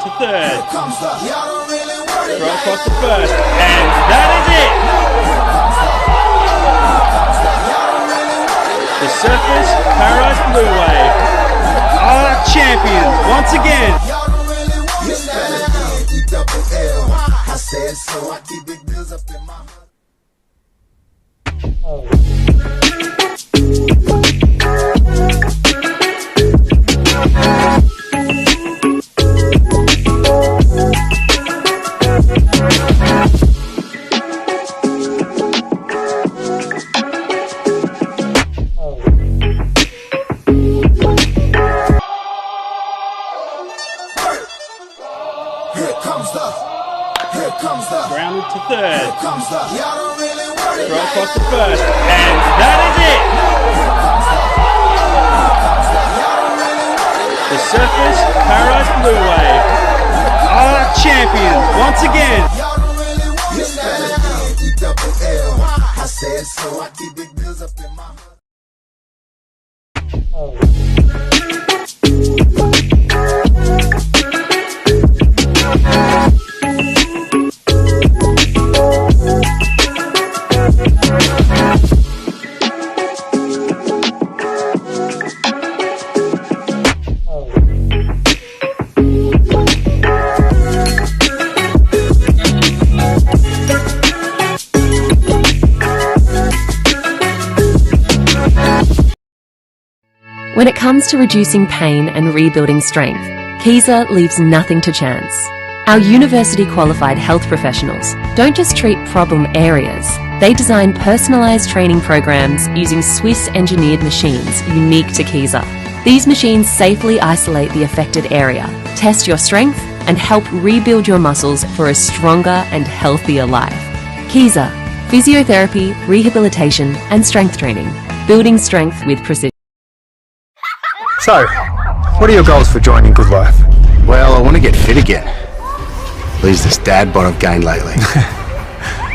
to third. Throw across to first. And that is it! The Surfers Paradise Bluewave are champions once again. Grounded to third. Throw across to first. And that is it! The Surfers Paradise Bluewave are champions once again. When it comes to reducing pain and rebuilding strength, Kaiser leaves nothing to chance. Our university-qualified health professionals don't just treat problem areas, they design personalised training programs using Swiss-engineered machines unique to Kaiser. These machines safely isolate the affected area, test your strength, and help rebuild your muscles for a stronger and healthier life. Kaiser, physiotherapy, rehabilitation, and strength training, building strength with precision. So, what are your goals for joining Good Life? Well, I want to get fit again. Lose this dad bod I've gained lately.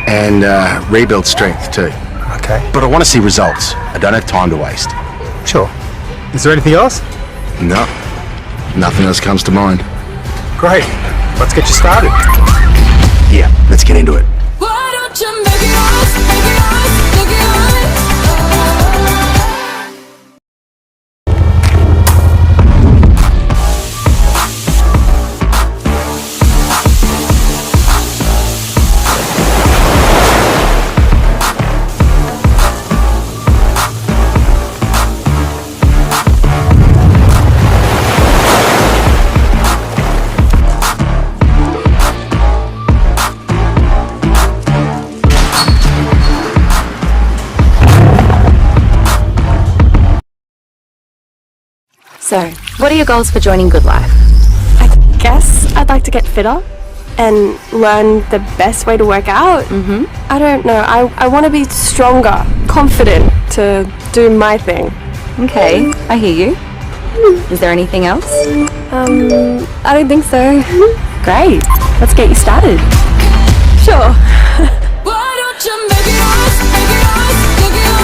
And rebuild strength too. Okay. But I want to see results. I don't have time to waste. Sure. Is there anything else? No. Nothing else comes to mind. Great. Let's get you started. Yeah, let's get into it. Why don't you make it us, make it us, make it us? So, what are your goals for joining Good Life? I guess I'd like to get fitter and learn the best way to work out. I don't know. I want to be stronger, confident to do my thing. Okay, I hear you. Is there anything else? I don't think so. Great, let's get you started. Sure. Why don't you make it us, make it us, make it us?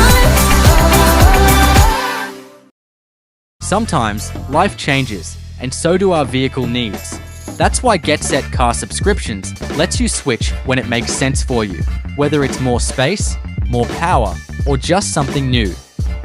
Sometimes life changes, and so do our vehicle needs. That's why GetSet Car Subscriptions lets you switch when it makes sense for you. Whether it's more space, more power, or just something new,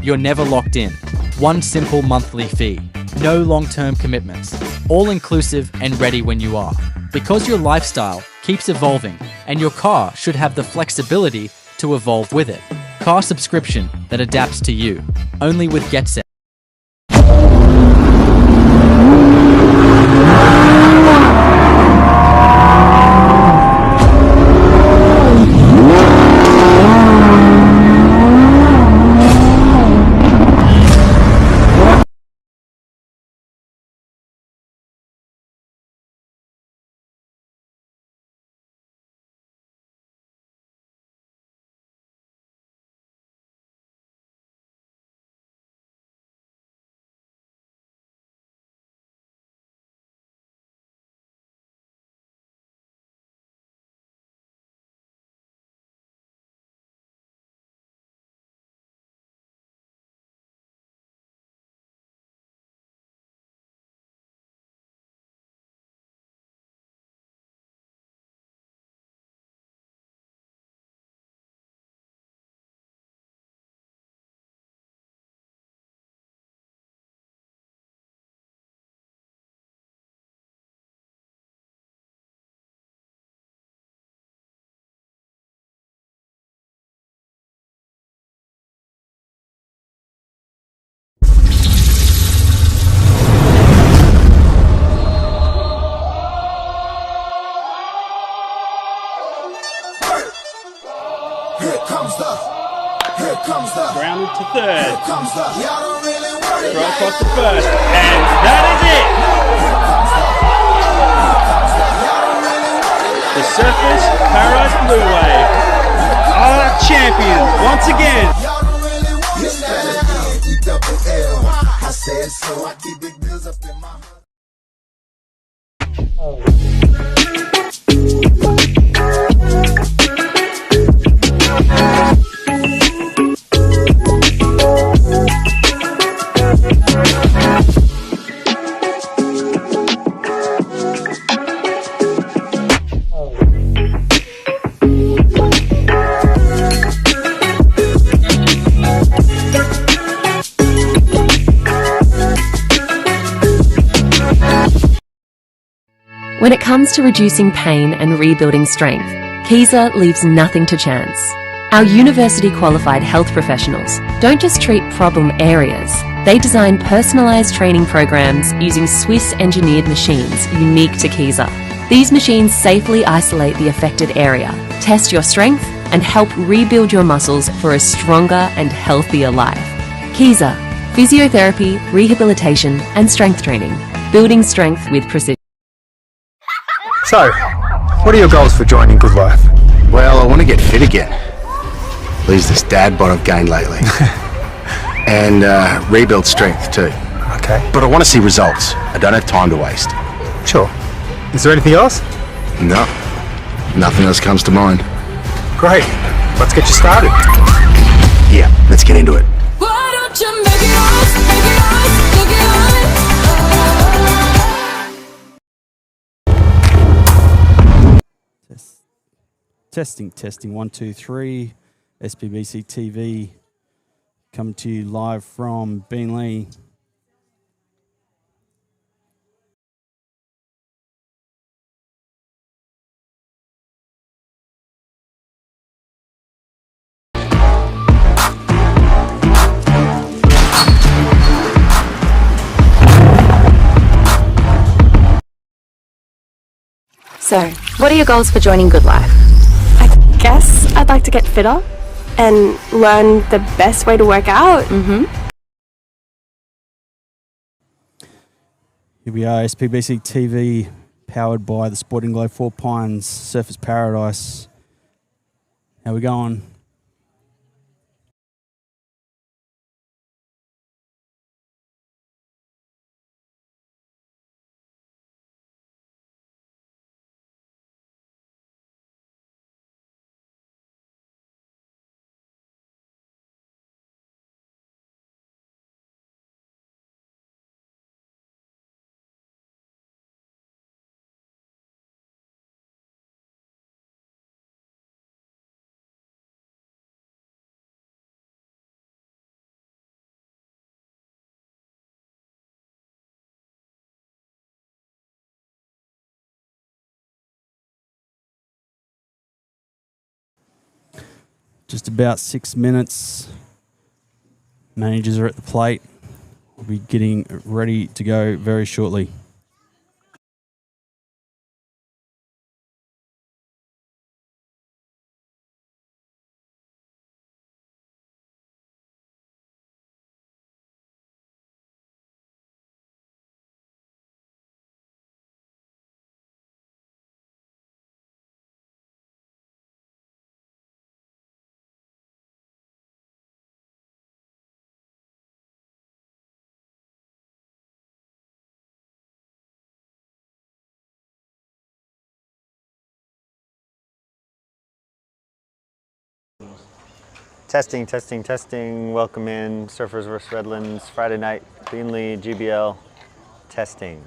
you're never locked in. One simple monthly fee, no long-term commitments, all-inclusive and ready when you are. Because your lifestyle keeps evolving, and your car should have the flexibility to evolve with it. Car subscription that adapts to you, only with GetSet. Grounded to third. Throw across to first. And that is it! The Surfers Paradise Bluewave are champions once again. When it comes to reducing pain and rebuilding strength, Keyser leaves nothing to chance. Our university-qualified health professionals don't just treat problem areas, they design personalised training programs using Swiss-engineered machines unique to Keyser. These machines safely isolate the affected area, test your strength, and help rebuild your muscles for a stronger and healthier life. Keyser, physiotherapy, rehabilitation, and strength training, building strength with precision. So, what are your goals for joining Good Life? Well, I want to get fit again. Lose this dad bod I've gained lately. And rebuild strength too. Okay. But I want to see results. I don't have time to waste. Sure. Is there anything else? No. Nothing else comes to mind. Great. Let's get you started. Yeah, let's get into it. Why don't you make it us, make it us, make it us? Testing, 1, 2, 3. SPBC TV coming to you live from Beenleigh. So, what are your goals for joining Good Life? I guess I'd like to get fitter and learn the best way to work out. Here we are, SPBC TV, powered by the Sporting Globe 4 Pines, Surfers Paradise. How we going? Just about 6 minutes. Managers are at the plate. We'll be getting ready to go very shortly. Testing. Welcome in. Surfers vs. Redlands, Friday night, Beenleigh, GBL. Testing.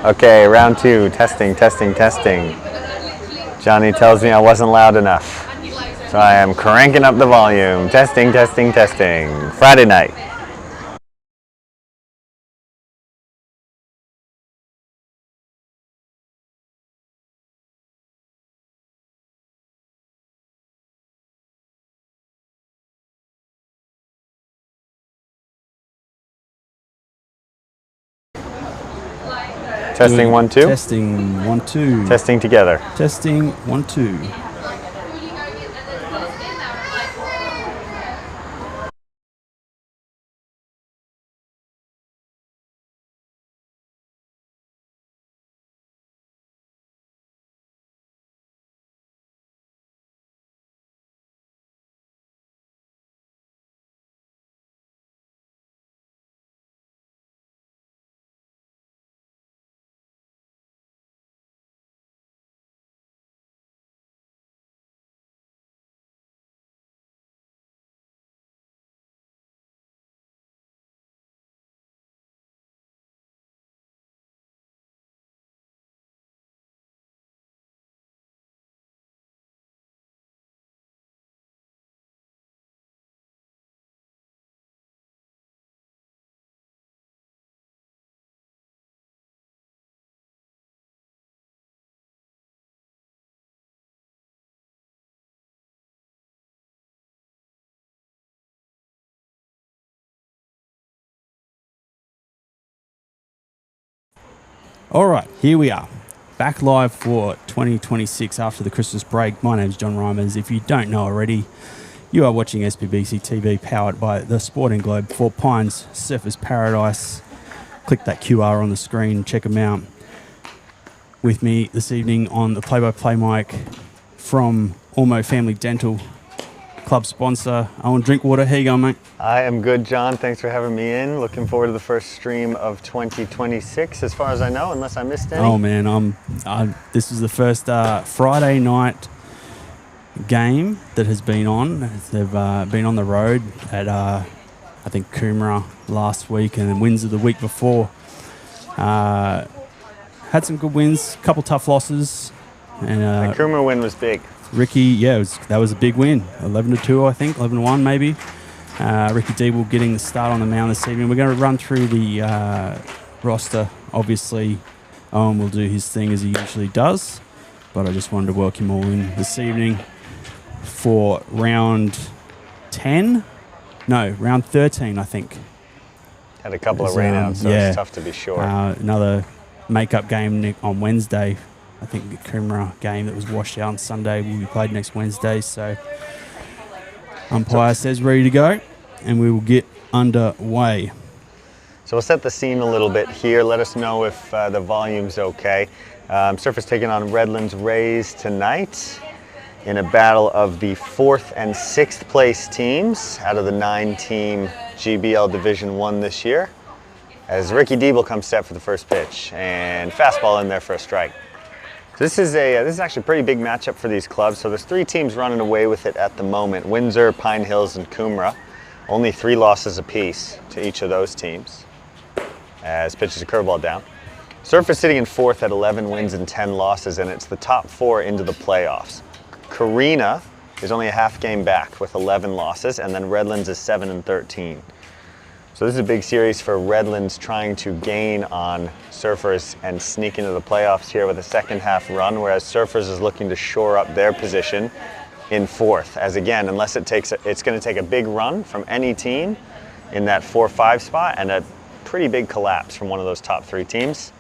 Okay, round 2. Testing, testing, testing. Johnny tells me I wasn't loud enough. So I am cranking up the volume. Testing, testing, testing. Friday night. Testing 1, 2. Testing 1, 2. Testing together. Testing 1, 2. All right, here we are. Back live for 2026 after the Christmas break. My name's John Reimers. If you don't know already, you are watching SPBC TV powered by the Sporting Globe, Four Pines, Surfers Paradise. Click that QR on the screen, check them out. With me this evening on the play-by-play mic from Ormo Family Dental, club sponsor, Owen Drinkwater. How you going, mate? I am good, John. Thanks for having me in. Looking forward to the first stream of 2026, as far as I know, unless I missed any. Oh, man, this is the first Friday night game that has been on. They've been on the road at, I think, Coomera last week and then Windsor the week before. Had some good wins, a couple tough losses. And The Coomera win was big. Ricky, that was a big win. 11-2, I think, 11-1 maybe. Ricky Deeble getting the start on the mound this evening. We're going to run through the roster. Obviously, Owen will do his thing as he usually does, but I just wanted to welcome all in this evening for round 10. No, round 13, I think. Had a couple of rainouts, so it's tough to be sure. Another make-up game on Wednesday. I think the Coomera game that was washed out on Sunday will be played next Wednesday. So umpire says ready to go, and we will get underway. So we'll set the scene a little bit here. Let us know if the volume's okay. Surfers taking on Redlands Rays tonight in a battle of the 4th and 6th place teams out of the 9-team GBL Division 1 this year. As Ricky Deeble comes set for the first pitch, and fastball in there for a strike. This is actually a pretty big matchup for these clubs. So there's 3 teams running away with it at the moment: Windsor, Pine Hills, and Coomera. Only 3 losses apiece to each of those teams. As pitches a curveball down. Surfers sitting in 4th at 11 wins and 10 losses, and it's the top 4 into the playoffs. Carina is only a half game back with 11 losses, and then Redlands is 7-13. So this is a big series for Redlands, trying to gain on Surfers and sneak into the playoffs here with a second half run, whereas Surfers is looking to shore up their position in 4th. As again, unless it's going to take a big run from any team in that 4-5 spot and a pretty big collapse from one of those top 3 teams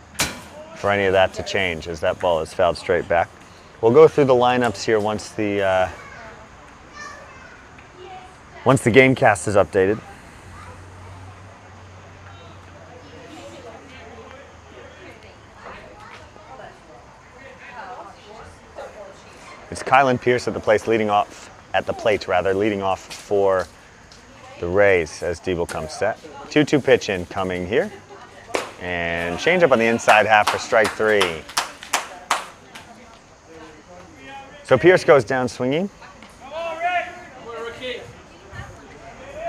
for any of that to change, as that ball is fouled straight back. We'll go through the lineups here once the game cast is updated. It's Kylan Pierce at the plate, leading off for the Rays as Deeble comes set. 2-2 pitch incoming here. And change up on the inside half for strike 3. So Pierce goes down swinging.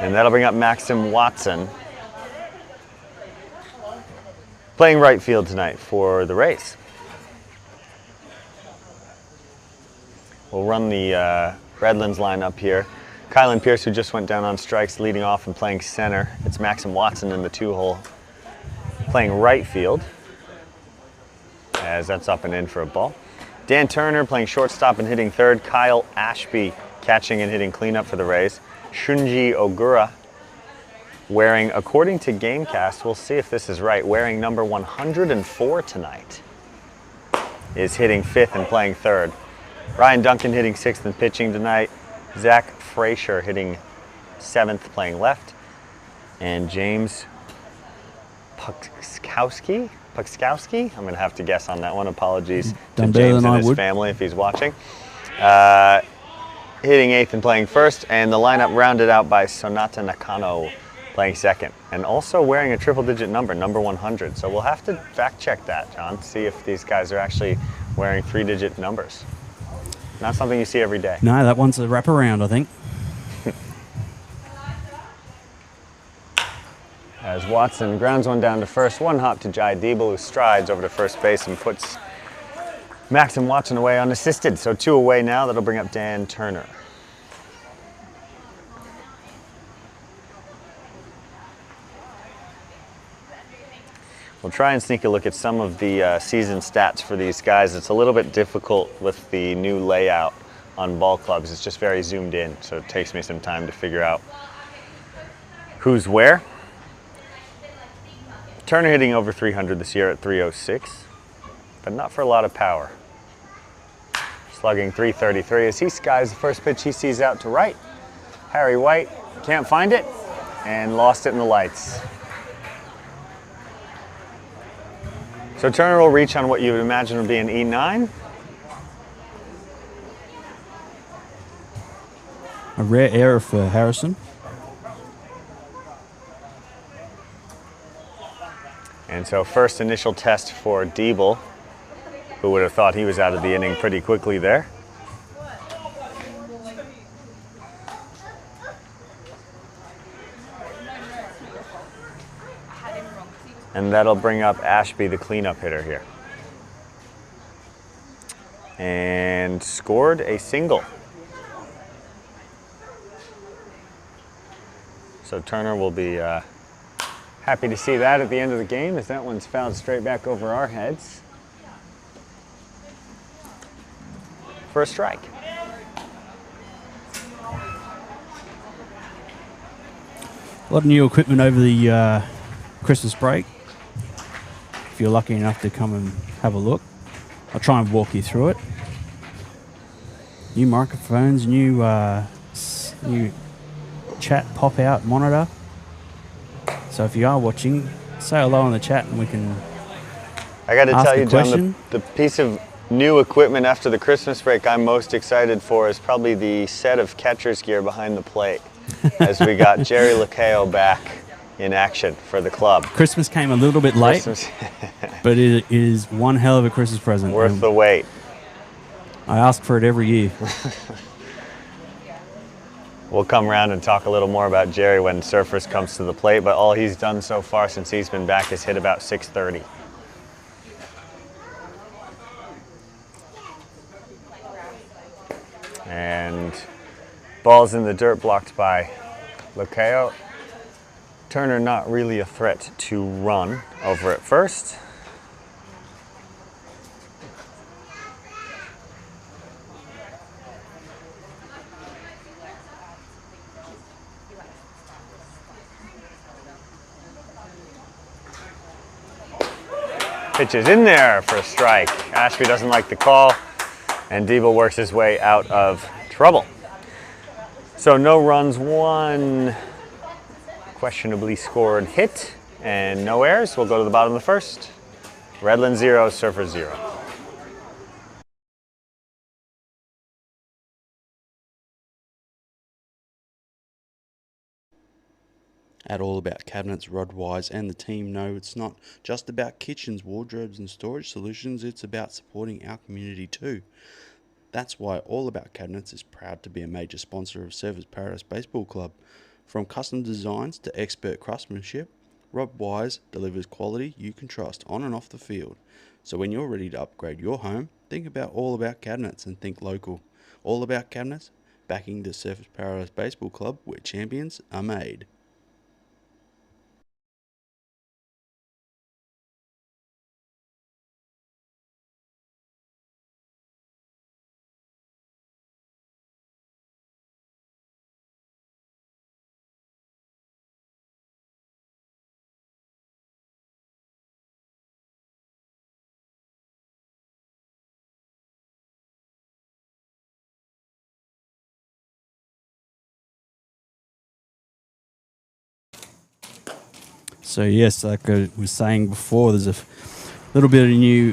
And that'll bring up Maxim Watson. playing right field tonight for the Rays. We'll run the Redlands lineup here. Kylan Pierce, who just went down on strikes, leading off and playing center. It's Maxim Watson in the 2-hole, playing right field, as that's up and in for a ball. Dan Turner playing shortstop and hitting third. Kyle Ashby catching and hitting cleanup for the Rays. Shunji Ogura wearing, according to Gamecast, we'll see if this is right, wearing number 104 tonight, is hitting fifth and playing third. Ryan Duncan hitting sixth and pitching tonight. Zach Frazier hitting seventh, playing left. And James Puckskowski, I'm going to have to guess on that one. Apologies to James and his family if he's watching. Hitting eighth and playing first. And the lineup rounded out by Sonata Nakano playing second. And also wearing a triple-digit number, number 100. So we'll have to fact-check that, John, see if these guys are actually wearing three-digit numbers. Not something you see every day. No, that one's a wraparound, I think. As Watson grounds one down to first, one hop to Jai Diebel, who strides over to first base and puts Maxim Watson away unassisted. So 2 away now. That'll bring up Dan Turner. We'll try and sneak a look at some of the season stats for these guys. It's a little bit difficult with the new layout on ball clubs. It's just very zoomed in, so it takes me some time to figure out who's where. Turner hitting over 300 this year at 306, but not for a lot of power. Slugging 333 as he skies the first pitch he sees out to right. Harry White can't find it and lost it in the lights. So Turner will reach on what you would imagine would be an E9. A rare error for Harrison. And so first initial test for Diebel, who would have thought he was out of the inning pretty quickly there. And that'll bring up Ashby, the cleanup hitter here. And scored a single. So Turner will be happy to see that at the end of the game, as that one's fouled straight back over our heads for a strike. A lot of new equipment over the Christmas break. If you're lucky enough to come and have a look, I'll try and walk you through it. New microphones, new chat pop-out monitor. So if you are watching, say hello in the chat and we can I got to tell you, John, question. the piece of new equipment after the Christmas break I'm most excited for is probably the set of catcher's gear behind the plate, as we got Jerry Lacao back in action for the club. Christmas came a little bit late, but it is one hell of a Christmas present. Worth the wait. I ask for it every year. We'll come around and talk a little more about Jerry when Surfers comes to the plate, but all he's done so far since he's been back is hit about .630. And ball's in the dirt, blocked by Lacao. Turner not really a threat to run over at first. Pitch is in there for a strike. Ashby doesn't like the call, and Diebel works his way out of trouble. So no runs, one questionably scored hit, and no errors. We'll go to the bottom of the first. Redlands 0, Surfers 0. At All About Cabinets, Rodwise and the team know it's not just about kitchens, wardrobes and storage solutions, it's about supporting our community too. That's why All About Cabinets is proud to be a major sponsor of Surfers Paradise Baseball Club. From custom designs to expert craftsmanship, Rod Wise delivers quality you can trust on and off the field. So when you're ready to upgrade your home, think about All About Cabinets and think local. All About Cabinets, backing the Surface Paradise Baseball Club where champions are made. So yes, like I was saying before, there's a little bit of new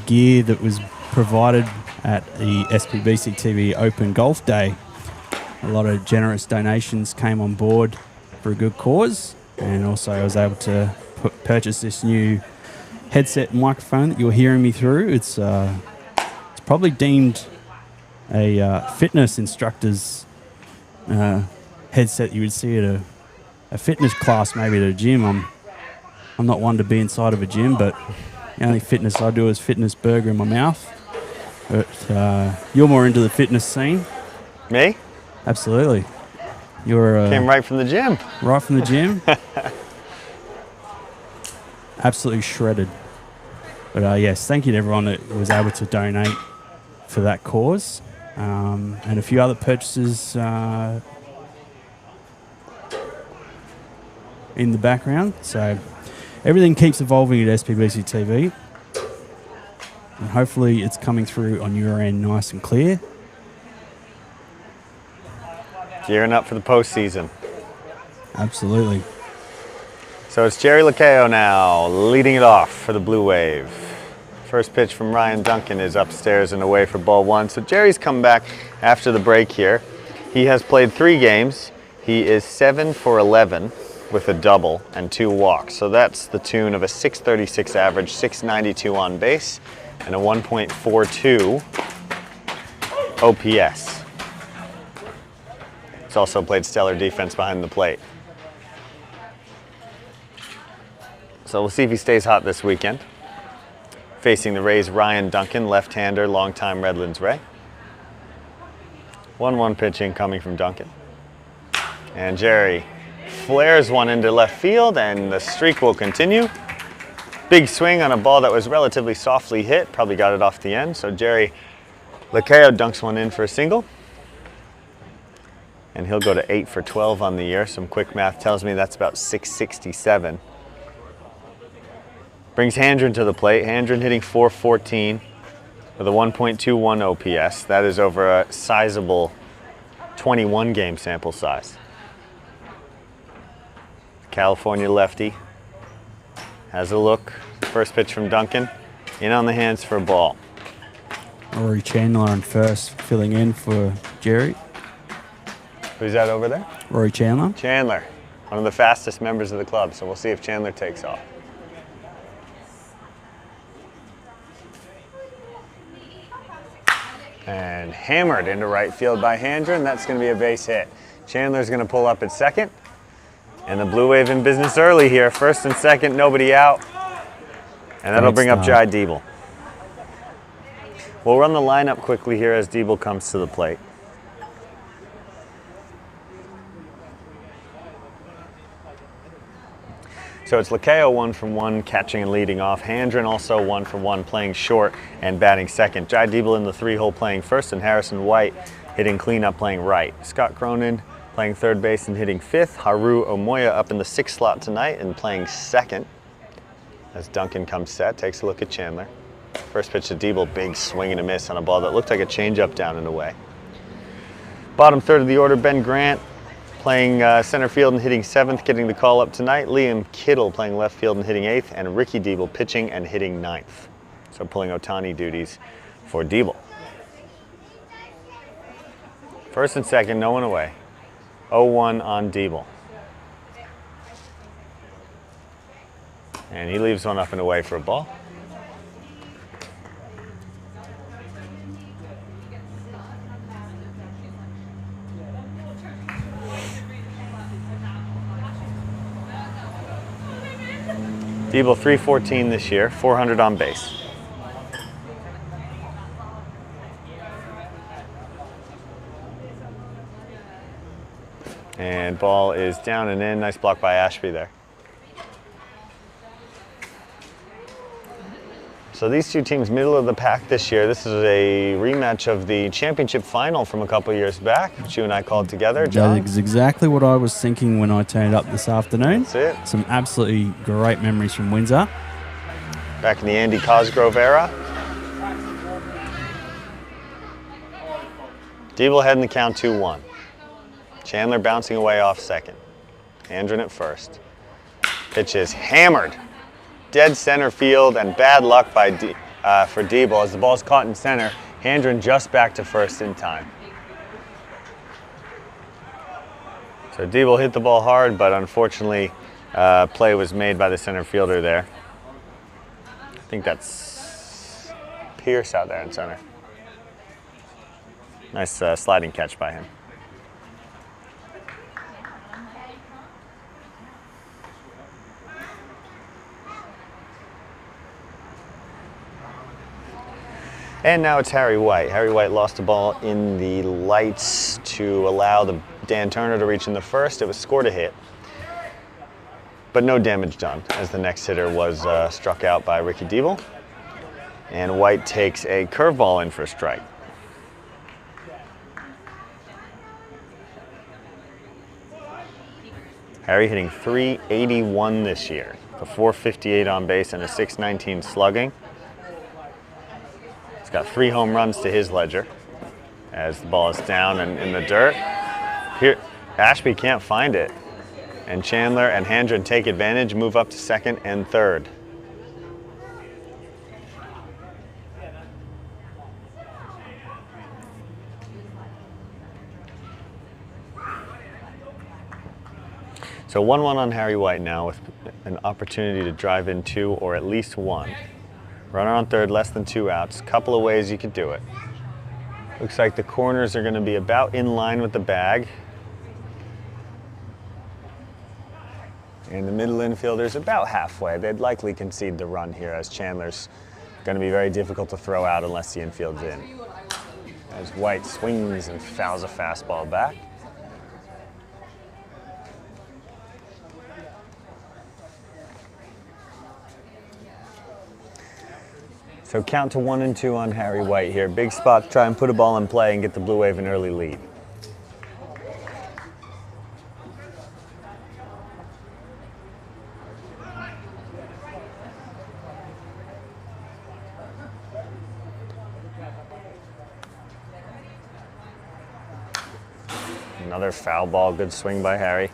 gear that was provided at the SPBC TV Open Golf Day. A lot of generous donations came on board for a good cause, and also I was able to purchase this new headset microphone that you're hearing me through. It's probably deemed a fitness instructor's headset you would see at a fitness class, maybe at a gym. I'm not one to be inside of a gym, but the only fitness I do is fitness burger in my mouth. But you're more into the fitness scene. Me? Absolutely. You're came right from the gym. Right from the gym. Absolutely shredded. But yes, thank you to everyone that was able to donate for that cause, and a few other purchases in the background. So everything keeps evolving at SPBC TV, and hopefully it's coming through on your end nice and clear. Gearing up for the postseason. Absolutely. So it's Jerry Lacayo now leading it off for the Bluewave. First pitch from Ryan Duncan is upstairs and away for ball one. So Jerry's come back after the break here. He has played 3 games. He is 7 for 11 with a double and 2 walks. So that's the tune of a .636 average, .692 on base, and a 1.42 OPS. He's also played stellar defense behind the plate. So we'll see if he stays hot this weekend. Facing the Rays, Ryan Duncan, left-hander, longtime Redlands Ray. 1-1 pitching coming from Duncan. And Jerry flares one into left field, and the streak will continue. Big swing on a ball that was relatively softly hit, probably got it off the end. So Jerry Lacayo dunks one in for a single. And he'll go to 8 for 12 on the year. Some quick math tells me that's about 667. Brings Handren to the plate. Handren hitting .414 with a 1.21 OPS. That is over a sizable 21 game sample size. California lefty has a look. First pitch from Duncan. In on the hands for a ball. Rory Chandler on first, filling in for Jerry. Who's that over there? Rory Chandler. Chandler, one of the fastest members of the club. So we'll see if Chandler takes off. And hammered into right field by Handren. That's going to be a base hit. Chandler's going to pull up at second. And the Blue Wave in business early here. First and second, nobody out. And that'll bring up Jai Diebel. We'll run the lineup quickly here as Diebel comes to the plate. So it's Lacayo 1 from 1, catching and leading off. Handren also 1 from 1, playing short and batting second. Jai Diebel in the 3-hole playing first, and Harrison White hitting cleanup playing right. Scott Cronin playing third base and hitting 5th. Haru Omoya up in the 6th slot tonight and playing second. As Duncan comes set, takes a look at Chandler. First pitch to Diebel, big swing and a miss on a ball that looked like a changeup down and away. Bottom third of the order, Ben Grant playing center field and hitting 7th, getting the call up tonight. Liam Kittle playing left field and hitting 8th, and Ricky Diebel pitching and hitting 9th. So pulling Ohtani duties for Diebel. First and second, no one away. 0-1 on Diebel. And he leaves one up and away for a ball. Diebel 314 this year, 400 on base. And ball is down and in. Nice block by Ashby there. So these two teams middle of the pack this year. This is a rematch of the championship final from a couple years back, which you and I called together, John. That is exactly what I was thinking when I turned up this afternoon. That's it. Some absolutely great memories from Windsor. Back in the Andy Cosgrove era. Diebel heading the count 2-1. Chandler bouncing away off second. Handren at first. Pitch is hammered. Dead center field, and bad luck by for Diebel as the ball's caught in center. Handren just back to first in time. So Diebel hit the ball hard, but unfortunately play was made by the center fielder there. I think that's Pierce out there in center. Nice sliding catch by him. And now it's Harry White. Harry White lost the ball in the lights to allow Dan Turner to reach in the first. It was scored a hit, but no damage done as the next hitter was struck out by Ricky Diebel. And White takes a curveball in for a strike. Harry hitting .381 this year, a .458 on base and a .619 slugging. Got 3 home runs to his ledger as the ball is down and in the dirt. Here, Ashby can't find it, and Chandler and Handren take advantage, move up to second and third. So 1-1 on Harry White now with an opportunity to drive in 2 or at least 1. Runner on third, less than 2 outs. Couple of ways you could do it. Looks like the corners are going to be about in line with the bag. And the middle infielder's about halfway. They'd likely concede the run here as Chandler's going to be very difficult to throw out unless the infield's in. As White swings and fouls a fastball back. So count to 1 and 2 on Harry White here. Big spot to try and put a ball in play and get the Blue Wave an early lead. Another foul ball, good swing by Harry.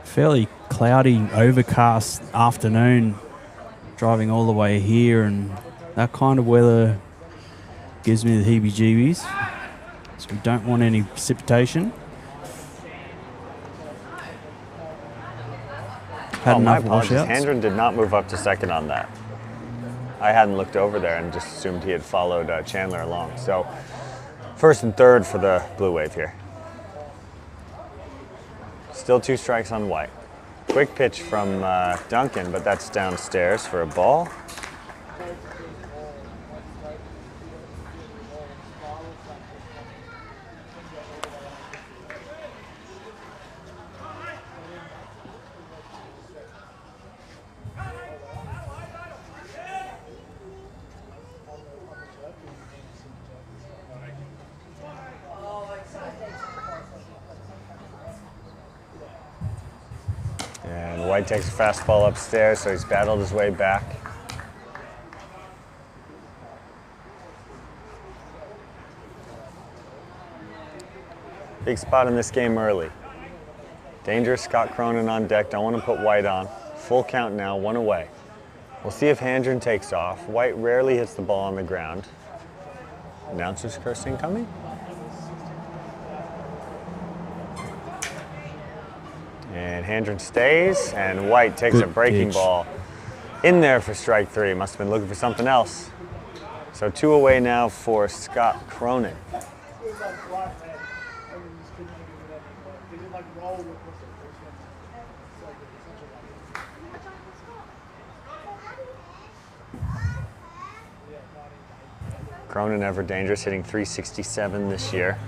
Fairly cloudy, overcast afternoon, driving all the way here, and that kind of weather gives me the heebie-jeebies. So we don't want any precipitation. Had my enough apologies. washouts. Handren did not move up to second on that. I hadn't looked over there and just assumed he had followed Chandler along. So first and third for the Blue Wave here. Still 2 strikes on White. Quick pitch from Duncan, but that's downstairs for a ball. White takes a fastball upstairs, so he's battled his way back. Big spot in this game early. Dangerous, Scott Cronin on deck. Don't want to put White on. Full count now, 1 away. We'll see if Handren takes off. White rarely hits the ball on the ground. Announcer's cursing coming. And Handren stays, and White takes Good a breaking pitch. ball in there for strike 3. Must have been looking for something else. So 2 away now for Scott Cronin. Cronin ever dangerous, hitting .367 this year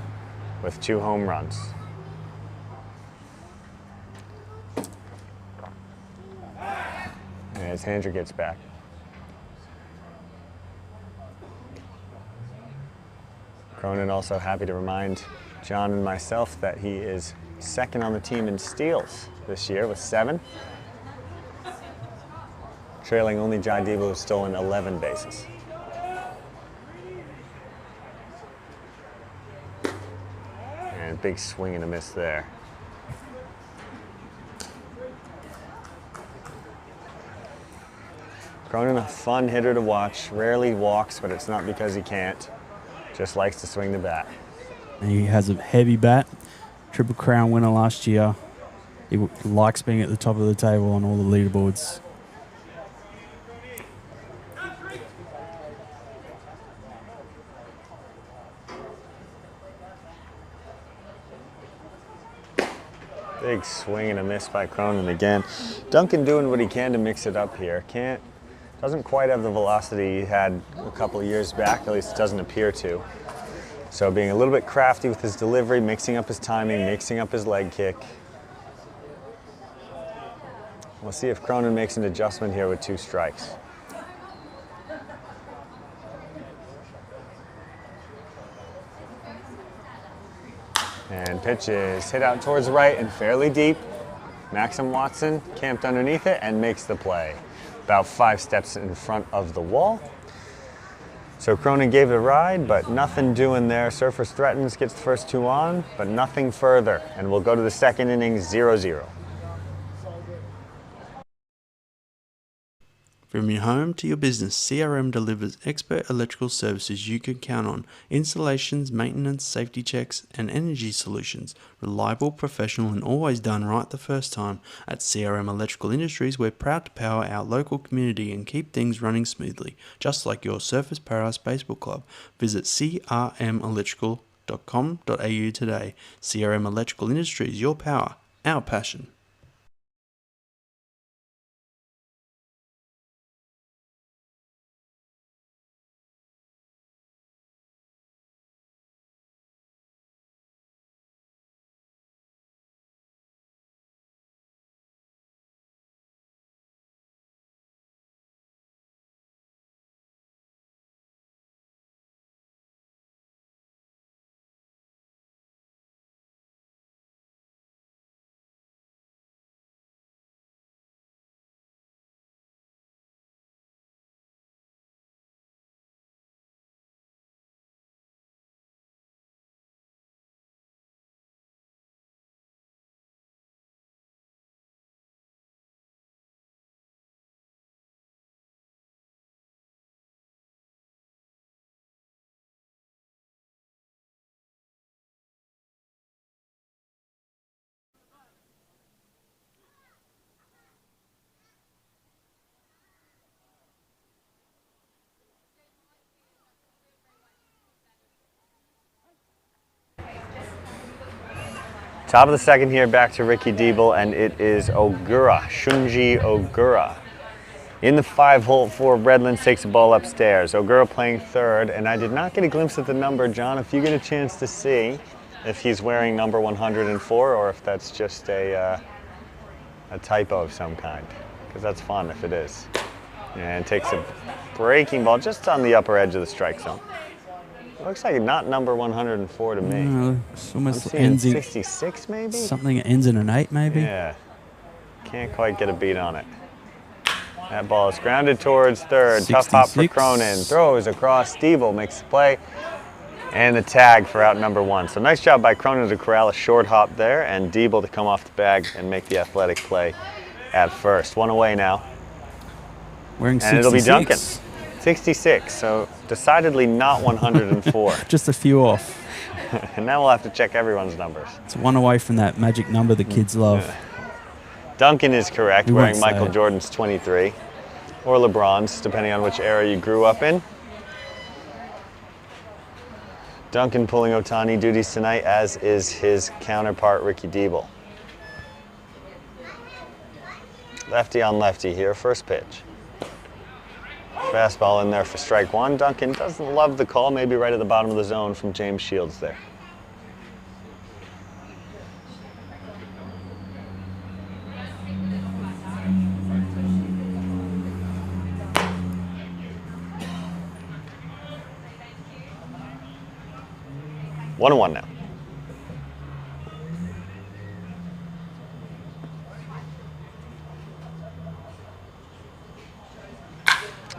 with 2 home runs. As Handren gets back. Cronin also happy to remind John and myself that he is second on the team in steals this year with 7. Trailing only Jai Debo, who's stolen 11 bases. And big swing and a miss there. Cronin, a fun hitter to watch. Rarely walks, but it's not because he can't. Just likes to swing the bat. He has a heavy bat. Triple Crown winner last year. He likes being at the top of the table on all the leaderboards. Big swing and a miss by Cronin again. Duncan doing what he can to mix it up here. Doesn't quite have the velocity he had a couple of years back, at least it doesn't appear to. So being a little bit crafty with his delivery, mixing up his timing, mixing up his leg kick. We'll see if Cronin makes an adjustment here with 2 strikes. And pitch is hit out towards the right and fairly deep. Maxim Watson camped underneath it and makes the play. About 5 steps in front of the wall. So Cronin gave it a ride, but nothing doing there. Surfers threatens, gets the first 2 on, but nothing further. And we'll go to the second inning, 0-0. From your home to your business, CRM delivers expert electrical services you can count on. Installations, maintenance, safety checks, and energy solutions. Reliable, professional, and always done right the first time. At CRM Electrical Industries, we're proud to power our local community and keep things running smoothly, just like your Surfers Paradise Baseball Club. Visit crmelectrical.com.au today. CRM Electrical Industries, your power, our passion. Top of the second here, back to Ricky Diebel, and it is Ogura, Shunji Ogura. In the 5-hole for Redlands, takes the ball upstairs. Ogura playing third, and I did not get a glimpse at the number. John, if you get a chance to see if he's wearing number 104 or if that's just a typo of some kind, because that's fun if it is. And takes a breaking ball just on the upper edge of the strike zone. Looks like not number 104 to me. No, it's almost I'm ends seeing in 66 maybe? something that ends in an 8 maybe. Yeah. Can't quite get a beat on it. That ball is grounded towards third. Tough hop for 66. Cronin. Throws across. Diebel makes the play. And the tag for out number 1. So nice job by Cronin to corral a short hop there, and Diebel to come off the bag and make the athletic play at first. 1 away now. Wearing And 66. it'll be Duncan. 66, so decidedly not 104. Just a few off. And now we'll have to check everyone's numbers. It's 1 away from that magic number the kids love. Duncan is correct, We wearing won't say Michael it. Jordan's 23, or LeBron's, depending on which era you grew up in. Duncan pulling Otani duties tonight, as is his counterpart, Ricky Diebel. Lefty on lefty here, first pitch. Fastball in there for strike one. Duncan doesn't love the call, maybe right at the bottom of the zone from James Shields there. One and one now.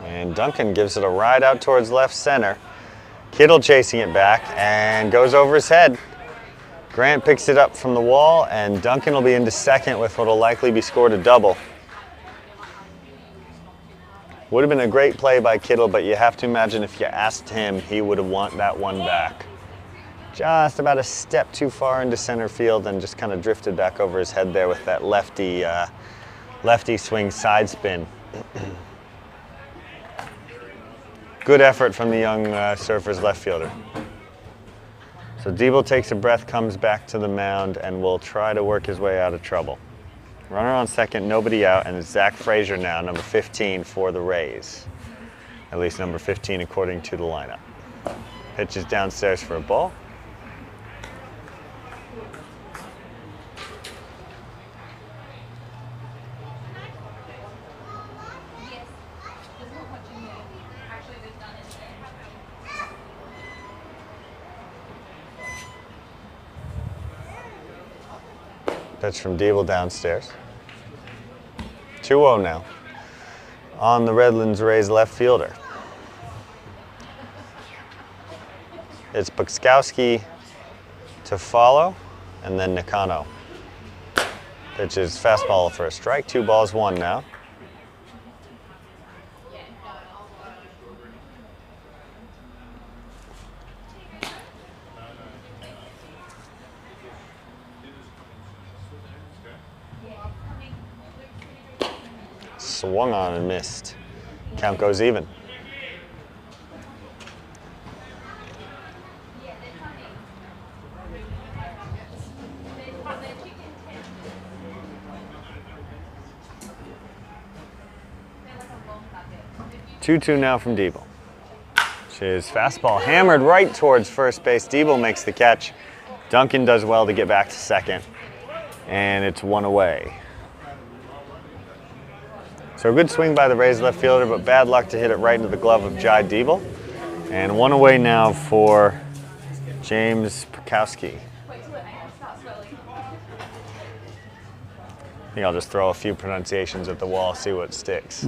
And Duncan gives it a ride out towards left center. Kittle chasing it back and goes over his head. Grant picks it up from the wall, and Duncan will be into second with what will likely be scored a double. Would have been a great play by Kittle, but you have to imagine if you asked him, he would have want that one back. Just about a step too far into center field and just kind of drifted back over his head there with that lefty swing side spin. Good effort from the young Surfers left fielder. So Diebel takes a breath, comes back to the mound, and will try to work his way out of trouble. Runner on second, nobody out, and it's Zach Frazier now, number 15 for the Rays. At least number 15 according to the lineup. Pitch is downstairs for a ball. Pitch from Diebel downstairs. 2-0 now on the Redlands Rays left fielder. It's Bukowski to follow, and then Nakano. Pitch is fastball for a strike. 2 balls, 1 now. Swung on and missed. Count goes even. Two now from Diebel. His fastball hammered right towards first base. Diebel makes the catch. Duncan does well to get back to second. And it's 1 away. So a good swing by the Rays left fielder, but bad luck to hit it right into the glove of Jai Diebel. And 1 away now for James Bukowski. I think I'll just throw a few pronunciations at the wall, see what sticks.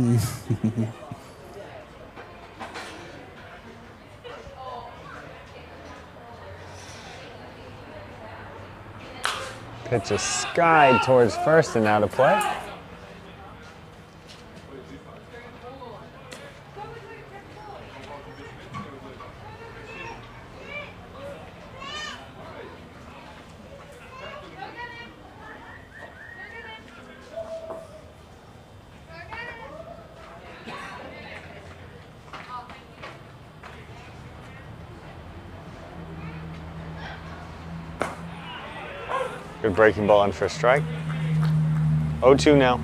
Pitch is skied towards first and out of play. Good breaking ball in for a strike. 0-2 now.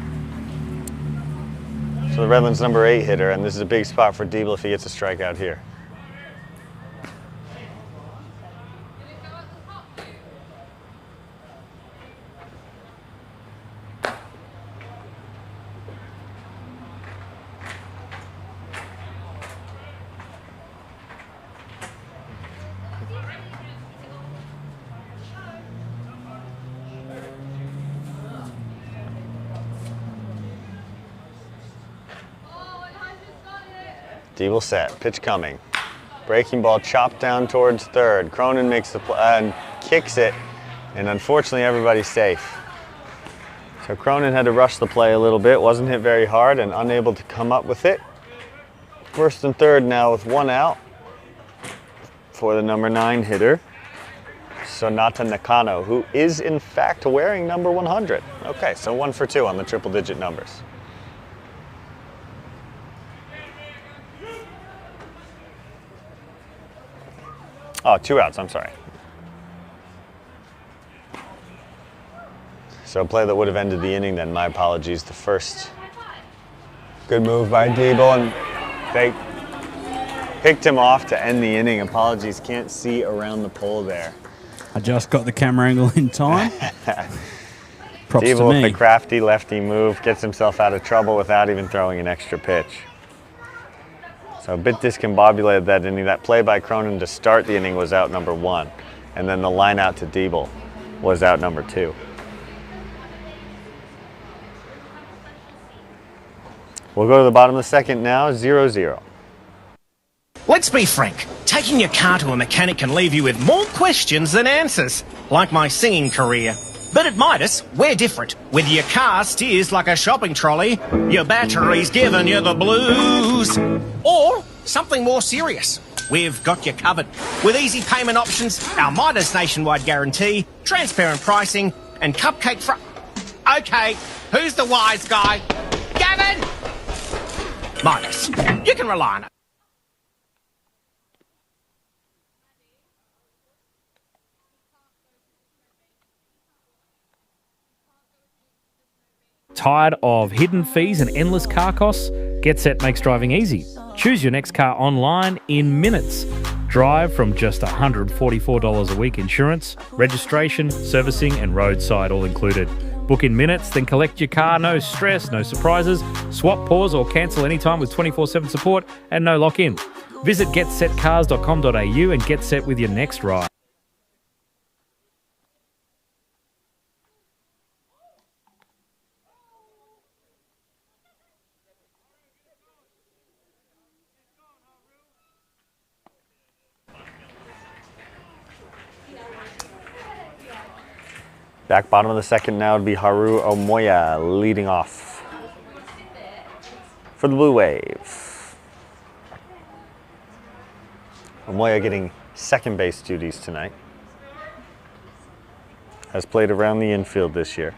So the Redlands number 8 hitter, and this is a big spot for Diebel if he gets a strikeout here. Diebel set, pitch coming. Breaking ball chopped down towards third. Cronin makes the play and kicks it, and unfortunately everybody's safe. So Cronin had to rush the play a little bit, wasn't hit very hard and unable to come up with it. First and third now with 1 out for the number 9 hitter. Sonata Nakano, who is in fact wearing number 100. Okay, so 1 for 2 on the triple digit numbers. Oh, 2 outs, I'm sorry. So a play that would have ended the inning then, my apologies. The first good move by Dable, and they picked him off to end the inning. Apologies, can't see around the pole there. I just got the camera angle in time. Props Dable to with me. the crafty lefty move, gets himself out of trouble without even throwing an extra pitch. So a bit discombobulated that inning. That play by Cronin to start the inning was out number 1. And then the line out to Dable was out number 2. We'll go to the bottom of the second now, 0-0. Let's be frank. Taking your car to a mechanic can leave you with more questions than answers, like my singing career. But at Midas, we're different. Whether your car steers like a shopping trolley, your battery's giving you the blues, or something more serious, we've got you covered. With easy payment options, our Midas nationwide guarantee, transparent pricing, and cupcake Okay, who's the wise guy? Gavin! Midas, you can rely on it. Tired of hidden fees and endless car costs? GetSet makes driving easy. Choose your next car online in minutes. Drive from just $144 a week insurance, registration, servicing and roadside all included. Book in minutes, then collect your car. No stress, no surprises. Swap, pause or cancel anytime with 24/7 support and no lock-in. Visit getsetcars.com.au and get set with your next ride. Back bottom of the second now would be Haru Omoya leading off for the Blue Wave. Omoya getting second base duties tonight. Has played around the infield this year.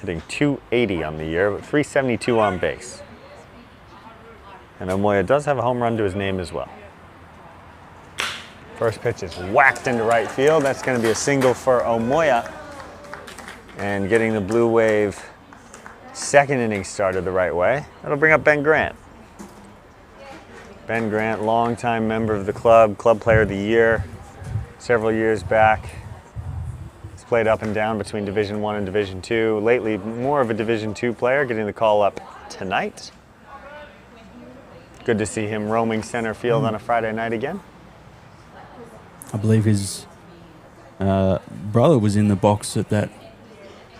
Hitting .280 on the year, but .372 on base. And Omoya does have a home run to his name as well. First pitch is whacked into right field. That's going to be a single for Omoya. And getting the Blue Wave second inning started the right way. That'll bring up Ben Grant. Ben Grant, longtime member of the club, club player of the year several years back. He's played up and down between Division I and Division II. Lately, more of a Division II player, getting the call up tonight. Good to see him roaming center field on a Friday night again. I believe his brother was in the box at that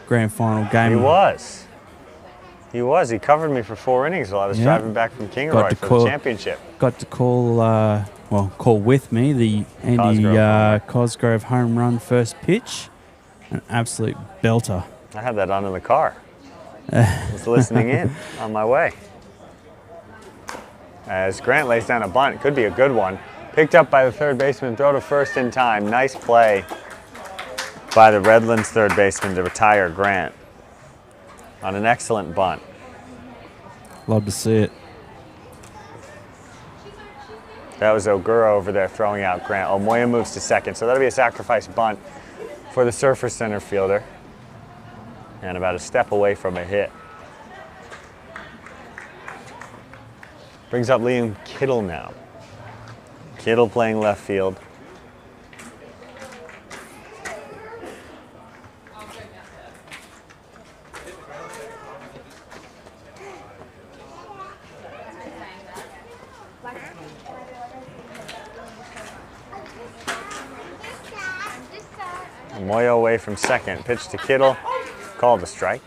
grand final game. He was. He was. He covered me for 4 innings while I was driving back from Kingaroy for the championship. Got to call, call with me the Andy Cosgrove home run first pitch. An absolute belter. I had that on in the car. I was listening in on my way. As Grant lays down a bunt, could be a good one. Picked up by the third baseman, throw to first in time. Nice play by the Redlands third baseman to retire Grant on an excellent bunt. Love to see it. That was Ogura over there throwing out Grant. Omoya moves to second, so that'll be a sacrifice bunt for the Surfer center fielder. And about a step away from a hit. Brings up Liam Kittle now. Kittle playing left field. Moyo away from second. Pitch to Kittle. Called a strike.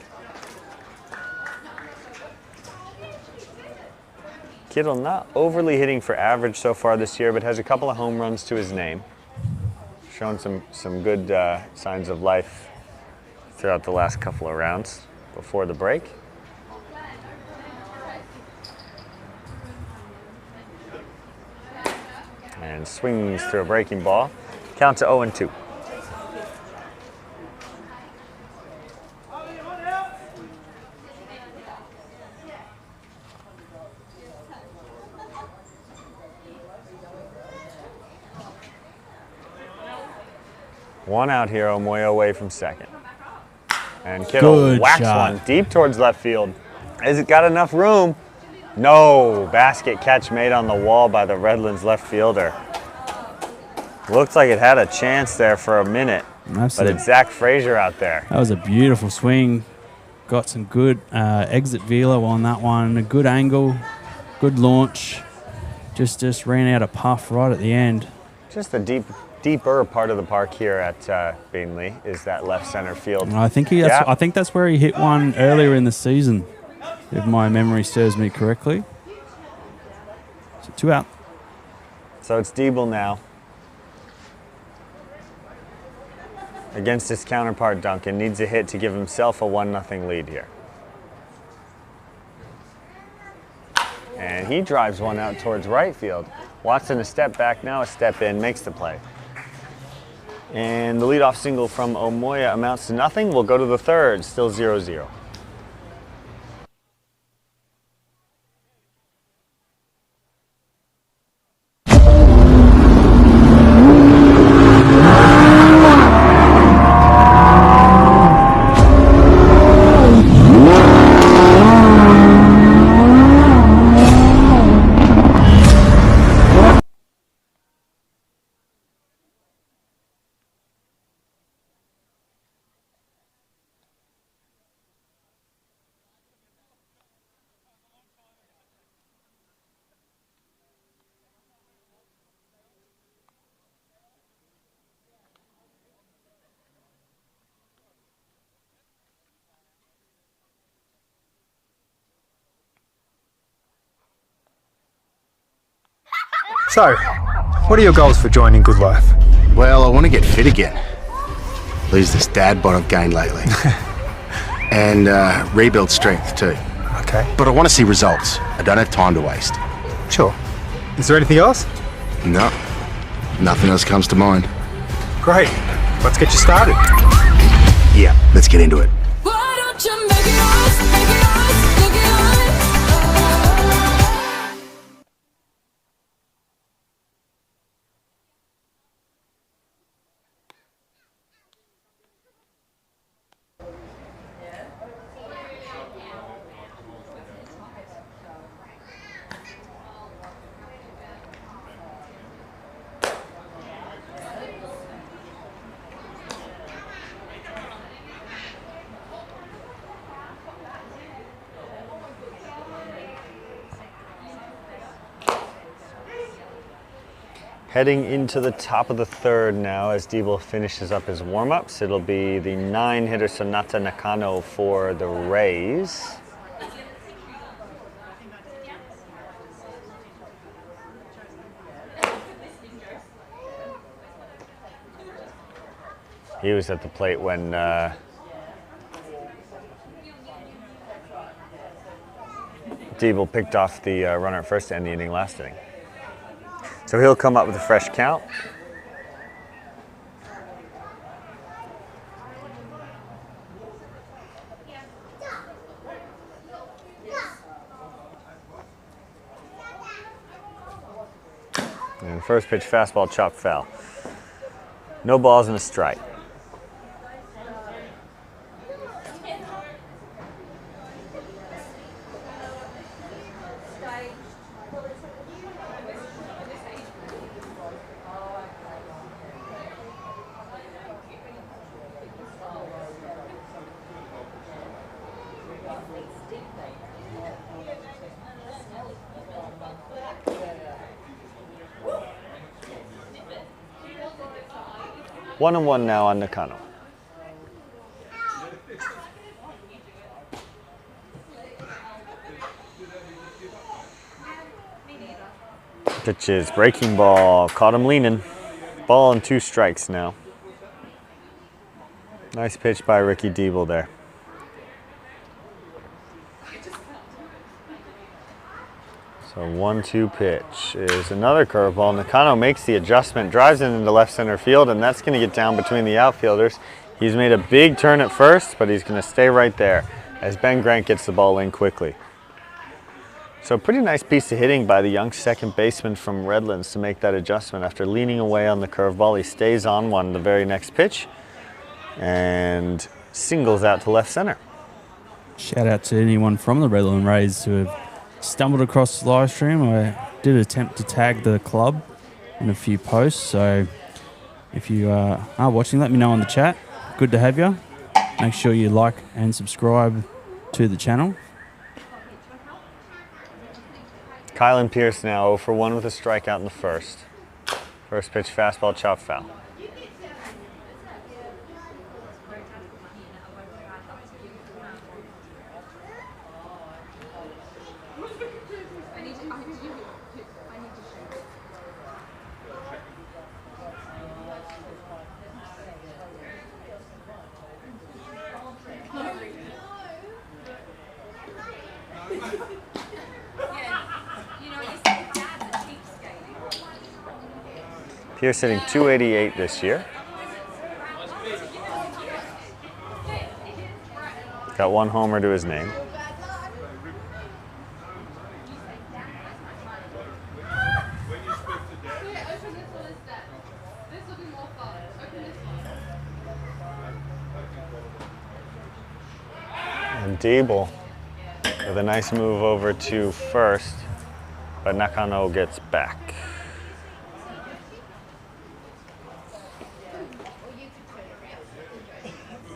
Kittle not overly hitting for average so far this year, but has a couple of home runs to his name. Shown some good signs of life throughout the last couple of rounds before the break. And swings through a breaking ball. Count to 0-2. One out here, Omoya away from second. And Kittle Good whacks shot. one deep towards left field. Has it got enough room? No. Basket catch made on the wall by the Redlands left fielder. Looked like it had a chance there for a minute. But it's Zach Frazier out there. That was a beautiful swing. Got some good exit velo on that one. A good angle, good launch. Just ran out a puff right at the end. Just the deeper part of the park here at Bainley is that left center field. I think I think that's where he hit one earlier in the season, if my memory serves me correctly. So 2 out. So it's Diebel now. Against his counterpart, Duncan. Needs a hit to give himself a 1-0 lead here. And he drives one out towards right field. Watson a step back now, a step in, makes the play. And the leadoff single from Omoya amounts to nothing. We'll go to the third, still 0-0. So, what are your goals for joining Good Life? Well, I want to get fit again. Lose this dad bod I've gained lately. And rebuild strength too. Okay. But I want to see results. I don't have time to waste. Sure. Is there anything else? No. Nothing else comes to mind. Great. Let's get you started. Yeah, let's get into it. Why don't you make it us, make it us, make it us? Heading into the top of the third now as Diebel finishes up his warm-ups. It'll be the 9-hitter Sonata Nakano for the Rays. He was at the plate when Diebel picked off the runner at first to end the inning last inning. So he'll come up with a fresh count. And first pitch fastball chopped foul. No balls and a strike. One and one now on Nakano. Pitch is breaking ball, caught him leaning. Ball and 2 strikes now. Nice pitch by Ricky Diebel there. So 1-2 pitch is another curveball. Nakano makes the adjustment, drives it into left center field, and that's going to get down between the outfielders. He's made a big turn at first, but he's going to stay right there as Ben Grant gets the ball in quickly. So a pretty nice piece of hitting by the young second baseman from Redlands to make that adjustment. After leaning away on the curveball, he stays on one the very next pitch and singles out to left center. Shout out to anyone from the Redland Rays who have stumbled across the live stream. I did attempt to tag the club in a few posts, so if you are watching, let me know in the chat. Good to have you. Make sure you like and subscribe to the channel. Kylan Pierce now 0 for 1 with a strikeout in the first. First pitch fastball, chop foul. Pierce hitting .288 this year. Got 1 homer to his name. And Diebel with a nice move over to first, but Nakano gets back.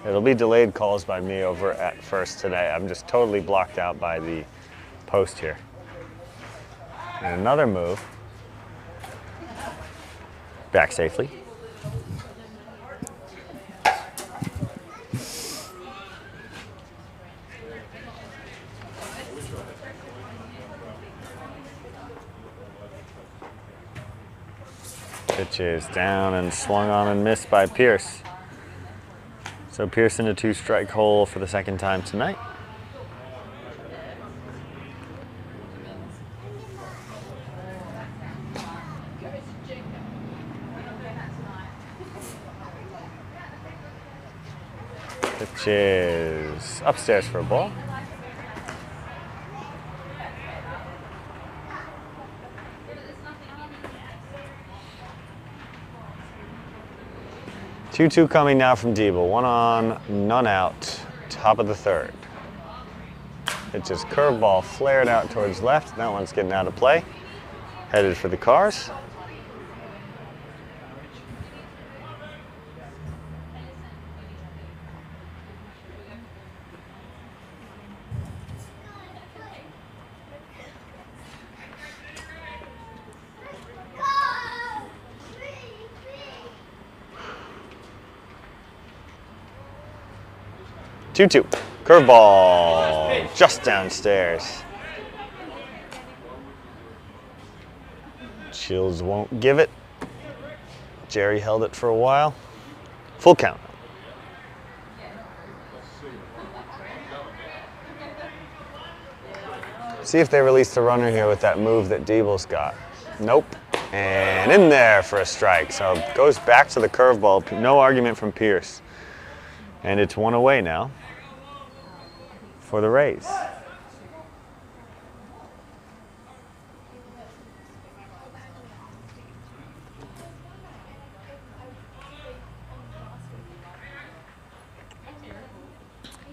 It'll be delayed calls by me over at first today. I'm just totally blocked out by the post here. And another move. Back safely. Pitch is down and swung on and missed by Pierce. So Pierce in a 2-strike hole for the second time tonight. Pitch is upstairs for a ball. Two coming now from Diebel. 1 on, none out. Top of the third. It's just curveball flared out towards left. That one's getting out of play. Headed for the cars. Two. Curveball just downstairs. Shields won't give it. Jerry held it for a while. Full count. See if they release the runner here with that move that Diebel's got. Nope. And in there for a strike. So it goes back to the curveball. No argument from Pierce. And it's 1 away now for the Rays.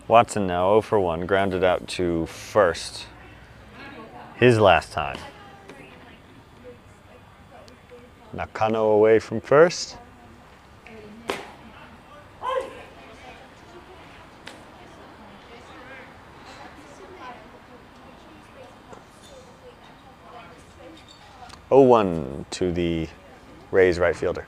Watson now 0 for 1, grounded out to first. His last time. Nakano away from first. Oh, 1 to the Rays right fielder.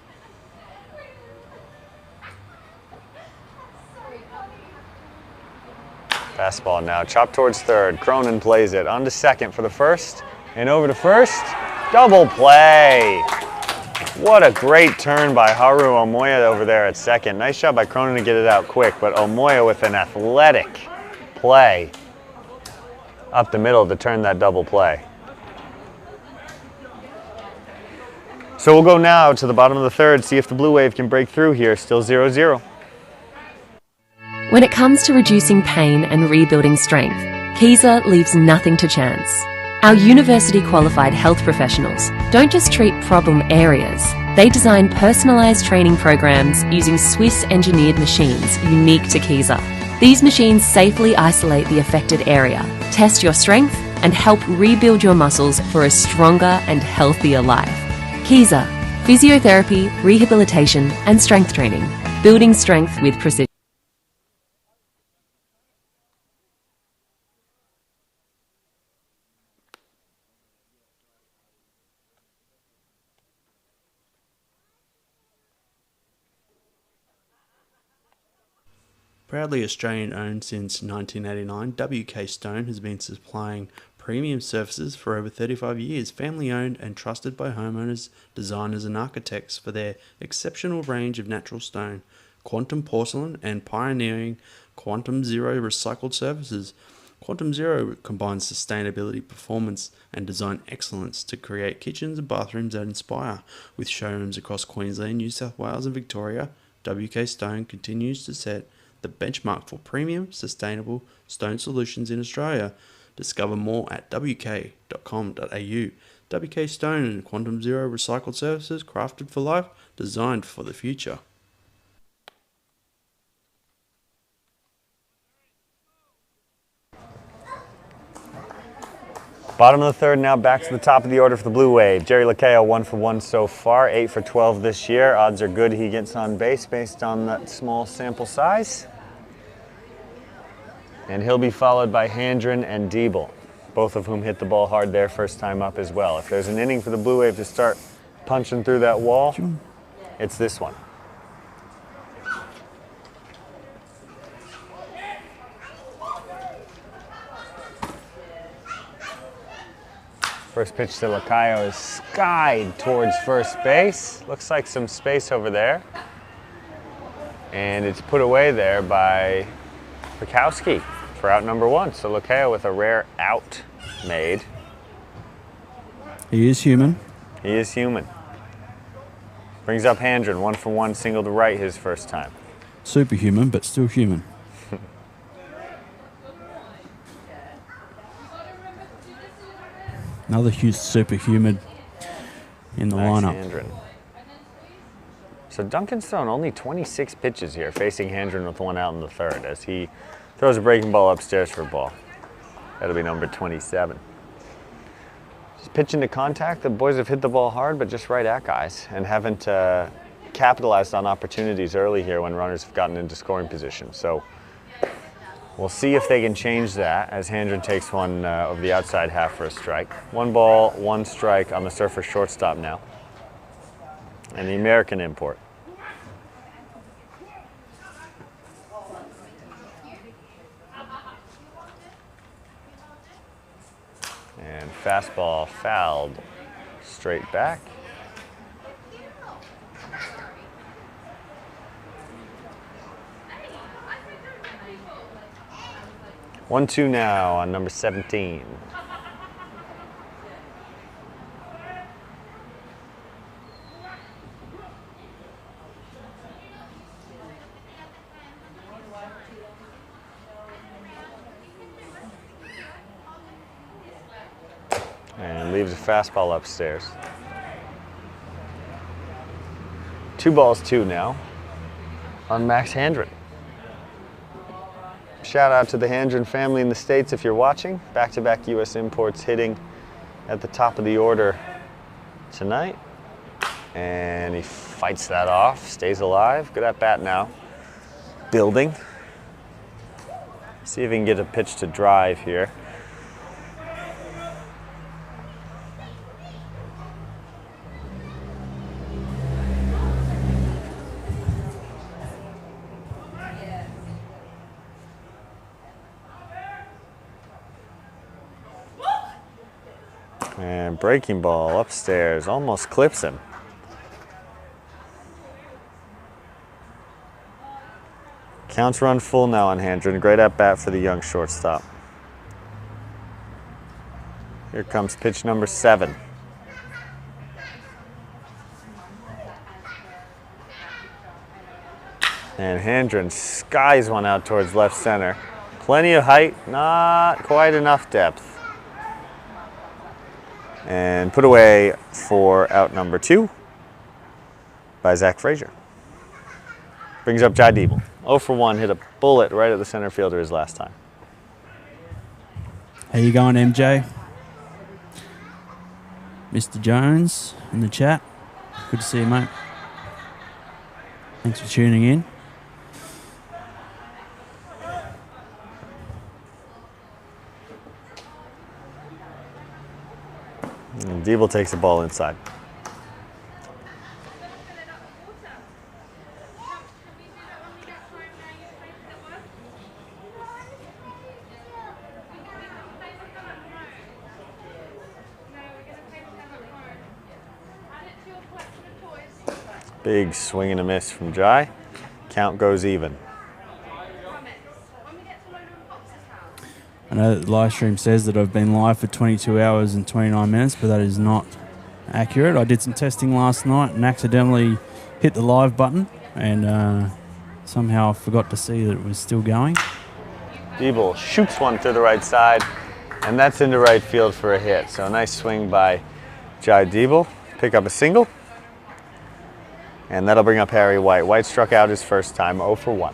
Fastball now, chopped towards third. Cronin plays it on to second for the first, and over to first. Double play. What a great turn by Haru Omoya over there at second. Nice job by Cronin to get it out quick, but Omoya with an athletic play up the middle to turn that double play. So we'll go now to the bottom of the third, see if the Blue Wave can break through here. Still 0-0. When it comes to reducing pain and rebuilding strength, Keyser leaves nothing to chance. Our university-qualified health professionals don't just treat problem areas, they design personalised training programs using Swiss-engineered machines unique to Keyser. These machines safely isolate the affected area, test your strength, and help rebuild your muscles for a stronger and healthier life. Keyser, physiotherapy, rehabilitation, and strength training, building strength with precision. Proudly Australian owned since 1989, WK Stone has been supplying premium services for over 35 years, family owned and trusted by homeowners, designers and architects for their exceptional range of natural stone, quantum porcelain and pioneering Quantum Zero recycled services. Quantum Zero combines sustainability, performance and design excellence to create kitchens and bathrooms that inspire. With showrooms across Queensland, New South Wales and Victoria, WK Stone continues to set the benchmark for premium, sustainable stone solutions in Australia. Discover more at wk.com.au. WK Stone and Quantum Zero recycled services, crafted for life, designed for the future. Bottom of the third now, back to the top of the order for the Blue Wave. Jerry Lacayo 1 for 1 so far, 8 for 12 this year. Odds are good he gets on base based on that small sample size. And he'll be followed by Handren and Diebel, both of whom hit the ball hard their first time up as well. If there's an inning for the Blue Wave to start punching through that wall, it's this one. First pitch to Lacayo is skied towards first base. Looks like some space over there. And it's put away there by Bukowski for out number 1. So Lacayo with a rare out made. He is human. He is human. Brings up Handren, 1 for 1, single to right his first time. Superhuman, but still human. Another huge superhuman in the Max lineup. Handren. So Duncan's thrown only 26 pitches here, facing Handren with 1 out in the third, as he throws a breaking ball upstairs for a ball. That'll be number 27. Just pitching to contact, the boys have hit the ball hard, but just right at guys, and haven't capitalized on opportunities early here when runners have gotten into scoring position. So we'll see if they can change that as Handren takes one over the outside half for a strike. 1 ball, 1 strike on the Surfer shortstop now. And the American import. And fastball fouled straight back. One, 2 now on number 17. And leaves a fastball upstairs. 2 balls, 2 now on Max Handren. Shout out to the Handren family in the States if you're watching. Back-to-back U.S. imports hitting at the top of the order tonight. And he fights that off, stays alive. Good at bat now. Building. See if he can get a pitch to drive here. And breaking ball upstairs, almost clips him. Counts run full now on Handren. Great at bat for the young shortstop. Here comes pitch number 7. And Hendren skies one out towards left center. Plenty of height, not quite enough depth. And put away for out number 2 by Zach Frazier. Brings up Jai Diebel. 0 for 1, hit a bullet right at the center fielder his last time. How you going, MJ? Mr. Jones in the chat. Good to see you, mate. Thanks for tuning in. And Diebel takes the ball inside. Big swing and a miss from Jai. Count goes even. I know that the live stream says that I've been live for 22 hours and 29 minutes, but that is not accurate. I did some testing last night and accidentally hit the live button, and somehow I forgot to see that it was still going. Diebel shoots one to the right side, and that's into right field for a hit. So a nice swing by Jai Diebel. Pick up a single. And that'll bring up Harry White. White struck out his first time, 0 for 1.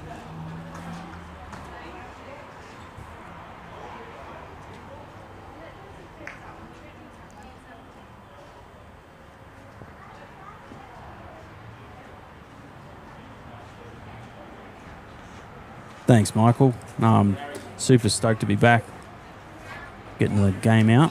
Thanks, Michael. I'm super stoked to be back, getting the game out.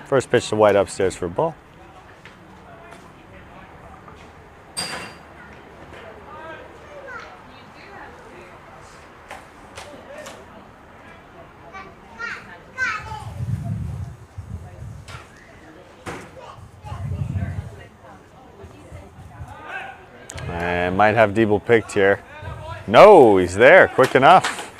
First pitch to White upstairs for a ball. And might have Diebel picked here. No, he's there, quick enough.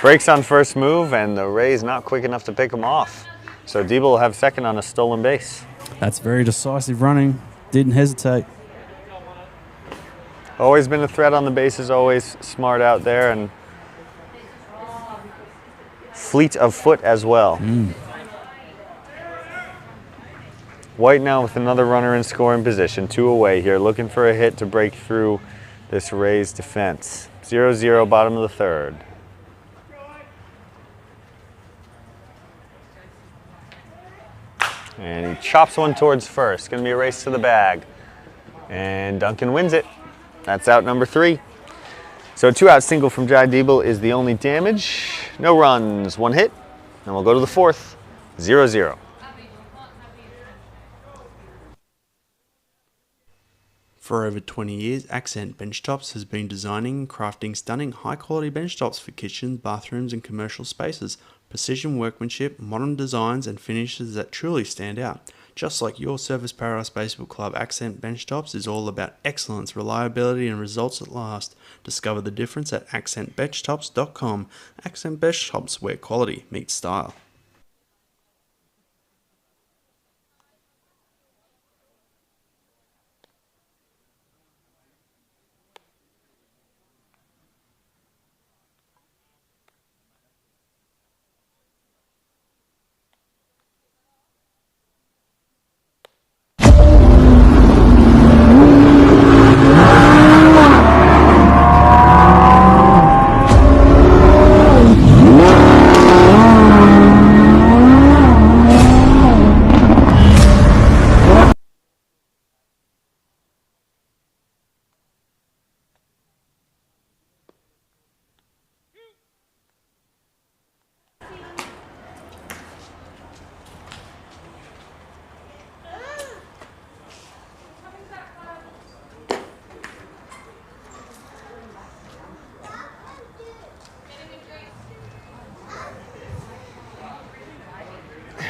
Breaks on first move, and the Rays not quick enough to pick him off. So Diebel will have second on a stolen base. That's very decisive running. Didn't hesitate. Always been a threat on the bases, always smart out there, and fleet of foot as well. White now with another runner in scoring position, 2 away here, looking for a hit to break through this Rays defense. 0-0, bottom of the third. And he chops one towards first. Going to be a race to the bag. And Duncan wins it. That's out number 3. So a 2-out single from Jai Diebel is the only damage. No runs, 1 hit. And we'll go to the 4th. 0-0. For over 20 years, Accent Benchtops has been designing and crafting stunning high-quality benchtops for kitchens, bathrooms and commercial spaces. Precision workmanship, modern designs and finishes that truly stand out. Just like your Service Paradise Baseball Club, Accent Benchtops is all about excellence, reliability and results at last. Discover the difference at accentbenchtops.com. Accent Benchtops, where quality meets style.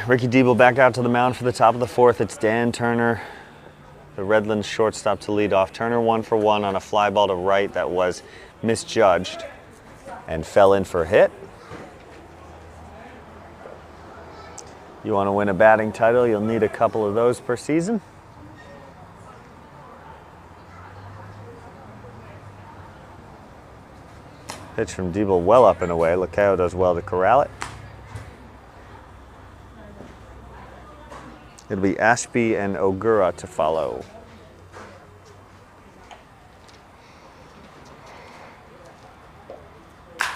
Ricky Diebel back out to the mound for the top of the 4th. It's Dan Turner, the Redlands shortstop, to lead off. Turner 1 for 1 on a fly ball to right that was misjudged and fell in for a hit. You want to win a batting title, you'll need a couple of those per season. Pitch from Diebel well up and away. Lakeo does well to corral it. It'll be Ashby and Ogura to follow. The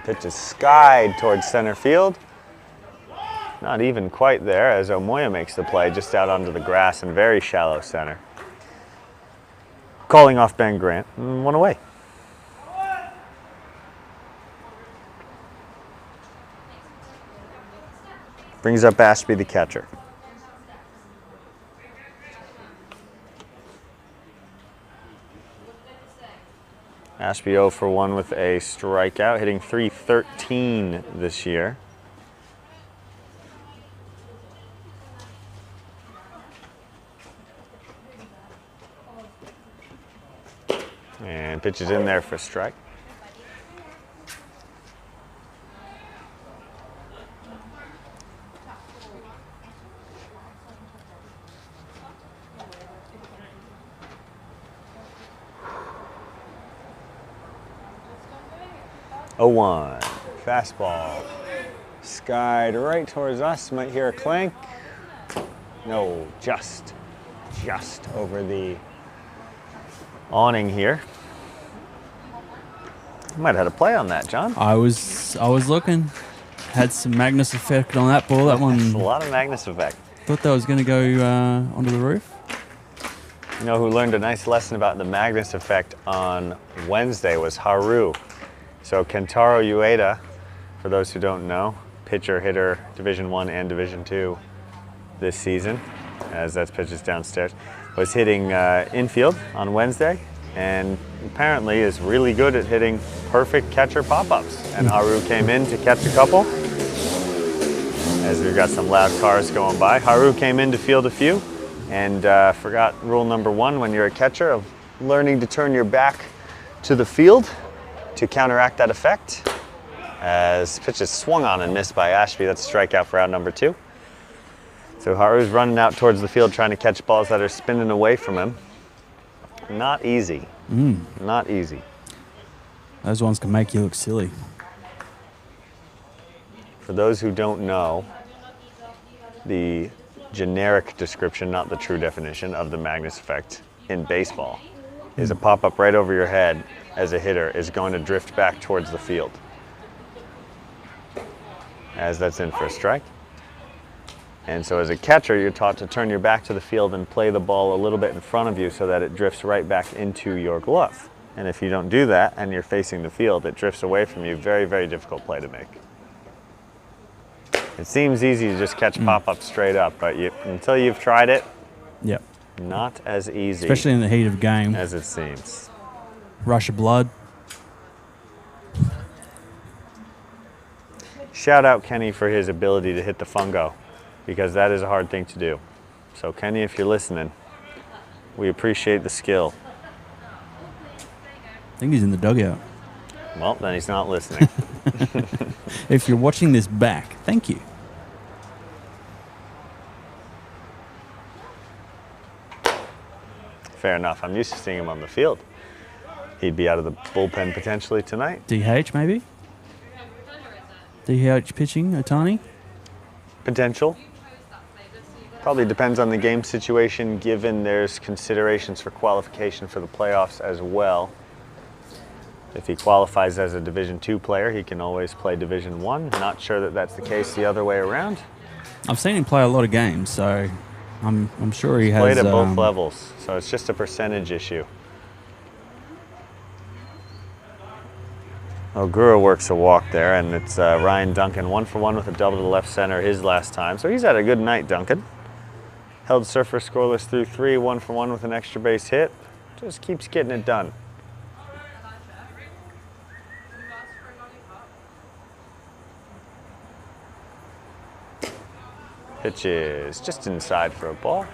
pitch is skied towards center field. Not even quite there as Omoya makes the play just out onto the grass in very shallow center. Calling off Ben Grant, and one away. Brings up Ashby, the catcher. Ashby 0 for 1 with a strikeout, hitting .313 this year. And pitches in there for a strike. Oh, 1. Fastball. Skied right towards us. Might hear a clank. No, just over the awning here. You might have had a play on that, John. I was looking. Had some Magnus effect on that ball. That one. That's a lot of Magnus effect. Thought that was going to go onto the roof. You know who learned a nice lesson about the Magnus effect on Wednesday was Haru. So Kentaro Ueda, for those who don't know, pitcher, hitter, Division I and Division II this season, as that's pitches downstairs, was hitting infield on Wednesday, and apparently is really good at hitting perfect catcher pop-ups. And Haru came in to catch a couple, as we've got some loud cars going by. Haru came in to field a few, and forgot rule number 1 when you're a catcher of learning to turn your back to the field to counteract that effect. As pitch is swung on and missed by Ashby. That's a strikeout for out number 2. So Haru's running out towards the field trying to catch balls that are spinning away from him. Not easy. Not easy. Those ones can make you look silly. For those who don't know, the generic description, not the true definition, of the Magnus effect in baseball is a pop-up right over your head as a hitter is going to drift back towards the field. As that's in for a strike. And so as a catcher, you're taught to turn your back to the field and play the ball a little bit in front of you so that it drifts right back into your glove. And if you don't do that and you're facing the field, it drifts away from you. Very, very difficult play to make. It seems easy to just catch pop-up straight up, but until you've tried it, yep, not as easy. Especially in the heat of game. As it seems. Rush of blood. Shout out Kenny for his ability to hit the fungo, because that is a hard thing to do. So Kenny, if you're listening, we appreciate the skill. I think he's in the dugout. Well, then he's not listening. If you're watching this back, thank you. Fair enough. I'm used to seeing him on the field. He'd be out of the bullpen potentially tonight. DH maybe? DH pitching, Otani? Potential. Probably depends on the game situation, given there's considerations for qualification for the playoffs as well. If he qualifies as a Division II player, he can always play Division I. Not sure that that's the case the other way around. I've seen him play a lot of games, so I'm sure he has played at both levels, so it's just a percentage issue. Ogura works a walk there, and it's Ryan Duncan, 1 for 1 with a double to left center his last time. So he's had a good night, Duncan. Held Surfer scoreless through 3, 1 for 1 with an extra base hit. Just keeps getting it done. Pitch is just inside for a ball.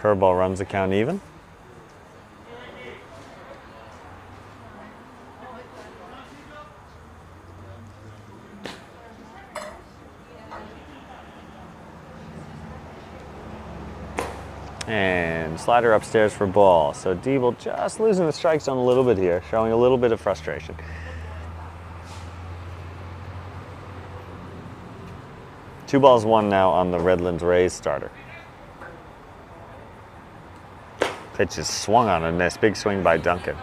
Curveball runs the count even. And slider upstairs for ball. So Deeble just losing the strike zone a little bit here, showing a little bit of frustration. Two balls, one now on the Redlands Rays starter. Pitch is swung on and missed. Big swing by Duncan.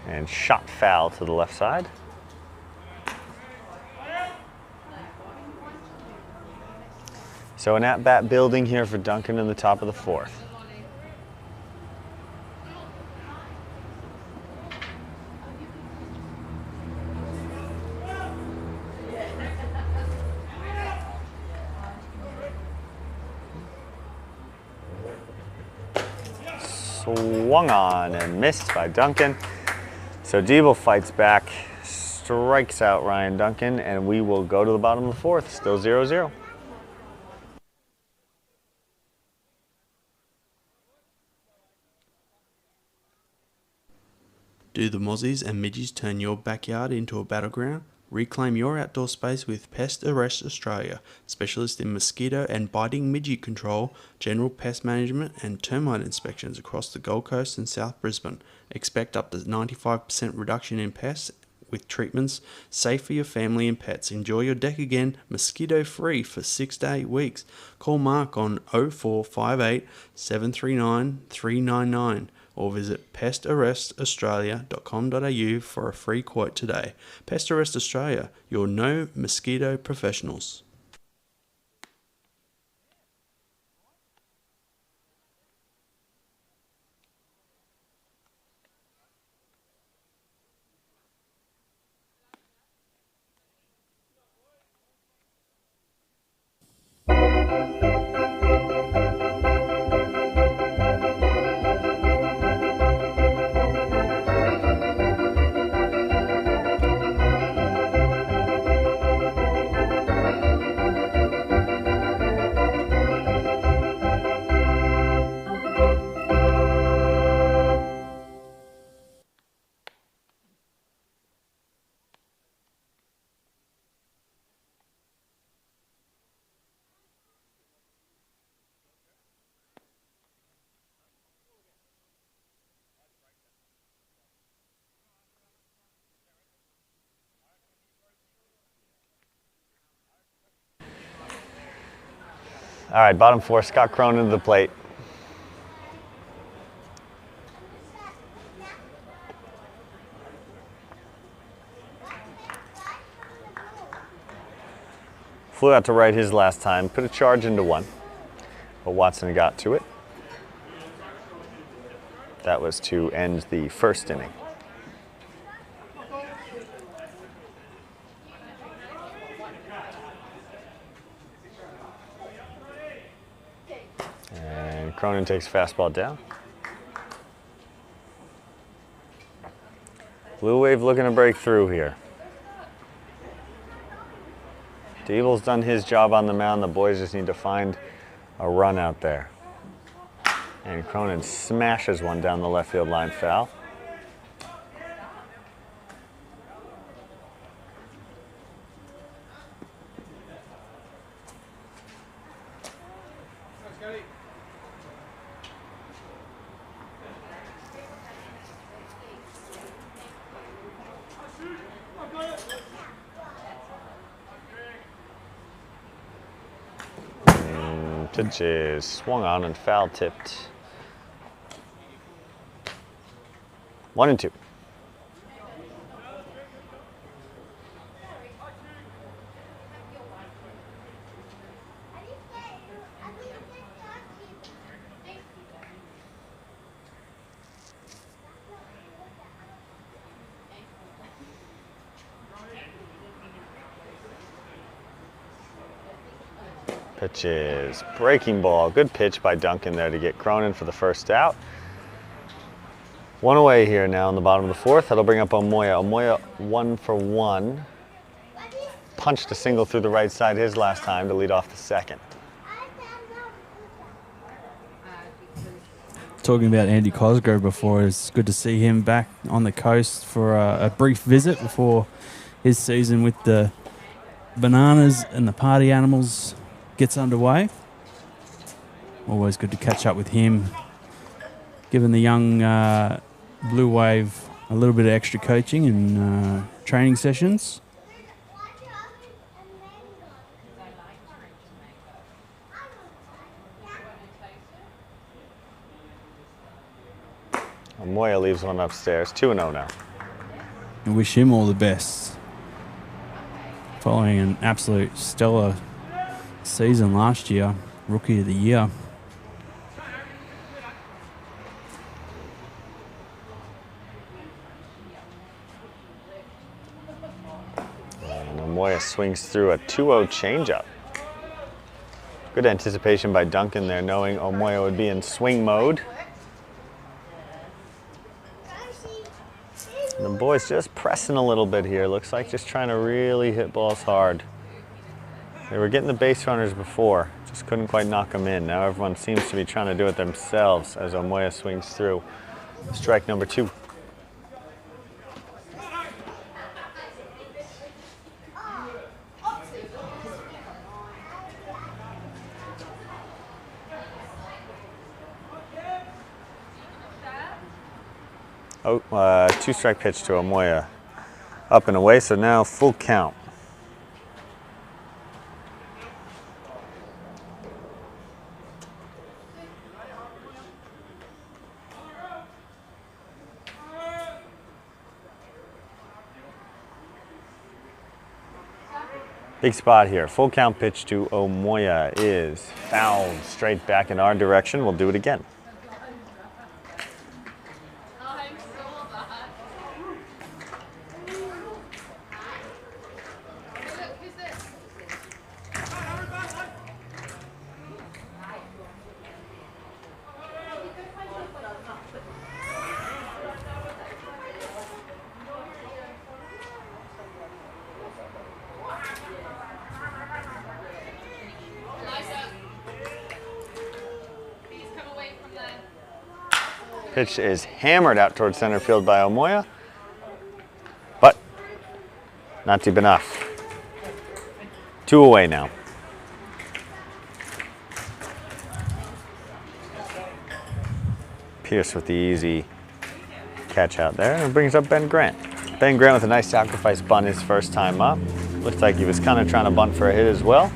And shot foul to the left side. So an at-bat building here for Duncan in the top of the fourth. Swung on and missed by Duncan. So Deeble fights back, strikes out Ryan Duncan, and we will go to the bottom of the fourth, still 0-0. Do the mozzies and midgies turn your backyard into a battleground? Reclaim your outdoor space with Pest Arrest Australia, specialist in mosquito and biting midgie control, general pest management and termite inspections across the Gold Coast and South Brisbane. Expect up to 95% reduction in pests with treatments safe for your family and pets. Enjoy your deck again mosquito free for 6 to 8 weeks. Call Mark on 0458 739 399 or visit pestarrestaustralia.com.au for a free quote today. Pest Arrest Australia, your no mosquito professionals. All right, bottom four, Scott Cronin to the plate. Flew out to right his last time, put a charge into one, but Watson got to it. That was to end the first inning. And Cronin takes fastball down. Bluewave looking to break through here. Deeble's done his job on the mound. The boys just need to find a run out there. And Cronin smashes one down the left field line, foul. Pitch is swung on and foul tipped. 1-2. Pitch is breaking ball. Good pitch by Duncan there to get Cronin for the first out. One away here now in the bottom of the fourth. That'll bring up Omoya. Omoya 1 for 1. Punched a single through the right side his last time to lead off the second. Talking about Andy Cosgrove before, it's good to see him back on the coast for a brief visit before his season with the Bananas and the Party Animals gets underway. Always good to catch up with him, giving the young Bluewave a little bit of extra coaching and training sessions. Moya leaves one upstairs, 2-0 now. And wish him all the best. Following an absolute stellar season last year, Rookie of the Year. And Moya swings through a 2-0 changeup. Good anticipation by Duncan there, knowing Omoya would be in swing mode. And the boys just pressing a little bit here. Looks like just trying to really hit balls hard. They were getting the base runners before, just couldn't quite knock them in. Now everyone seems to be trying to do it themselves as Omoya swings through. Strike number 2. Oh, 2-strike pitch to Omoya. Up and away, so now full count. Big spot here. Full count pitch to Omoya is fouled straight back in our direction. We'll do it again. Pitch is hammered out towards center field by Omoya, but not deep enough. 2 away now. Pierce with the easy catch out there, and it brings up Ben Grant. Ben Grant with a nice sacrifice bunt his first time up. Looks like he was kind of trying to bunt for a hit as well.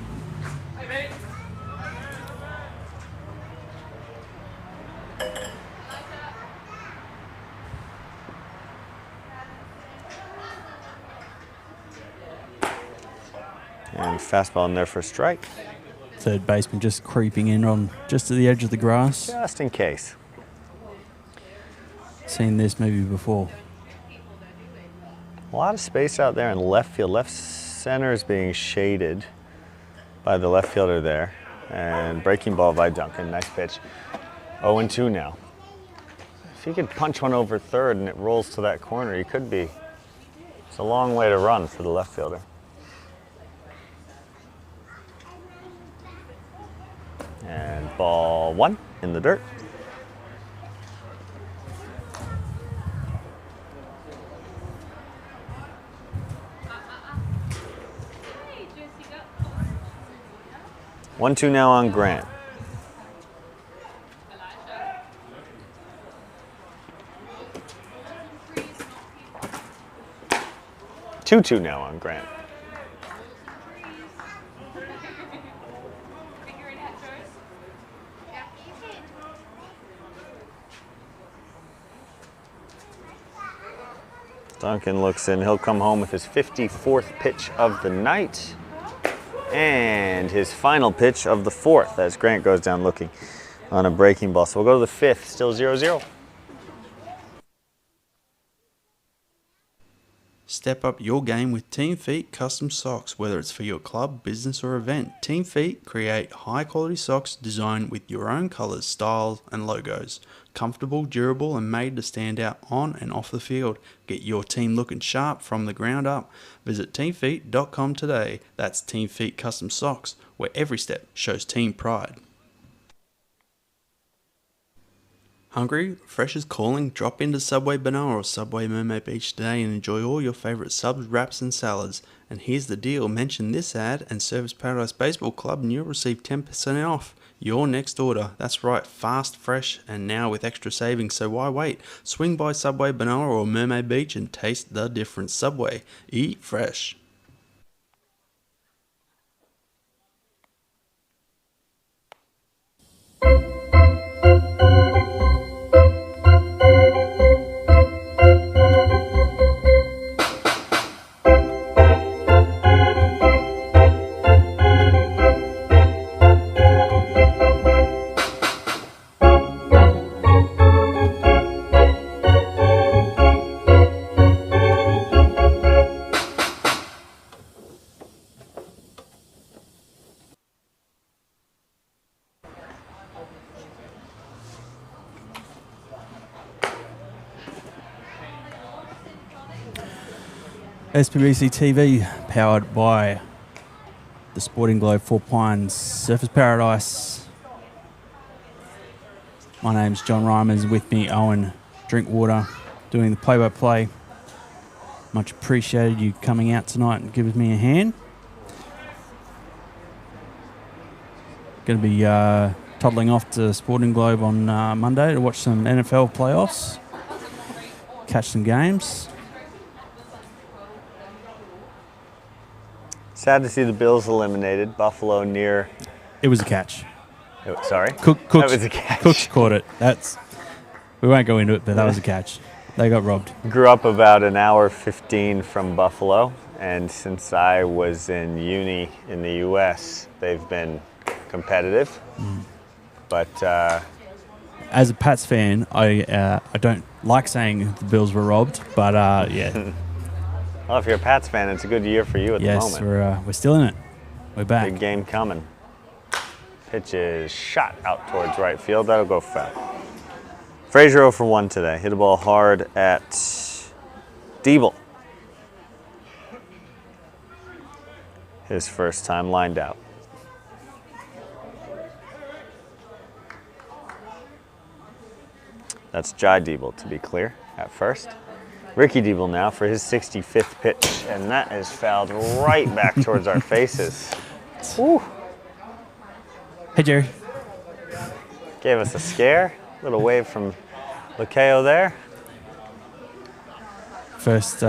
And fastball in there for a strike. Third baseman just creeping in on just to the edge of the grass. Just in case. Seen this maybe before. A lot of space out there in left field. Left center is being shaded by the left fielder there. And breaking ball by Duncan. Nice pitch. 0-2 now. If he could punch one over third and it rolls to that corner, he could be. It's a long way to run for the left fielder. And ball 1 in the dirt. One, 2 now on Grant. Two now on Grant. Duncan looks in. He'll come home with his 54th pitch of the night and his final pitch of the 4th as Grant goes down looking on a breaking ball. So we'll go to the 5th, still 0-0. Step up your game with Team Feet custom socks, whether it's for your club, business or event. Team Feet create high quality socks designed with your own colours, styles and logos. Comfortable, durable and made to stand out on and off the field. Get your team looking sharp from the ground up. Visit teamfeet.com today. That's Team Feet custom socks, where every step shows team pride. Hungry? Fresh is calling? Drop into Subway Banana or Subway Mermaid Beach today and enjoy all your favourite subs, wraps and salads. And here's the deal, mention this ad and Service Paradise Baseball Club and you'll receive 10% off your next order. That's right, fast, fresh and now with extra savings, so why wait? Swing by Subway Banana or Mermaid Beach and taste the difference. Subway, eat fresh. SPBC TV, powered by the Sporting Globe, Four Pines, Surfers Paradise. My name's John Reimers, with me Owen Drinkwater, doing the play-by-play. Much appreciated you coming out tonight and giving me a hand. Going to be toddling off to Sporting Globe on Monday to watch some NFL playoffs, catch some games. Sad to see the Bills eliminated. Buffalo near. It was a catch. Sorry? Cooks, that was a catch. Cooks caught it. We won't go into it, but that was a catch. They got robbed. Grew up about an hour 15 from Buffalo, and since I was in uni in the U.S., they've been competitive. But as a Pats fan, I don't like saying the Bills were robbed, but yeah. Well, if you're a Pats fan, it's a good year for you at the moment. Yes, we're still in it. We're back. Big game coming. Pitch is shot out towards right field. That'll go foul. Frazier 0 for 1 today. Hit a ball hard at Diebel. His first time lined out. That's Jai Diebel, to be clear, at first. Ricky Diebel now for his 65th pitch, and that is fouled right back towards our faces. Woo. Hey, Jerry. Gave us a scare. Little wave from Lakeo there. First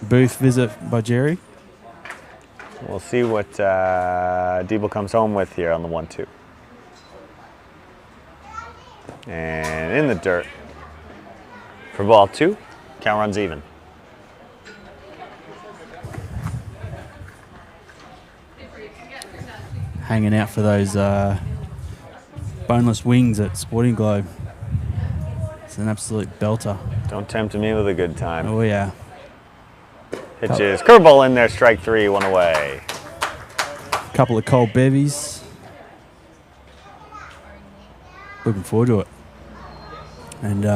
booth visit by Jerry. We'll see what Diebel comes home with here on the 1-2. And in the dirt. For ball 2, count runs even. Hanging out for those boneless wings at Sporting Globe. It's an absolute belter. Don't tempt me with a good time. Oh, yeah. Pitches, curveball in there, strike 3, 1 away. Couple of cold bevies. Looking forward to it. And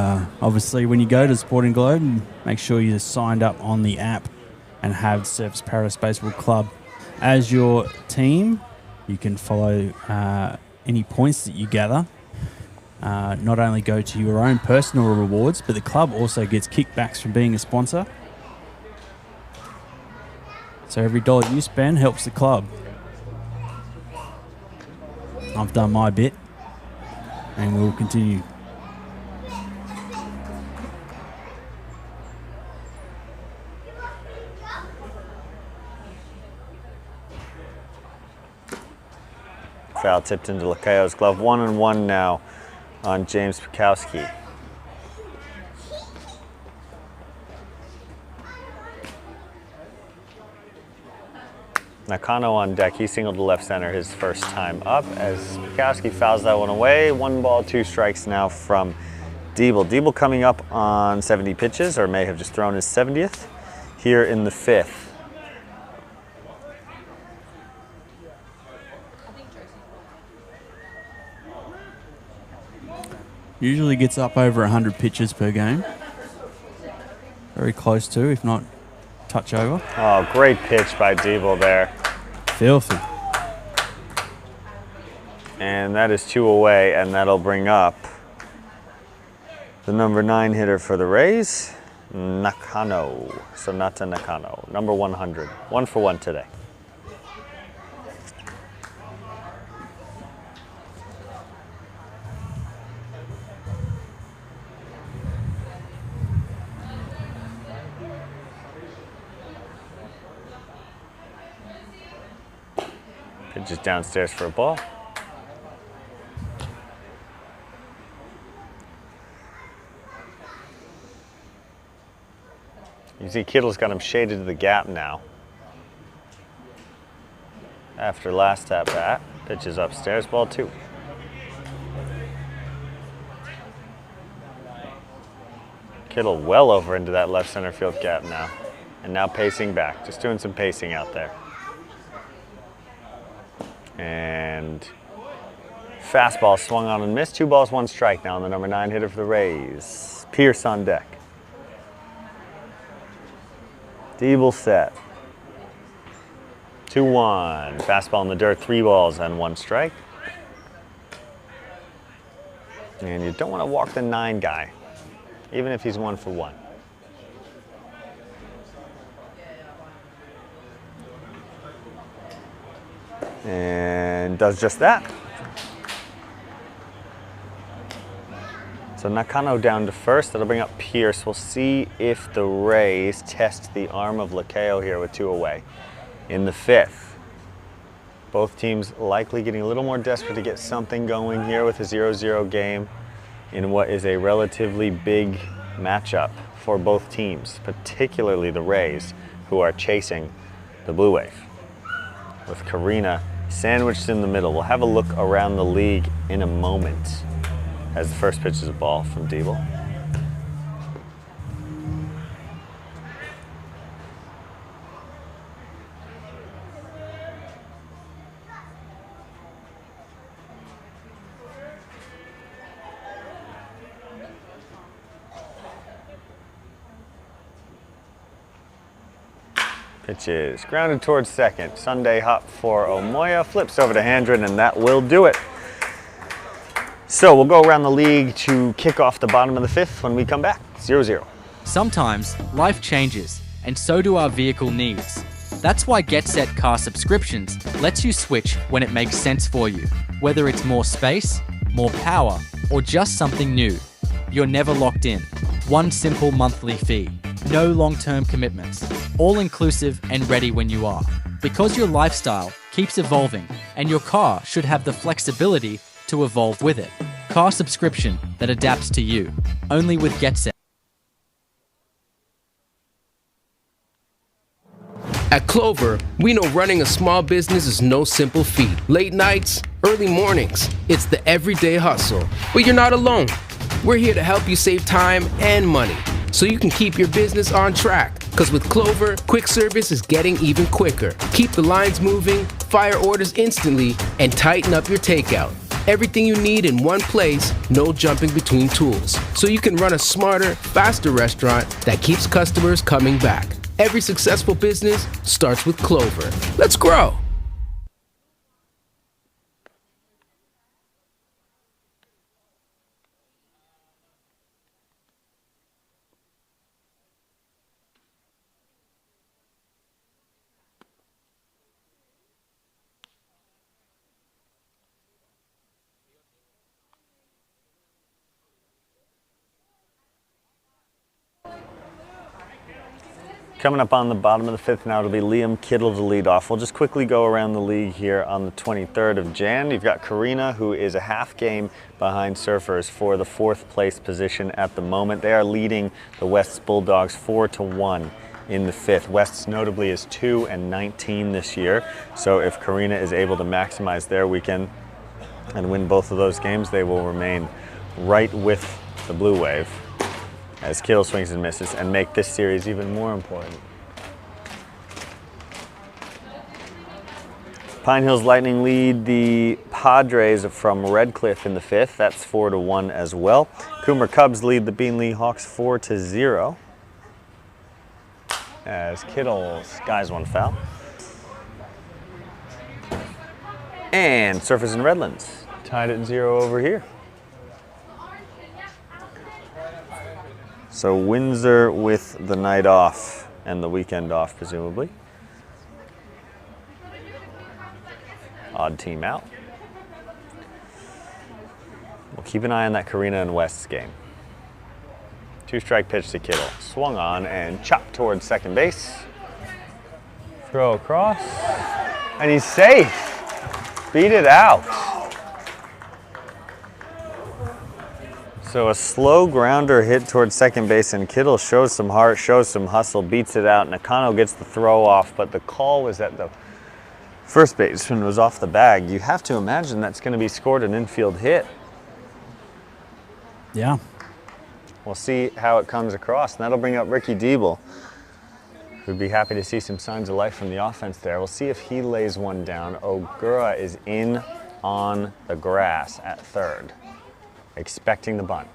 obviously, when you go to Sporting Globe, make sure you're signed up on the app and have Surfers Paradise Baseball Club as your team. You can follow any points that you gather. Not only go to your own personal rewards, but the club also gets kickbacks from being a sponsor. So every dollar you spend helps the club. I've done my bit, and we'll continue. Foul tipped into Lakeo's glove. 1-1 now on James Pekowski. Nakano on deck. He singled to left center his first time up as Pekowski fouls that one away. 1 ball, 2 strikes now from Diebel. Diebel coming up on 70 pitches, or may have just thrown his 70th. here in the 5th. Usually gets up over 100 pitches per game. Very close to, if not touch over. Oh, great pitch by Diebel there. Filthy. And that is 2 away, and that'll bring up the number 9 hitter for the Rays, Nakano. Sonata Nakano, number 100. 1 for 1 today. Pitches downstairs for a ball. You see Kittle's got him shaded to the gap now. After last at bat, pitches upstairs, ball 2. Kittle well over into that left center field gap now. And now pacing back, just doing some pacing out there. And fastball swung on and missed. 2 balls, 1 strike now on the number 9 hitter for the Rays. Pierce on deck. Diebel set. 2-1. Fastball in the dirt, 3 balls and 1 strike. And you don't want to walk the 9 guy, even if he's 1 for 1. And does just that. So Nakano down to first. That'll bring up Pierce. We'll see if the Rays test the arm of Lakeo here with 2 away in the 5th. Both teams likely getting a little more desperate to get something going here with a 0-0 game in what is a relatively big matchup for both teams, particularly the Rays, who are chasing the Blue Wave. With Karina sandwiched in the middle. We'll have a look around the league in a moment as the first pitch is a ball from Diebel. Pitch is grounded towards second. Sunday hop for Omoya. Flips over to Handren, and that will do it. So we'll go around the league to kick off the bottom of the 5th when we come back. 0-0. Sometimes life changes, and so do our vehicle needs. That's why GetSet Car Subscriptions lets you switch when it makes sense for you. Whether it's more space, more power, or just something new, you're never locked in. One simple monthly fee. No long-term commitments. All-inclusive and ready when you are. Because your lifestyle keeps evolving, and your car should have the flexibility to evolve with it. Car subscription that adapts to you. Only with GetSet. At Clover, we know running a small business is no simple feat. Late nights, early mornings, it's the everyday hustle. But you're not alone. We're here to help you save time and money so you can keep your business on track. Because with Clover, quick service is getting even quicker. Keep the lines moving, fire orders instantly, and tighten up your takeout. Everything you need in one place, no jumping between tools. So you can run a smarter, faster restaurant that keeps customers coming back. Every successful business starts with Clover. Let's grow. Coming up on the bottom of the 5th now, it'll be Liam Kittle to lead off. We'll just quickly go around the league here on the 23rd of Jan. You've got Karina, who is a half game behind Surfers for the 4th place position at the moment. They are leading the West's Bulldogs 4-1 in the 5th. West's notably is 2-19 this year. So if Karina is able to maximize their weekend and win both of those games, they will remain right with the Blue Wave as Kittle swings and misses and make this series even more important. Pine Hills Lightning lead the Padres from Red Cliff in the 5th. That's 4-1 as well. Coomer Cubs lead the Beanley Hawks 4-0. As Kittle skies one foul. And Surfers and Redlands tied at 0 over here. So Windsor with the night off and the weekend off, presumably. Odd team out. We'll keep an eye on that Carina and West's game. 2-strike pitch to Kittle. Swung on and chopped towards second base. Throw across. And he's safe. Beat it out. So a slow grounder hit towards second base, and Kittle shows some heart, shows some hustle, beats it out. Nakano gets the throw off, but the call was that the first baseman was off the bag. You have to imagine that's going to be scored an infield hit. Yeah. We'll see how it comes across, and that'll bring up Ricky Diebel, who'd be happy to see some signs of life from the offense there. We'll see if he lays one down. Ogura is in on the grass at third, expecting the bunt.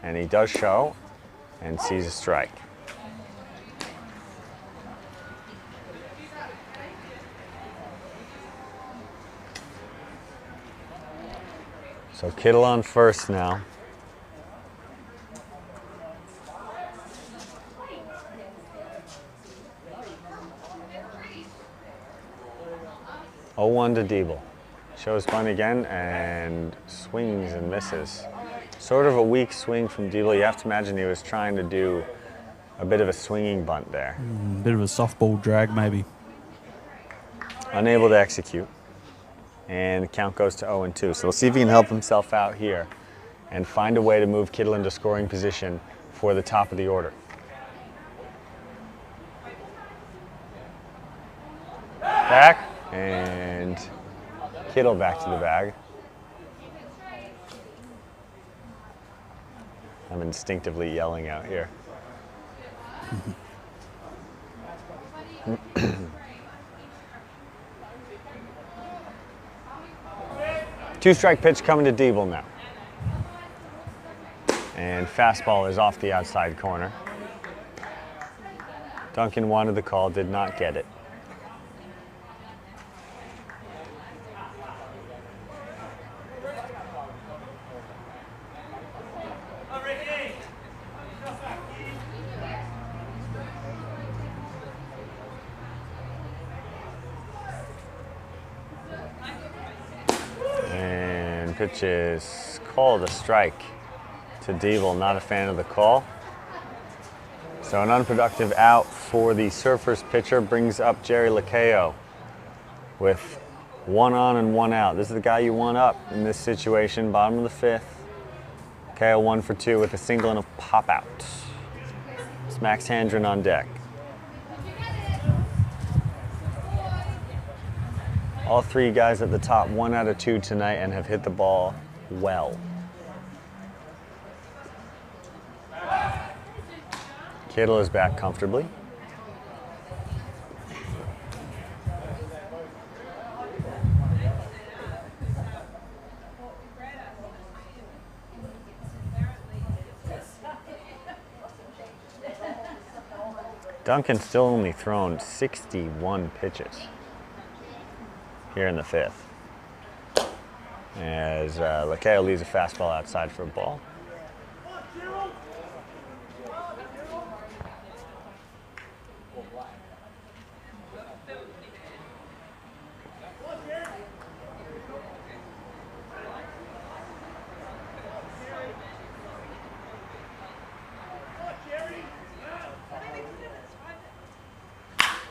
And he does show and sees a strike. So Kittle on first now. Oh, 1 to Diebel. Shows bunt again and swings and misses. Sort of a weak swing from Diebel. You have to imagine he was trying to do a bit of a swinging bunt there. Bit of a softball drag, maybe. Unable to execute. And the count goes to 0-2. So we'll see if he can help himself out here and find a way to move Kittle into scoring position for the top of the order. Back, and Kittle back to the bag. I'm instinctively yelling out here. 2-strike pitch coming to Diebel now. And fastball is off the outside corner. Duncan wanted the call, did not get it. Pitch is called a strike to Diebel. Not a fan of the call. So an unproductive out for the Surfers pitcher brings up Jerry Lacayo with 1 on and 1 out. This is the guy you want up in this situation. Bottom of the 5th. Lacayo 1 for 2 with a single and a pop out. It's Max Handren on deck. All 3 guys at the top, 1 out of 2 tonight, and have hit the ball well. Kittle is back comfortably. Duncan's still only thrown 61 pitches here in the 5th, as Lacayo leaves a fastball outside for a ball.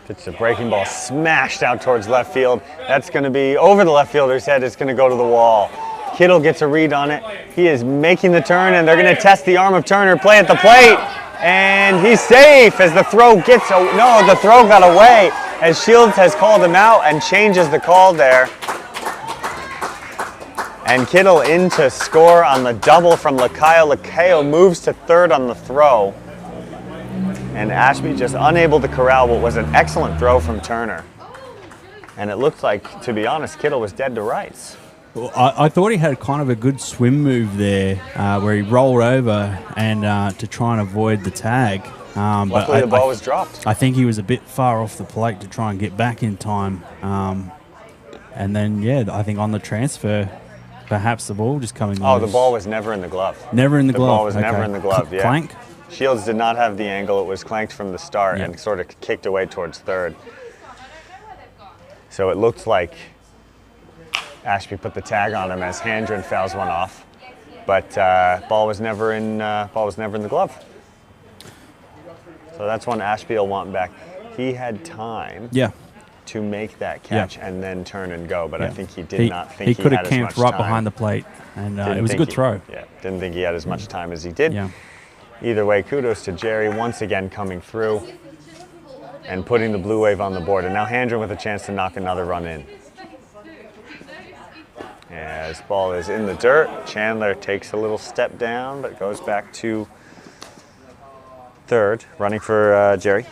It's a breaking ball smashed out towards left field. That's going to be over the left fielder's head. It's going to go to the wall. Kittle gets a read on it. He is making the turn, and they're going to test the arm of Turner. Play at the plate, and he's safe as the throw gets. No, the throw got away as Shields has called him out and changes the call there. And Kittle in to score on the double from Lacayo. Lacayo moves to third on the throw. And Ashby just unable to corral what was an excellent throw from Turner. And it looked like, to be honest, Kittle was dead to rights. Well, I thought he had kind of a good swim move there where he rolled over and to try and avoid the tag. Luckily, the ball was dropped. I think he was a bit far off the plate to try and get back in time. And then, yeah, I think on the transfer, perhaps the ball just coming Oh, loose. the ball was never in the glove. Never in the glove. The ball was Okay. never in the glove, yeah. Clank? Shields did not have the angle. It was clanked from the start and sort of kicked away towards third. So it looked like Ashby put the tag on him as Handren fouls one off, but ball was never in the glove. So that's one Ashby will want back. He had time to make that catch and then turn and go, but I think he did not think he could had have as camped much right time. behind the plate, and Didn't it was a think good throw. Yeah, didn't think he had as much time as he did. Yeah. Either way, kudos to Jerry once again coming through and putting the Blue Wave on the board. And now Handren with a chance to knock another run in. As ball is in the dirt, Chandler takes a little step down, but goes back to third, running for Jerry.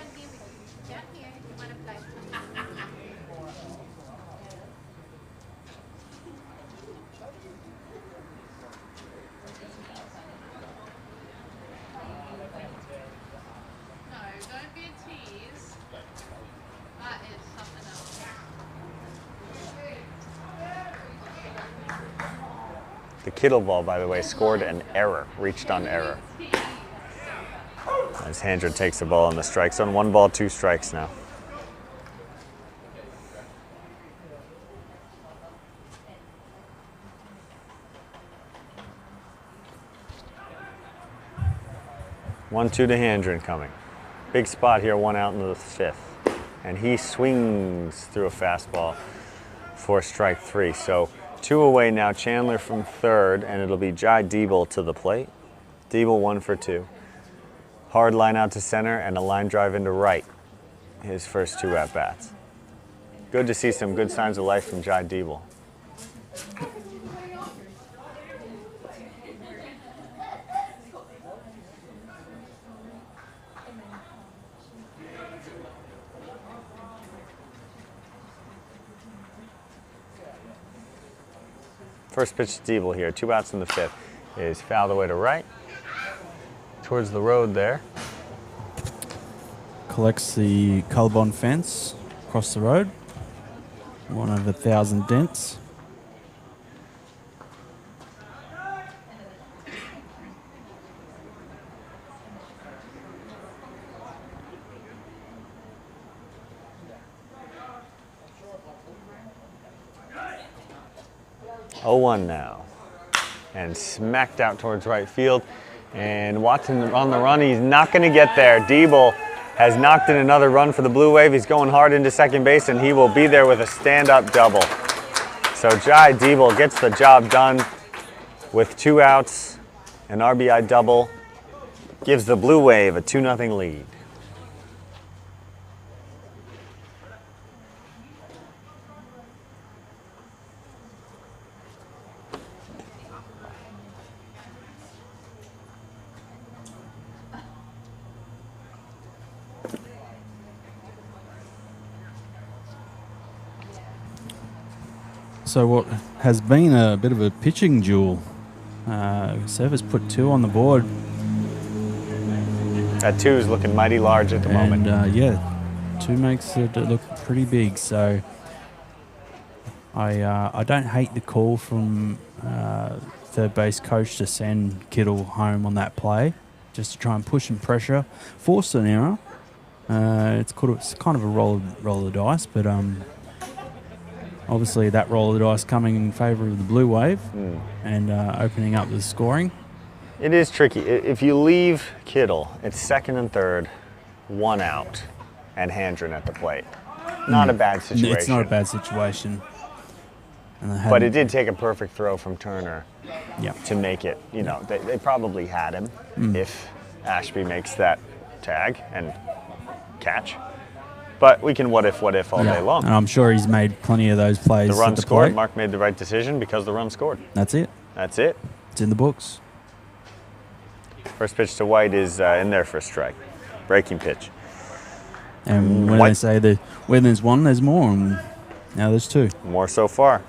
The Kittle ball, by the way, scored an error, reached on error. As Handren takes the ball in the strike zone. 1 ball, 2 strikes now. One, 2 to Handren coming. Big spot here, 1 out into the 5th. And he swings through a fastball for strike 3. So 2 away now, Chandler from third, and it'll be Jai Diebel to the plate. Diebel 1 for 2. Hard line out to center and a line drive into right. His first 2 at-bats. Good to see some good signs of life from Jai Diebel. First pitch to Diebel here, 2 outs in the 5th. Is fouled away to right, towards the road there. Collects the Cullibon fence across the road. 1 of 1,000 dents. Oh, 1 now. And smacked out towards right field. And Watson on the run, he's not going to get there. Diebel has knocked in another run for the Blue Wave. He's going hard into second base, and he will be there with a stand-up double. So Jai Diebel gets the job done with 2 outs, an RBI double, gives the Blue Wave a 2-0 lead. So what has been a bit of a pitching duel. Service put 2 on the board. That 2 is looking mighty large at the moment. Yeah, 2 makes it look pretty big. So I don't hate the call from third base coach to send Kittle home on that play, just to try and push and pressure, force an error. It's kind of a roll of the dice, but obviously that roll of the dice coming in favour of the Blue Wave and opening up the scoring. It is tricky. If you leave Kittle, it's second and third, 1 out, and Handren at the plate. Not a bad situation. It's not a bad situation. But it did take a perfect throw from Turner to make it. You know, they probably had him if Ashby makes that tag and catch. But we can what if all day long. And I'm sure he's made plenty of those plays. The run at the scored. plate. Mark made the right decision because the run scored. That's it. That's it. It's in the books. First pitch to White is in there for a strike. Breaking pitch. And when White. they say that when there's one, there's more. And Now there's 2. More so far.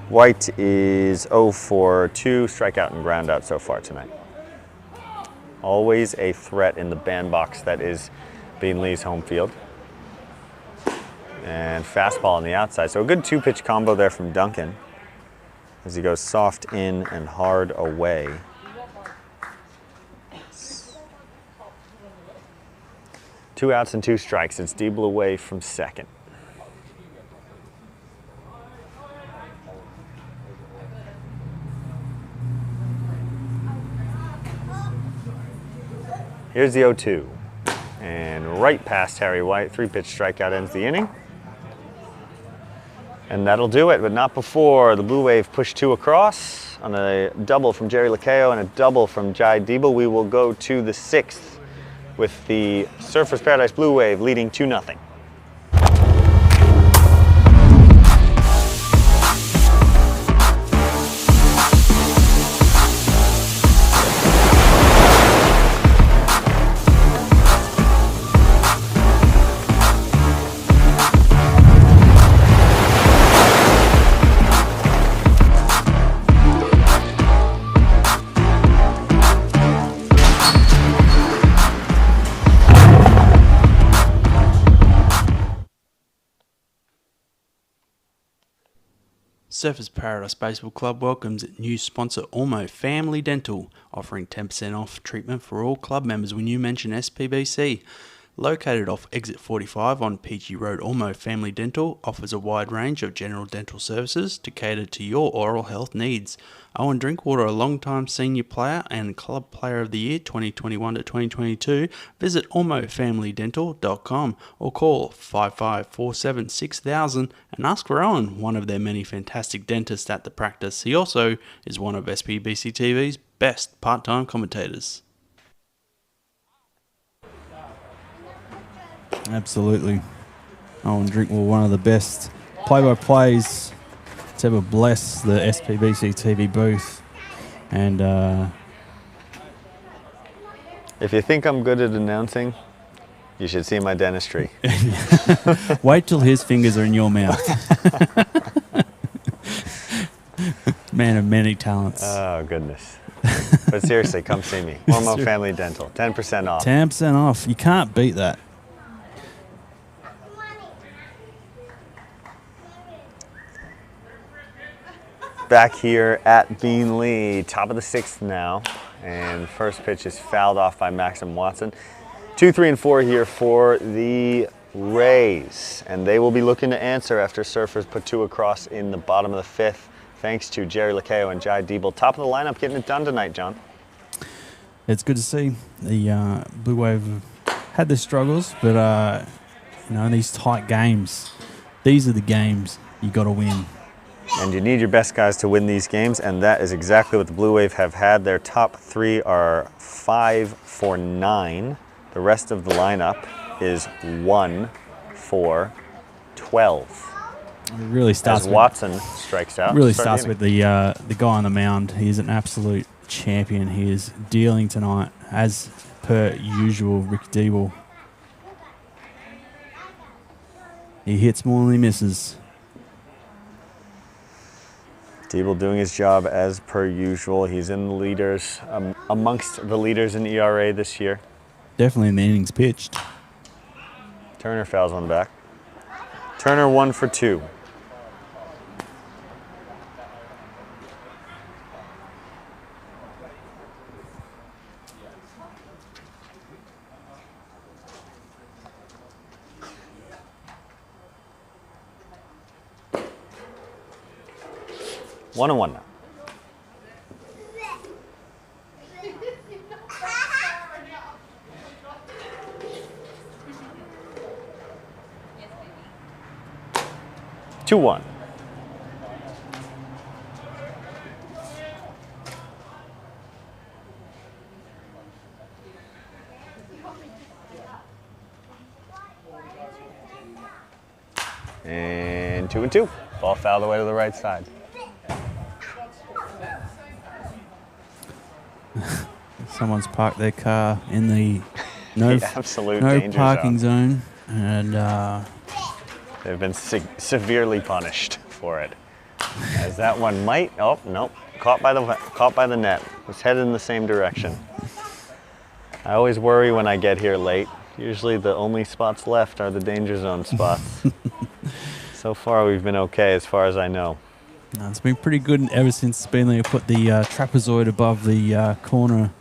White is 0 for 2, strikeout and ground out so far tonight. Always a threat in the bandbox that is Bean Lee's home field. And fastball on the outside. So a good 2-pitch combo there from Duncan as he goes soft in and hard away. Two outs and 2 strikes. It's D Bluewave from second. Here's the 0-2. And right past Harry White, 3-pitch strikeout ends the inning. And that'll do it, but not before. The Blue Wave pushed 2 across on a double from Jerry Lacayo and a double from Jai Debo. We will go to the 6th with the Surfers Paradise Blue Wave leading 2-0. Surfers Paradise Baseball Club welcomes new sponsor Ormo Family Dental, offering 10% off treatment for all club members when you mention SPBC. Located off exit 45 on PG Road, Ormo Family Dental offers a wide range of general dental services to cater to your oral health needs. Owen Drinkwater, a long-time senior player and Club Player of the Year 2021 to 2022, visit ormofamilydental.com or call 5547 6000 and ask for Owen, one of their many fantastic dentists at the practice. He also is one of SPBC TV's best part-time commentators. Absolutely. Owen Drinkwater, one of the best play-by-plays to ever bless the SPBC TV booth. And if you think I'm good at announcing, you should see my dentistry. wait till his fingers are in your mouth. Man of many talents. Oh, goodness. But seriously, come see me. Ormo Family Dental, 10% off. 10% off. You can't beat that. Back here at Bean Lee, top of the 6th now, and first pitch is fouled off by Maxim Watson. 2, 3, and 4 here for the Rays, and they will be looking to answer after Surfers put 2 across in the bottom of the 5th, thanks to Jerry Lacayo and Jai Diebel. Top of the lineup, getting it done tonight, John. It's good to see. The Blue Wave had their struggles, but in these tight games, these are the games you got to win. And you need your best guys to win these games, and that is exactly what the Blue Wave have had. Their top 3 are 5 for 9. The rest of the lineup is 1 for 12. It really starts as Watson strikes out. Really starts with the guy on the mound. He's an absolute champion. He is dealing tonight, as per usual, Rick Diebel. He hits more than he misses. Diebel doing his job as per usual. He's in the leaders, amongst the leaders in ERA this year. Definitely in the innings pitched. Turner fouls one back. Turner 1 for 2. One and 1 now. Two one. And 2 and 2. Ball fouled away to the right side. Someone's parked their car in the no absolute no danger parking zone, and They've been severely punished for it. As that one might, oh, nope, caught by the net. Was headed in the same direction. I always worry when I get here late. Usually the only spots left are the danger zone spots. So far we've been okay as far as I know. No, it's been pretty good ever since Beanley put the trapezoid above the corner,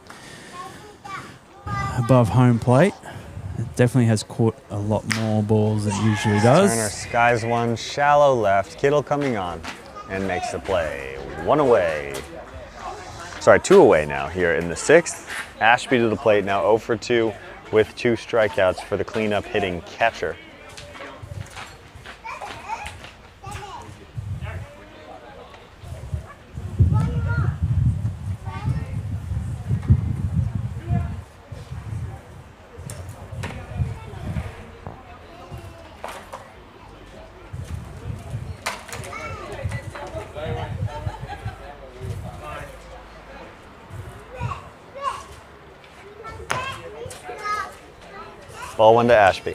above home plate. It definitely has caught a lot more balls than it usually does. Turner skies one, shallow left. Kittle coming on and makes the play. 1 away. Sorry, 2 away now here in the 6th. Ashby to the plate now 0 for 2 with 2 strikeouts for the cleanup hitting catcher. Ball 1 to Ashby.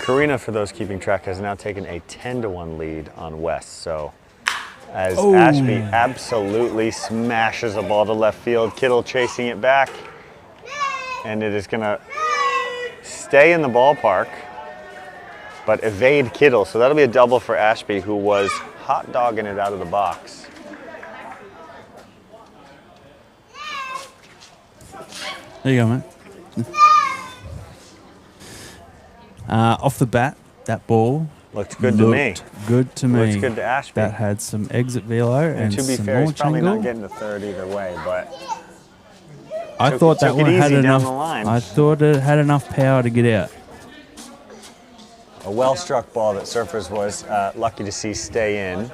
Karina, for those keeping track, has now taken a 10-1 lead on West. So as Ashby absolutely smashes a ball to left field, Kittle chasing it back, and it is going to stay in the ballpark, but evade Kittle. So that'll be a double for Ashby, who was hot dogging it out of the box. There you go, mate. Off the bat, that ball looked good to me. Good to me. Looks good to Ashby. That had some exit velo and to be some fair, he's launch probably angle. not getting to third either way, but I thought that one had enough. I thought it had enough power to get out. A well-struck ball that Surfers was lucky to see stay in.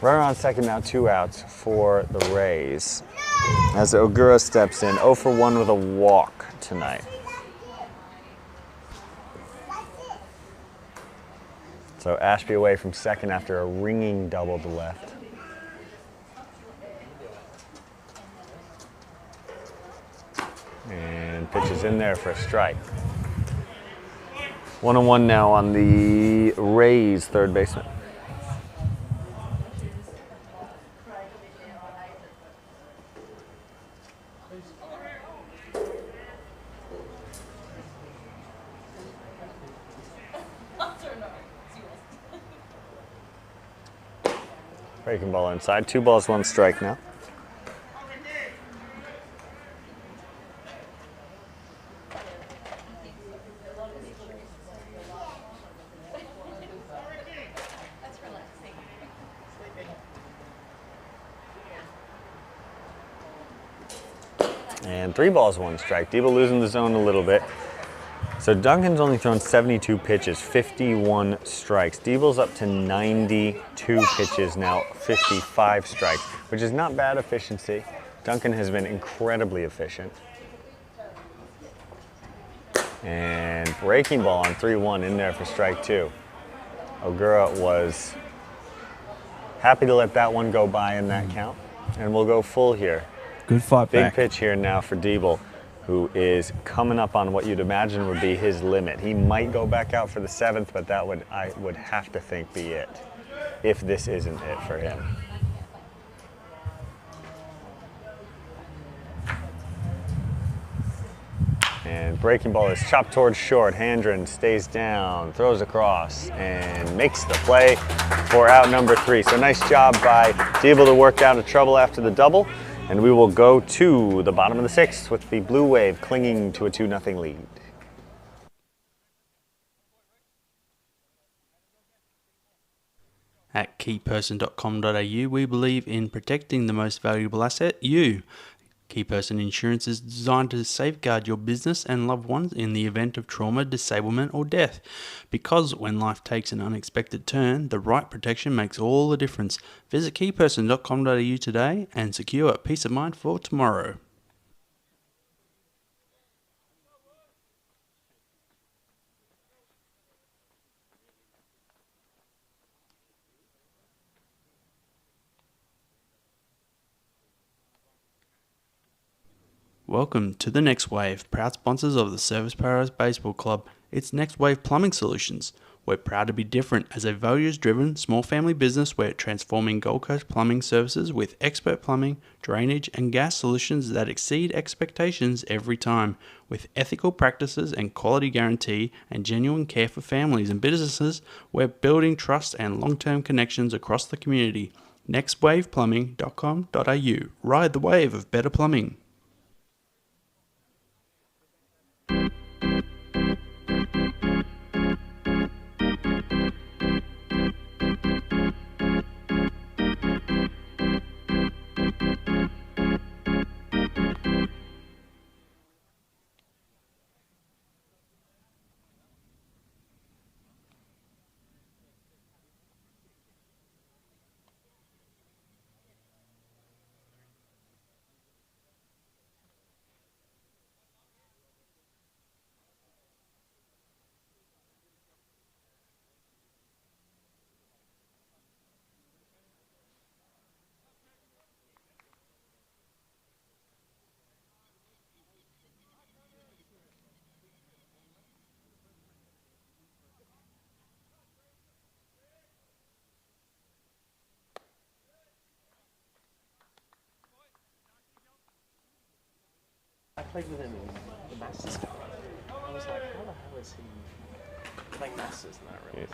Runner on second now, 2 outs for the Rays. As Ogura steps in, 0 for 1 with a walk tonight. So Ashby away from second after a ringing double to left. And pitches in there for a strike. 1-1 now on the Rays third baseman. Breaking ball inside. 2 balls, 1 strike now. And 3 balls, 1 strike. Debo losing the zone a little bit. So Duncan's only thrown 72 pitches, 51 strikes. Debo's up to 92 pitches now, 55 strikes, which is not bad efficiency. Duncan has been incredibly efficient. And breaking ball on 3-1 in there for strike 2. Ogura was happy to let that one go by in that count. And we'll go full here. Good fight back. Big pitch here now for Debo, who is coming up on what you'd imagine would be his limit. He might go back out for the 7th, but that would, I would have to think, be it, if this isn't it for him. And breaking ball is chopped towards short. Handren stays down, throws across, and makes the play for out number 3. So nice job by Debo to work out of trouble after the double. And we will go to the bottom of the 6th with the Blue Wave clinging to a 2-0 lead. At keyperson.com.au, we believe in protecting the most valuable asset, you. Key Person Insurance is designed to safeguard your business and loved ones in the event of trauma, disablement, or death. Because when life takes an unexpected turn, the right protection makes all the difference. Visit keyperson.com.au today and secure peace of mind for tomorrow. Welcome to the Next Wave, proud sponsors of the Service Paradise Baseball Club. It's Next Wave Plumbing Solutions. We're proud to be different as a values-driven, small family business. We're transforming Gold Coast plumbing services with expert plumbing, drainage and gas solutions that exceed expectations every time. With ethical practices and quality guarantee and genuine care for families and businesses, we're building trust and long-term connections across the community. nextwaveplumbing.com.au. Ride the wave of better plumbing. I played with him in the Masters Cup. I was like, how the hell is he playing Masters in that really?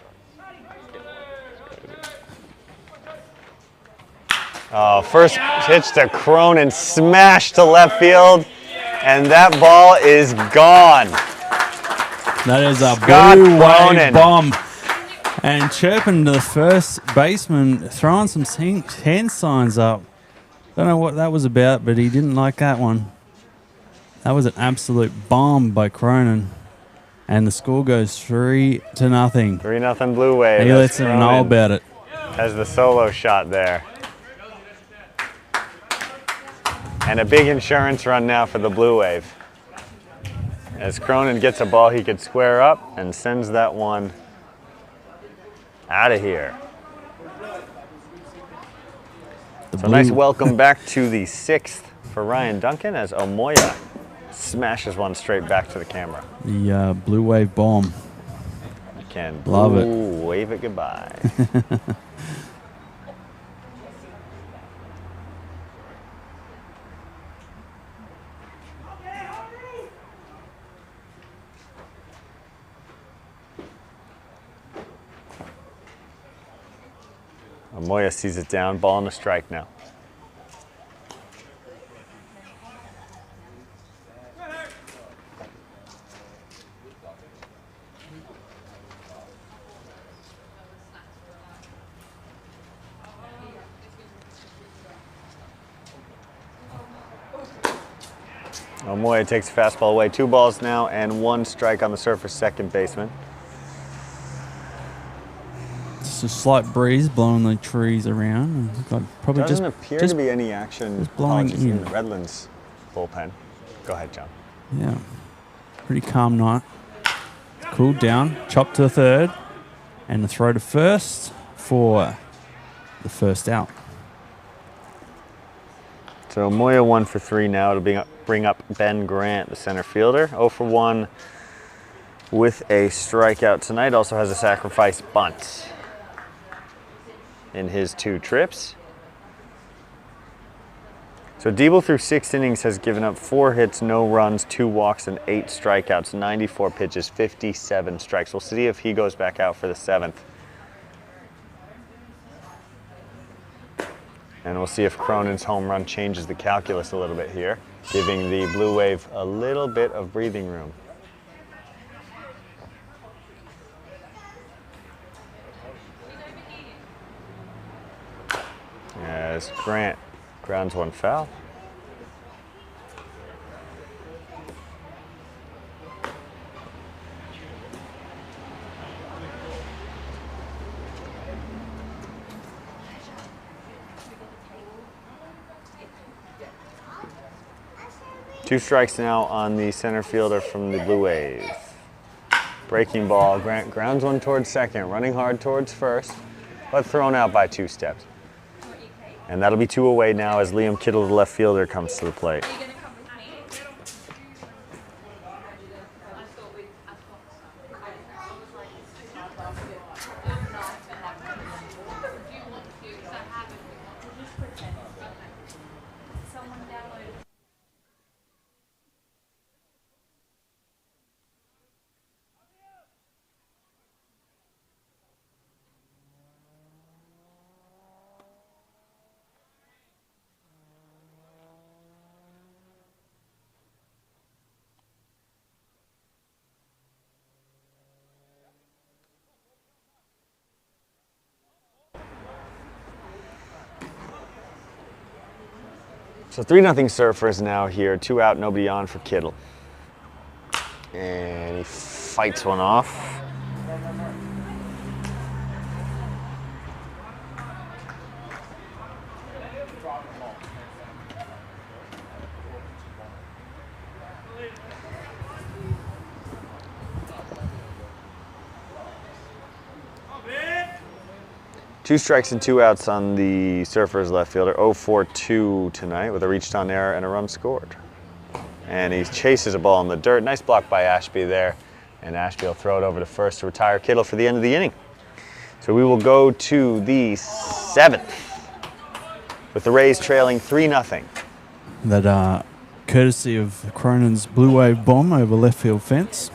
Oh, first pitch to Cronin, smash to left field, and that ball is gone. That is a Scott Bluewave Cronin. bomb. And chirping to the first baseman, throwing some hand signs up. Don't know what that was about, but he didn't like that one. That was an absolute bomb by Cronin. And the score goes 3-0. 3-0 Blue Wave. He lets him know about it. Has the solo shot there. And a big insurance run now for the Blue Wave. As Cronin gets a ball he could square up and sends that one out of here. So nice welcome back to the 6th for Ryan Duncan as Omoya smashes one straight back to the camera. The Blue Wave bomb. You can Love it. wave it goodbye. Omoya sees it down, ball and a strike now. Omoya takes a fastball away. 2 balls now and 1 strike on the surface second baseman. Just a slight breeze blowing the trees around. Probably Doesn't just appear to be any action blowing in the Redlands bullpen. Go ahead, John. Yeah, pretty calm night. Cooled down, chopped to third, and the throw to first for the first out. So Omoya 1 for 3 now. It'll bring up Ben Grant, the center fielder. 0 for 1 with a strikeout tonight. Also has a sacrifice bunt in his 2 trips. So Diebel through 6 innings has given up 4 hits, no runs, 2 walks, and 8 strikeouts. 94 pitches, 57 strikes. We'll see if he goes back out for the 7th. And we'll see if Cronin's home run changes the calculus a little bit here, giving the Blue Wave a little bit of breathing room. As Grant grounds one foul. 2 strikes now on the center fielder from the Blue Wave. Breaking ball, grounds one towards second, running hard towards first, but thrown out by 2 steps. And that'll be 2 away now as Liam Kittle, the left fielder, comes to the plate. So 3-0 Surfers now here, 2 out, nobody on for Kittle. And he fights one off. Two strikes and 2 outs on the Surfers left fielder. 0-4-2 tonight with a reached on error and a run scored. And he chases a ball in the dirt. Nice block by Ashby there. And Ashby will throw it over to first to retire Kittle for the end of the inning. So we will go to the 7th with the Rays trailing 3-0. That courtesy of Cronin's Blue Wave bomb over left field fence.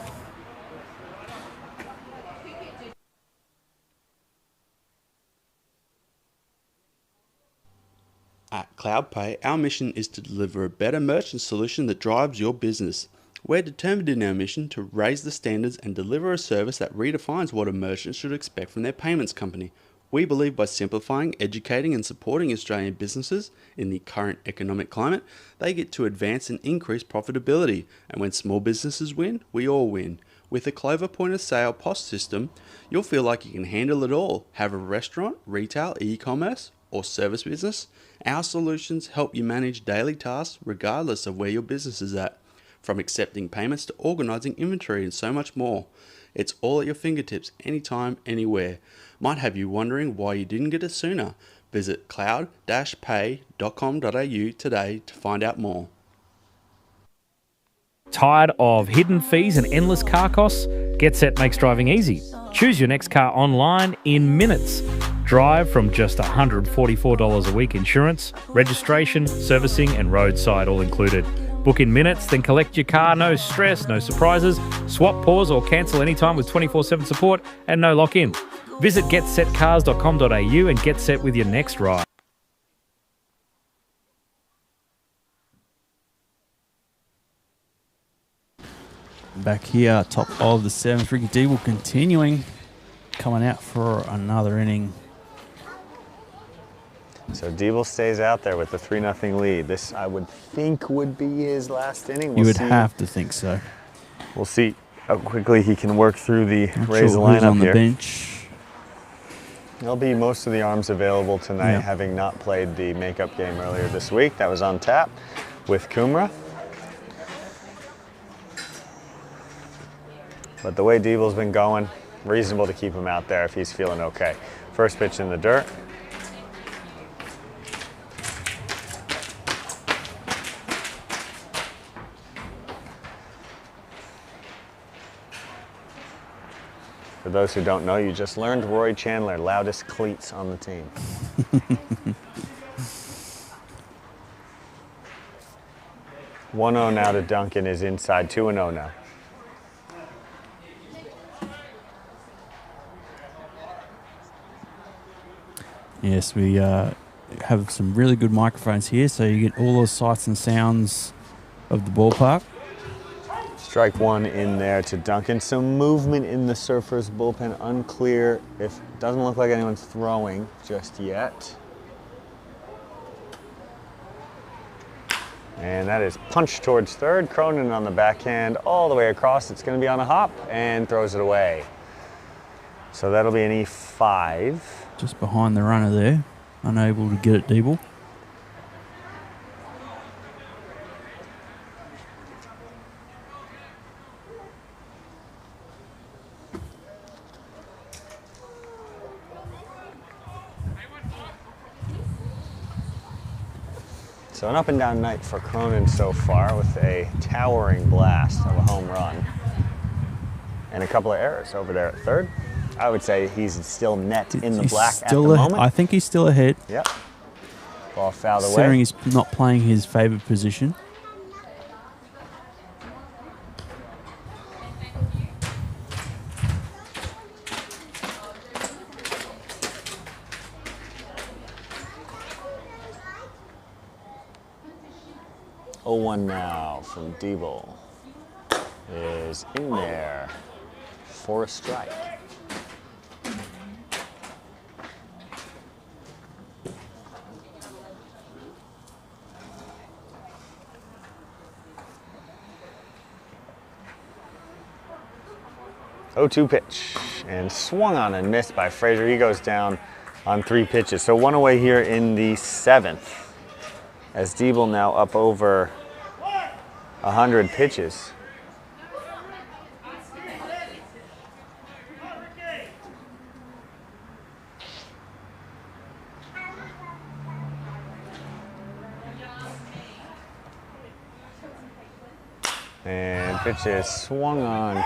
At CloudPay, our mission is to deliver a better merchant solution that drives your business. We're determined in our mission to raise the standards and deliver a service that redefines what a merchant should expect from their payments company. We believe by simplifying, educating and supporting Australian businesses in the current economic climate, they get to advance and increase profitability. And when small businesses win, we all win. With a Clover point of sale POS system, you'll feel like you can handle it all. Have a restaurant, retail, e-commerce or service business? Our solutions help you manage daily tasks regardless of where your business is at. From accepting payments to organising inventory and so much more. It's all at your fingertips, anytime, anywhere. Might have you wondering why you didn't get it sooner. Visit cloud-pay.com.au today to find out more. Tired of hidden fees and endless car costs? GetSet makes driving easy. Choose your next car online in minutes. Drive from just $144 a week insurance, registration, servicing and roadside all included. Book in minutes, then collect your car. No stress, no surprises. Swap, pause or cancel anytime with 24/7 support and no lock-in. Visit getsetcars.com.au and get set with your next ride. Back here, top of the 7th, Ricky Deeble continuing, coming out for another inning. So Deeble stays out there with the 3-0 lead. This, I would think, would be his last inning. You would have to think so. We'll see how quickly he can work through the Rays sure lineup on the here. bench. There'll be most of the arms available tonight, having not played the makeup game earlier this week. That was on tap with Kumra. But the way Deeble's been going, reasonable to keep him out there if he's feeling okay. First pitch in the dirt. For those who don't know, you just learned Roy Chandler, loudest cleats on the team. 1-0 now to Duncan is inside, 2-0 now. Yes, we have some really good microphones here, so you get all the sights and sounds of the ballpark. Strike 1 in there to Duncan. Some movement in the Surfers bullpen, unclear if doesn't look like anyone's throwing just yet. And that is punched towards third. Cronin on the backhand all the way across. It's going to be on a hop and throws it away. So that'll be an E5. Just behind the runner there, unable to get it, Deeble. So an up and down night for Cronin so far with a towering blast of a home run and a couple of errors over there at third. I would say he's still net in the black at the moment. I think he's still ahead. Yep. Ball fouled away. Considering he's not playing his favourite position. Oh, 1 now from Diebel is in there for a strike. Oh, 2 pitch and swung on and missed by Frazier. He goes down on 3 pitches. So 1 away here in the 7th. As Diebel now up over 100 pitches. And pitch is swung on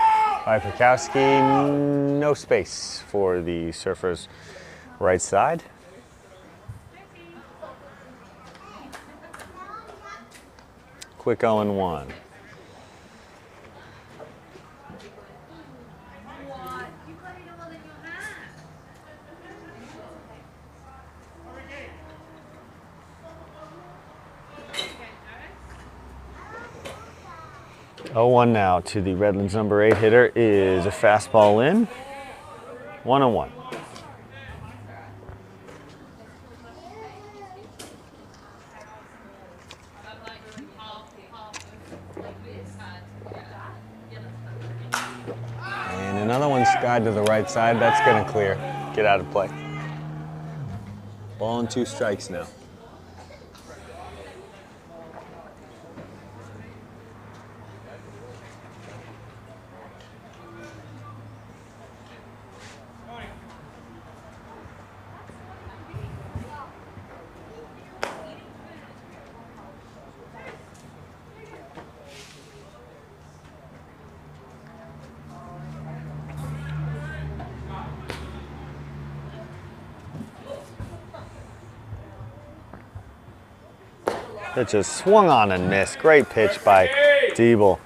by Pekowski. No space for the Surfers' right side. Quick 0-1. Oh, 1 now to the Redlands number 8 hitter is a fastball in. 1-1. And another one skied to the right side. That's going to clear. Get out of play. Ball and 2 strikes now. Pitch is swung on and missed. Great pitch by Diebel.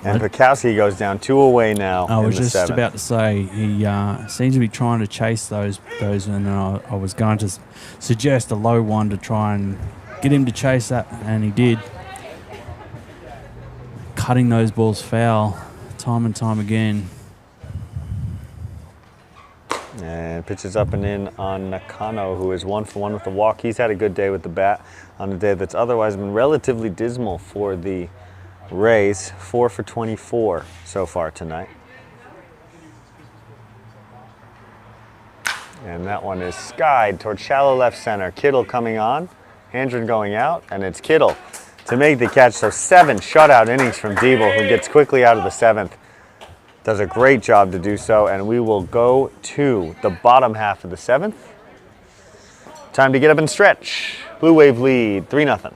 And Pekowski goes down 2 away now. I was in the just 7th. about to say he seems to be trying to chase those, and I was going to suggest a low one to try and get him to chase that, and he did. Cutting those balls foul time and time again. And pitches up and in on Nakano, who is 1 for 1 with the walk. He's had a good day with the bat on a day that's otherwise been relatively dismal for the Rays. 4 for 24 so far tonight. And that one is skied towards shallow left center. Kittle coming on, Handren going out, and it's Kittle to make the catch. So 7 shutout innings from Diebel, who gets quickly out of the 7th. Does a great job to do so, and we will go to the bottom half of the 7th. Time to get up and stretch. Blue Wave lead 3-0.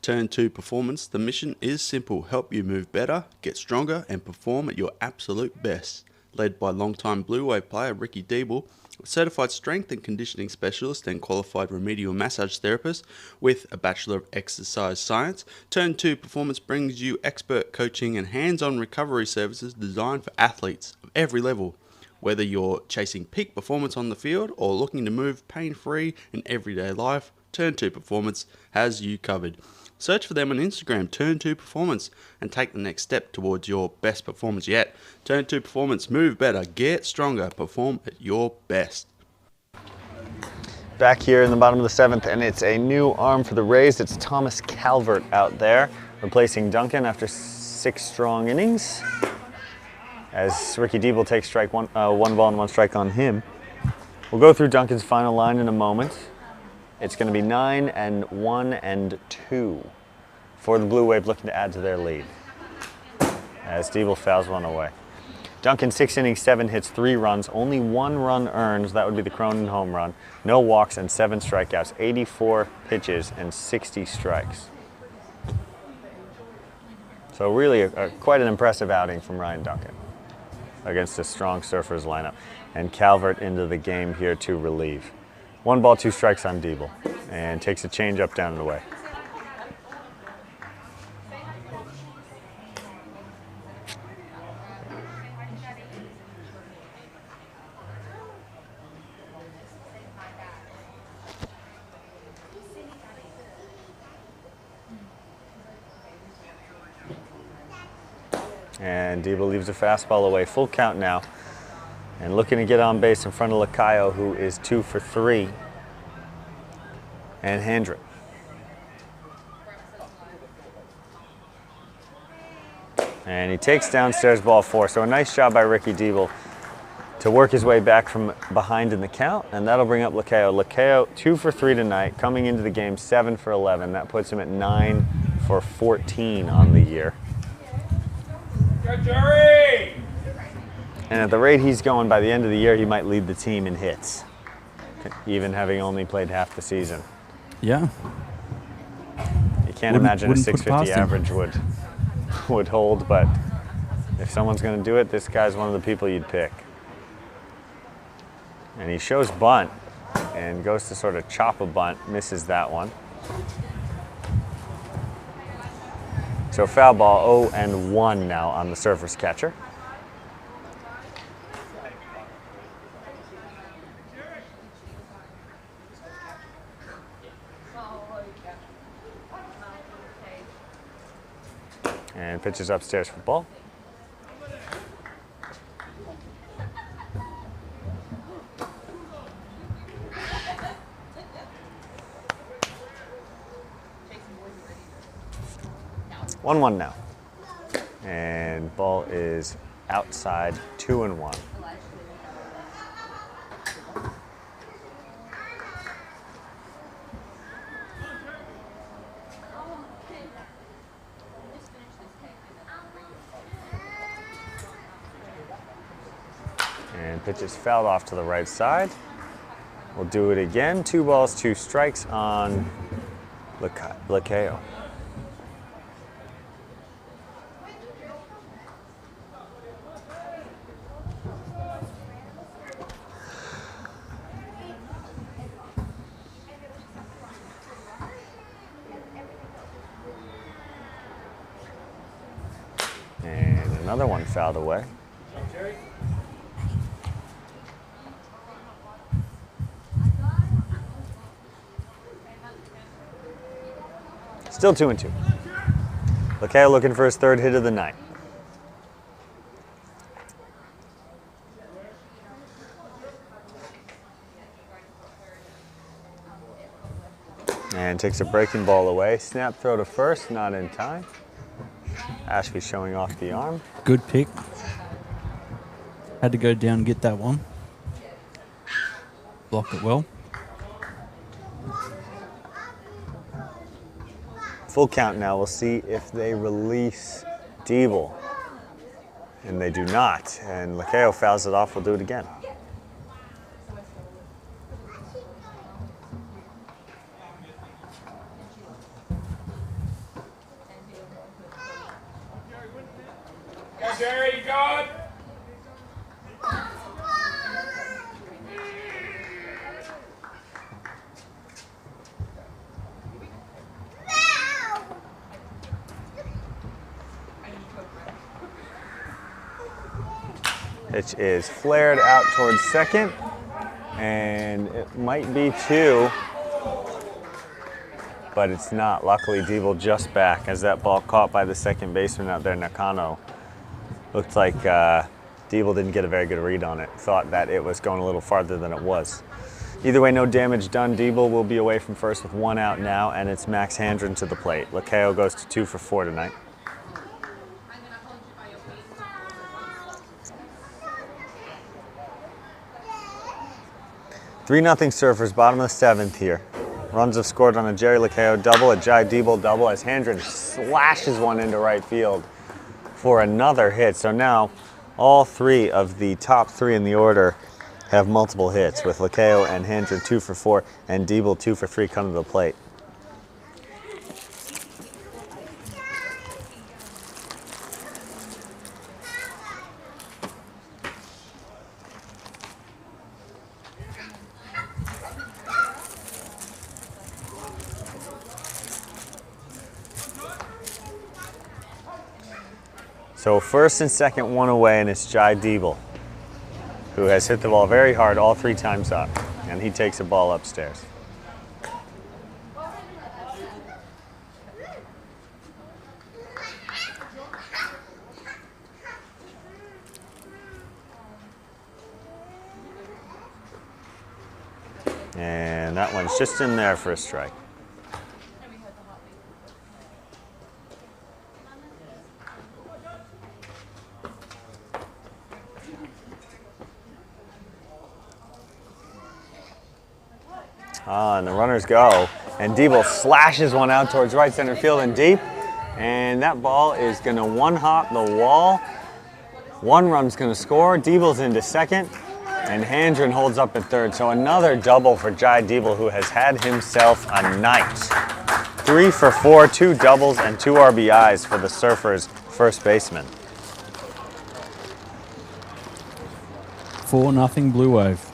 Turn 2 Performance. The mission is simple: help you move better, get stronger, and perform at your absolute best. Led by longtime Bluewave player Ricky Diebel, certified strength and conditioning specialist and qualified remedial massage therapist with a Bachelor of Exercise Science, Turn 2 Performance brings you expert coaching and hands-on recovery services designed for athletes of every level. Whether you're chasing peak performance on the field or looking to move pain-free in everyday life, Turn 2 Performance has you covered. Search for them on Instagram, Turn 2 Performance, and take the next step towards your best performance yet. Turn 2 Performance, move better, get stronger, perform at your best. Back here in the bottom of the 7th, and it's a new arm for the Rays. It's Thomas Calvert out there, replacing Duncan after 6 strong innings. As Ricky Diebel takes strike one ball and 1 strike on him. We'll go through Duncan's final line in a moment. It's going to be 9-1-2 for the Blue Wave, looking to add to their lead as Diebel fouls one away. Duncan, 6 innings, 7 hits, 3 runs, only 1 run earned. That would be the Cronin home run. No walks and 7 strikeouts, 84 pitches and 60 strikes. So really quite an impressive outing from Ryan Duncan against a strong Surfers lineup. And Calvert into the game here to relieve. 1 ball, 2 strikes on Diebel, and takes a change up, down, and away. And Diebel leaves a fastball away. Full count now. And looking to get on base in front of Lacayo, who is 2 for 3. And Hendrick. And he takes downstairs ball 4. So a nice job by Ricky Diebel to work his way back from behind in the count. And that'll bring up Lacayo. Lacayo 2 for 3 tonight, coming into the game 7 for 11. That puts him at 9 for 14 on the year. Good Jerry! And at the rate he's going, by the end of the year, he might lead the team in hits, even having only played half the season. Yeah. You can't imagine a 650 average would hold, but if someone's going to do it, this guy's one of the people you'd pick. And he shows bunt and goes to sort of chop a bunt, misses that one. So foul ball, 0-1 now on the Surfers catcher. And pitches upstairs for the ball. One one now. And ball is outside, 2-1. And pitch is fouled off to the right side. We'll do it again. 2 balls, 2 strikes on Lacayo. And another one fouled away. Still 2-2. Lacayo looking for his 3rd hit of the night. And takes a breaking ball away. Snap throw to first, not in time. Ashby showing off the arm. Good pick. Had to go down and get that one. Blocked it well. Full count now. We'll see if they release Diebel. And they do not. And Lacayo fouls it off. We'll do it again. Pitch is flared out towards second, and it might be 2, but it's not. Luckily, Diebel just back as that ball caught by the second baseman out there, Nakano. Looked like Diebel didn't get a very good read on it. Thought that it was going a little farther than it was. Either way, no damage done. Diebel will be away from first with 1 out now, and it's Max Handren to the plate. Lakeo goes to 2 for 4 tonight. Three 0 Surfers, bottom of the 7th here. Runs have scored on a Jerry Lakeo double, a Jai Diebel double, as Handren slashes one into right field for another hit. So now all 3 of the top 3 in the order have multiple hits, with Lakeo and Handren 2 for 4 and Diebel 2 for 3 coming to the plate. So first and second, 1 away, and it's Jai Diebel, who has hit the ball very hard all 3 times up, and he takes a ball upstairs. And that one's just in there for a strike. And the runners go, and Diebel slashes one out towards right center field and deep, and that ball is going to one-hop the wall. 1 run's going to score. Diebel's into second, and Handren holds up at third. So another double for Jai Diebel, who has had himself a night. 3 for 4, 2 doubles, and 2 RBIs for the Surfers' first baseman. 4-0 Blue Wave.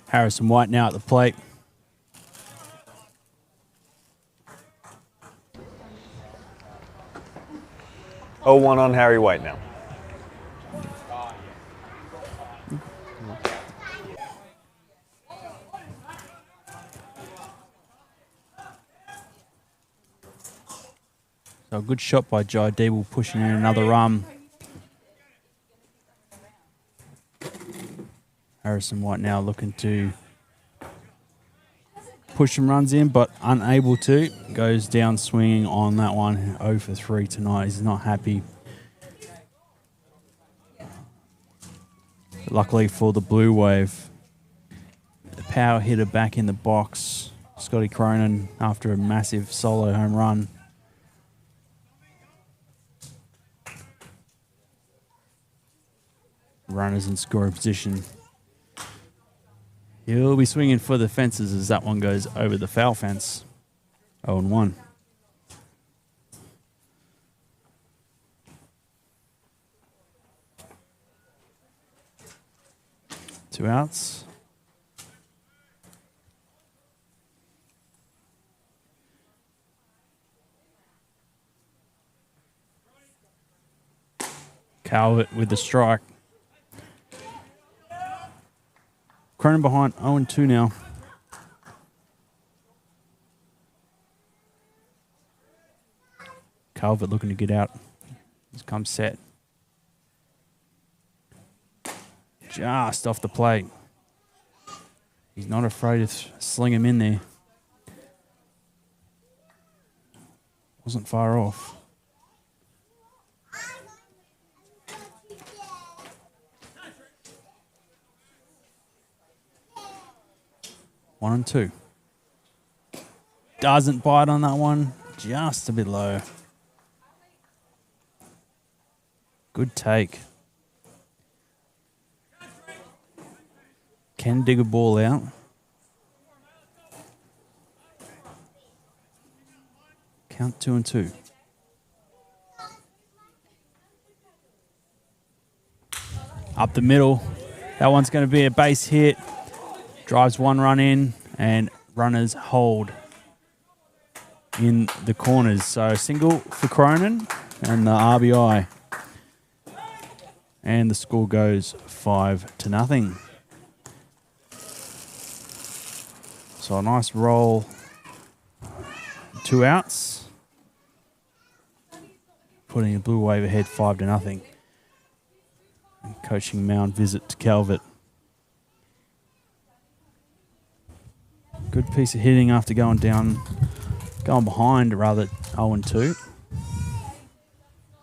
Harrison White now at the plate. Oh, 1 on Harry White now. So a good shot by Jai Diebel, pushing in another run. Harrison White now looking to push some runs in, but unable to. Goes down swinging on that one. 0 for 3 tonight. He's not happy. Luckily for the Blue Wave, the power hitter back in the box, Scotty Cronin, after a massive solo home run. Runners in scoring position. He'll be swinging for the fences as that one goes over the foul fence. 0-1. Two outs. Calvert with the strike. Cronin behind 0-2 now. Calvert looking to get out. He's come set. Just off the plate. He's not afraid to sling him in there. Wasn't far off. One and two. Doesn't bite on that one. Just a bit low. Good take. Can dig a ball out. Count 2-2. Up the middle. That one's going to be a base hit. Drives one run in, and runners hold in the corners. So single for Cronin and the RBI. And the score goes 5-0. So a nice roll. 2 outs. Putting a Bluewave ahead 5-0. And coaching mound visit to Calvert. Good piece of hitting after going behind rather 0-2.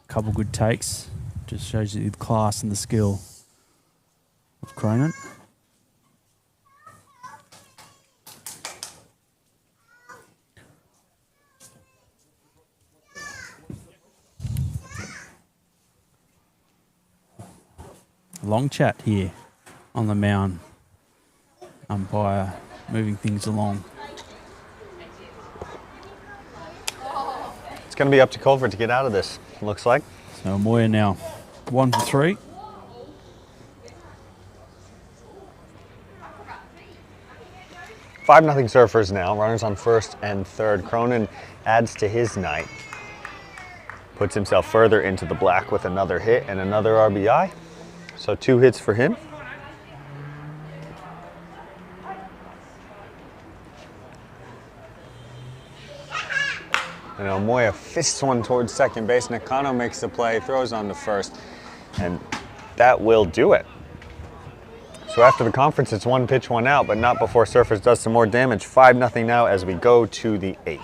Couple good takes. Just shows you the class and the skill of Cronin. Long chat here on the mound. Umpire moving things along. It's going to be up to Culver to get out of this, looks like. So Moya now 1 for 3. Five nothing Surfers now. Runners on first and third. Cronin adds to his night. Puts himself further into the black with another hit and another RBI. So 2 hits for him. And Omoya fists one towards second base. Nakano makes the play, throws on to first, and that will do it. So after the conference, it's 1 pitch, 1 out, but not before Surfers does some more damage. 5-0 now as we go to the 8th.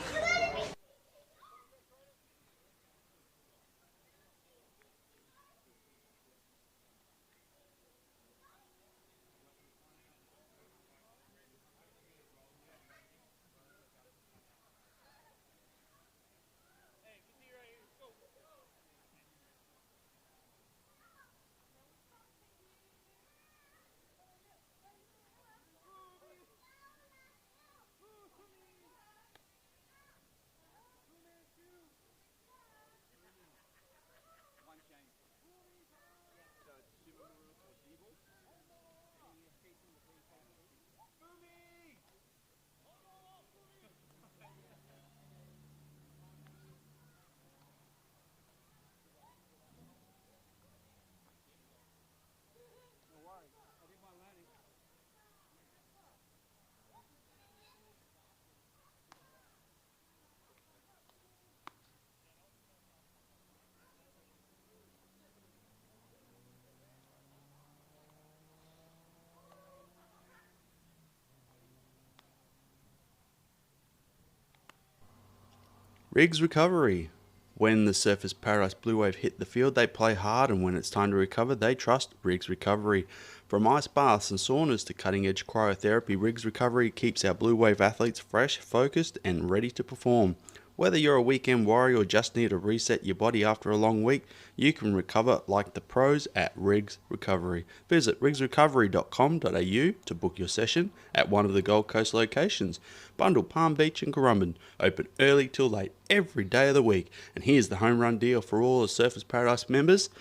Riggs recovery. When the Surfers Paradise Bluewave hit the field, they play hard, and when it's time to recover, they trust Riggs recovery. From ice baths and saunas to cutting-edge cryotherapy, Riggs recovery keeps our Bluewave athletes fresh, focused, and ready to perform. Whether you're a weekend warrior or just need to reset your body after a long week, you can recover like the pros at Riggs Recovery. Visit riggsrecovery.com.au to book your session at one of the Gold Coast locations. Bundle, Palm Beach and Currumbin. Open early till late every day of the week. And here's the home run deal for all the Surfers Paradise members.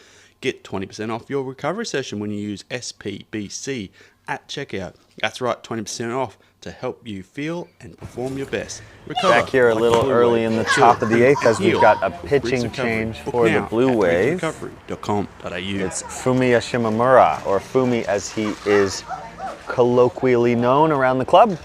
Get 20% off your recovery session when you use SPBC at checkout. That's right, 20% off to help you feel and perform your best. Recover back here a like little early in the top of the 8th as we've got a pitching change for the Bluewave. It's Fumiya Shimamura, or Fumi as he is colloquially known around the club.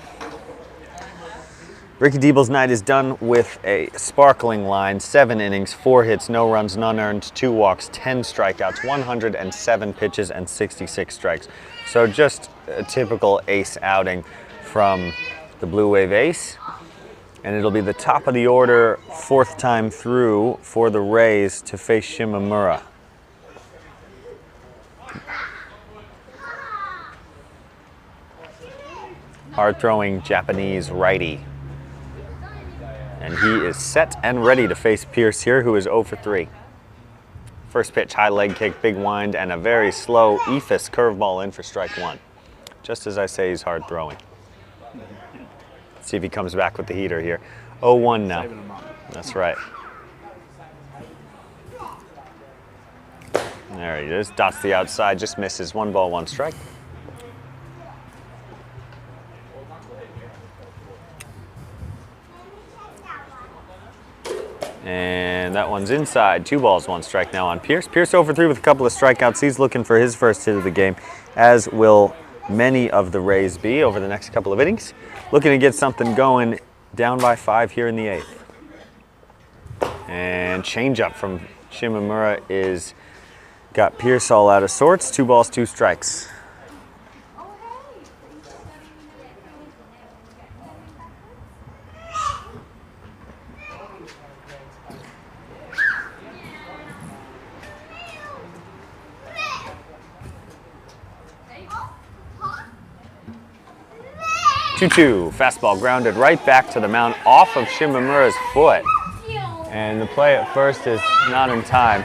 Ricky Diebel's night is done with a sparkling line, 7 innings, 4 hits, no runs, none earned, 2 walks, 10 strikeouts, 107 pitches, and 66 strikes. So just a typical ace outing from the Bluewave ace. And it'll be the top of the order, 4th time through for the Rays to face Shimamura. Hard-throwing Japanese righty. And he is set and ready to face Pierce here, who is 0 for 3. First pitch, high leg kick, big wind, and a very slow Ephus curveball in for strike 1. just as I say he's hard throwing. See if he comes back with the heater here. 0-1 now. That's right. There he is. Dots the outside, just misses. 1 ball, 1 strike. And that one's inside. 2 balls, 1 strike now on Pierce. Pierce 0 for 3 with a couple of strikeouts. He's looking for his first hit of the game, as will many of the Rays be over the next couple of innings. Looking to get something going, down by 5 here in the 8th. And changeup from Shimamura is got Pierce all out of sorts. 2 balls, 2 strikes. Fastball grounded right back to the mound off of Shimamura's foot. And the play at first is not in time.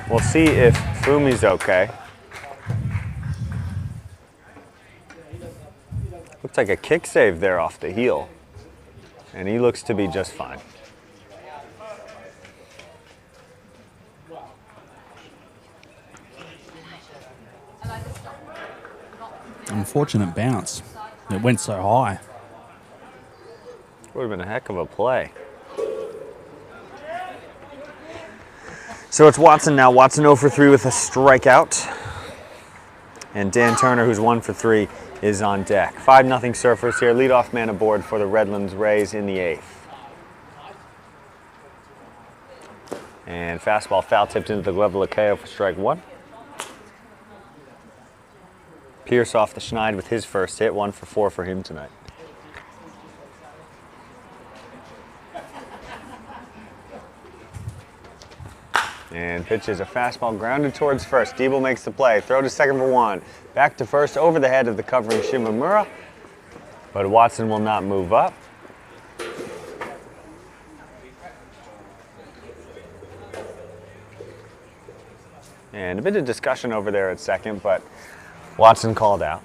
We'll see if Fumi's okay. Looks like a kick save there off the heel. And he looks to be just fine. Unfortunate bounce. It went so high. Would have been a heck of a play. So it's Watson now. Watson 0 for 3 with a strikeout. And Dan Turner, who's 1 for 3, is on deck. 5-0 Surfers here. Leadoff man aboard for the Redlands Rays in the 8th. And fastball foul tipped into the glove of Lacayo for strike 1. Pierce off the schneid with his first hit. 1 for 4 for him tonight. And pitches a fastball grounded towards first. Diebel makes the play. Throw to second for 1. Back to first over the head of the covering Shimamura. But Watson will not move up. And a bit of discussion over there at second, but Watson called out.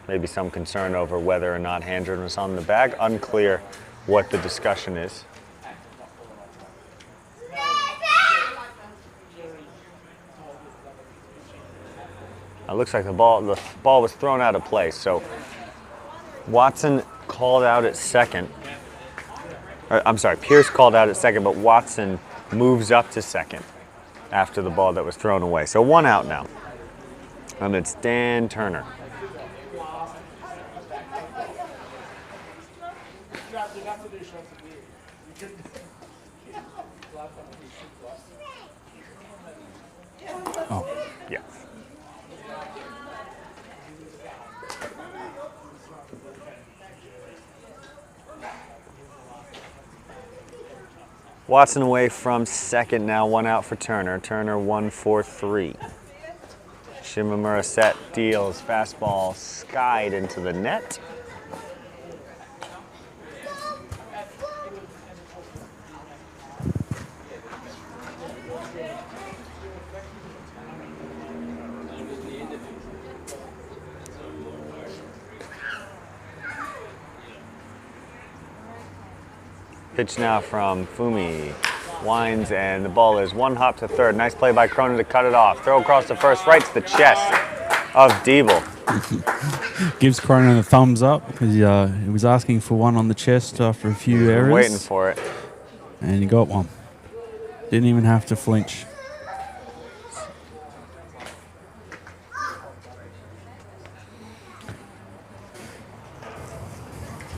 Maybe some concern over whether or not Handren was on the bag. Unclear what the discussion is. It looks like the ball was thrown out of place. So Watson called out at second. I'm sorry, Pierce called out at second, but Watson moves up to second after the ball that was thrown away. So 1 out now. And it's Dan Turner. Oh, yeah. Watson away from second now, 1 out for Turner. Turner 1 for 3. Shimamura set, deals, fastball skied into the net. Pitch now from Fumi. Winds, and the ball is 1 hop to third. Nice play by Cronin to cut it off. Throw across the first, right to the chest of Diebel. Gives Cronin a thumbs up because he was asking for one on the chest after a few errors. Waiting for it. And he got one. Didn't even have to flinch.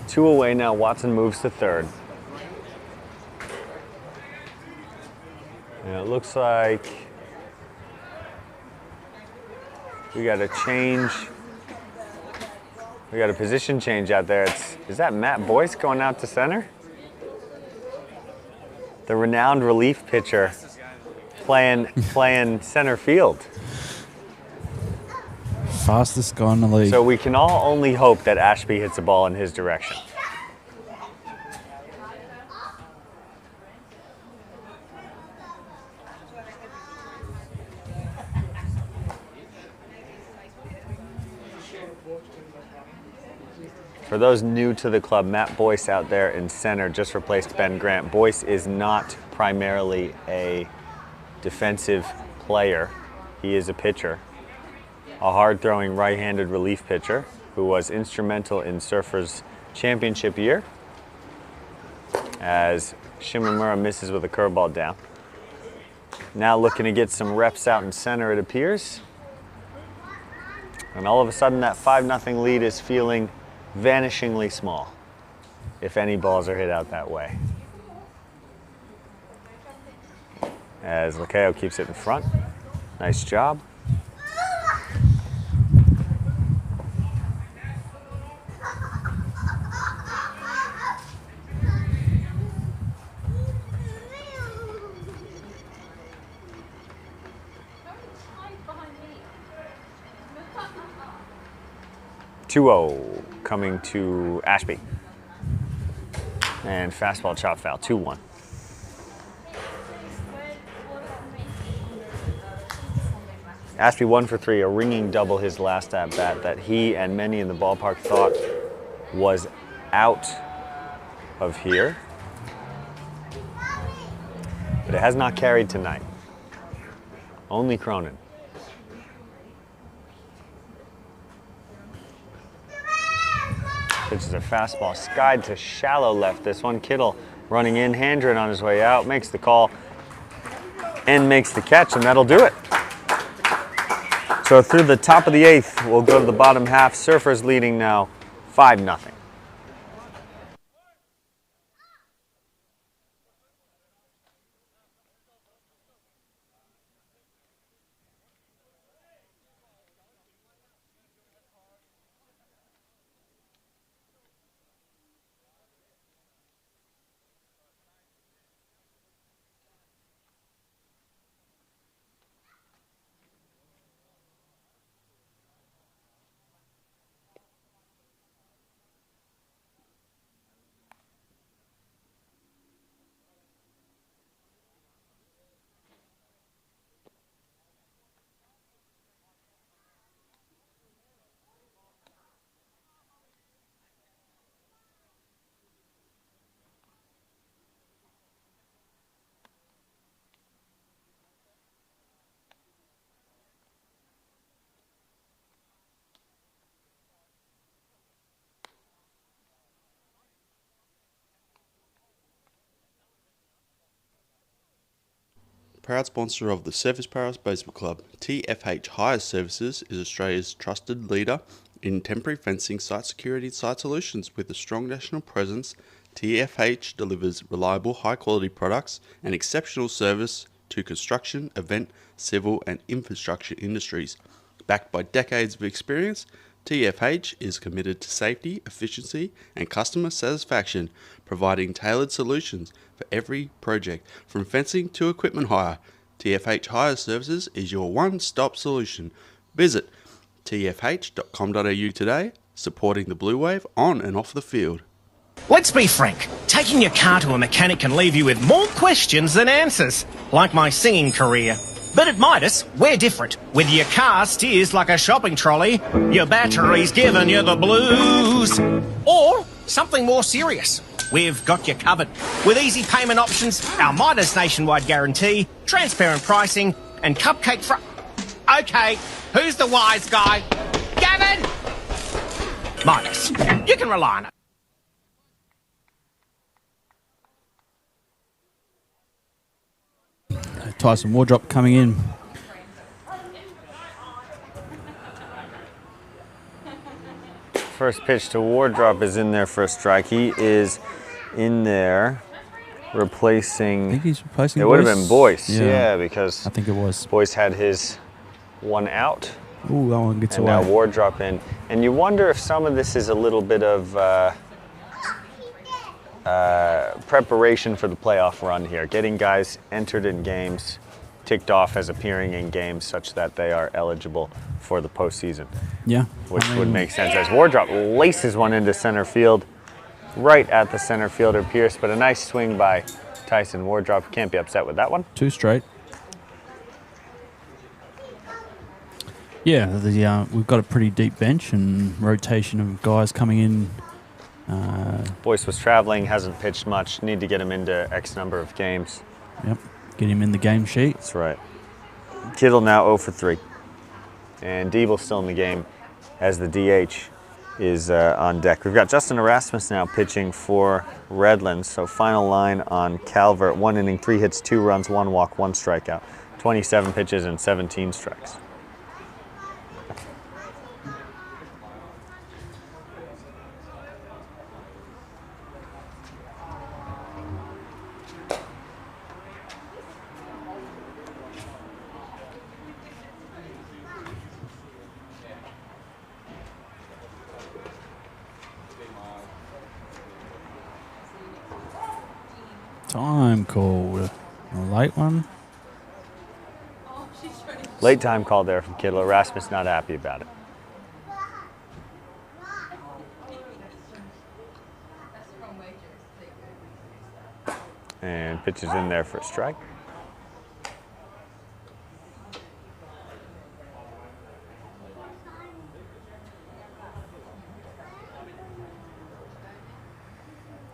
Two away now. Watson moves to third. And it looks like we got a change. We got a position change out there. Is that Matt Boyce going out to center? The renowned relief pitcher playing center field. Fastest guy in the league. So we can all only hope that Ashby hits a ball in his direction. For those new to the club, Matt Boyce out there in center just replaced Ben Grant. Boyce is not primarily a defensive player. He is a pitcher, a hard-throwing right-handed relief pitcher who was instrumental in Surfers' championship year as Shimamura misses with a curveball down. Now looking to get some reps out in center, it appears. And all of a sudden that 5-0 lead is feeling vanishingly small if any balls are hit out that way. As Lakeo keeps it in front. Nice job. Coming to Ashby. And fastball chop foul, 2-1. Ashby 1 for 3, a ringing double his last at bat that he and many in the ballpark thought was out of here. But it has not carried tonight. Only Cronin. Pitches a fastball, skied to shallow left. This one, Kittle running in, Handren on his way out, makes the call and makes the catch, and that'll do it. So through the top of the 8th, we'll go to the bottom half. Surfers leading now 5-0. Proud sponsor of the Surfers Paris Baseball Club, TFH Hire Services is Australia's trusted leader in temporary fencing, site security and site solutions. With a strong national presence, TFH delivers reliable, high-quality products and exceptional service to construction, event, civil and infrastructure industries. Backed by decades of experience, TFH is committed to safety, efficiency and customer satisfaction, providing tailored solutions for every project, from fencing to equipment hire. TFH Hire Services is your one-stop solution. Visit tfh.com.au today, supporting the Bluewave on and off the field. Let's be frank, taking your car to a mechanic can leave you with more questions than answers, like my singing career. But at Midas, we're different. With your car steers like a shopping trolley, your battery's giving you the blues. Or something more serious. We've got you covered. With easy payment options, our Midas nationwide guarantee, transparent pricing, and cupcake Okay, who's the wise guy? Gavin! Midas, you can rely on it. Tyson Wardrop coming in. First pitch to Wardrop is in there for a strike. He is in there replacing... I think he's replacing It Boyce. would have been Boyce, yeah, because I think it was. Boyce had his one out. Ooh, that one gets and away. now Wardrop in. And you wonder if some of this is a little bit of preparation for the playoff run here. Getting guys entered in games, ticked off as appearing in games such that they are eligible for the postseason. Yeah. Which would make sense as Wardrop laces one into center field, right at the center fielder Pierce, but a nice swing by Tyson Wardrop. Can't be upset with that one. 2 straight. Yeah, we've got a pretty deep bench and rotation of guys coming in Boyce was traveling, hasn't pitched much. Need to get him into X number of games. Yep. Get him in the game sheet. That's right. Kittle now 0 for 3. And Diebel's still in the game as the DH is on deck. We've got Justin Erasmus now pitching for Redlands. So final line on Calvert. 1 inning, 3 hits, 2 runs, 1 walk, 1 strikeout. 27 pitches and 17 strikes. Time called. A late one. Late time call there from Kittle. Erasmus not happy about it. And pitches in there for a strike.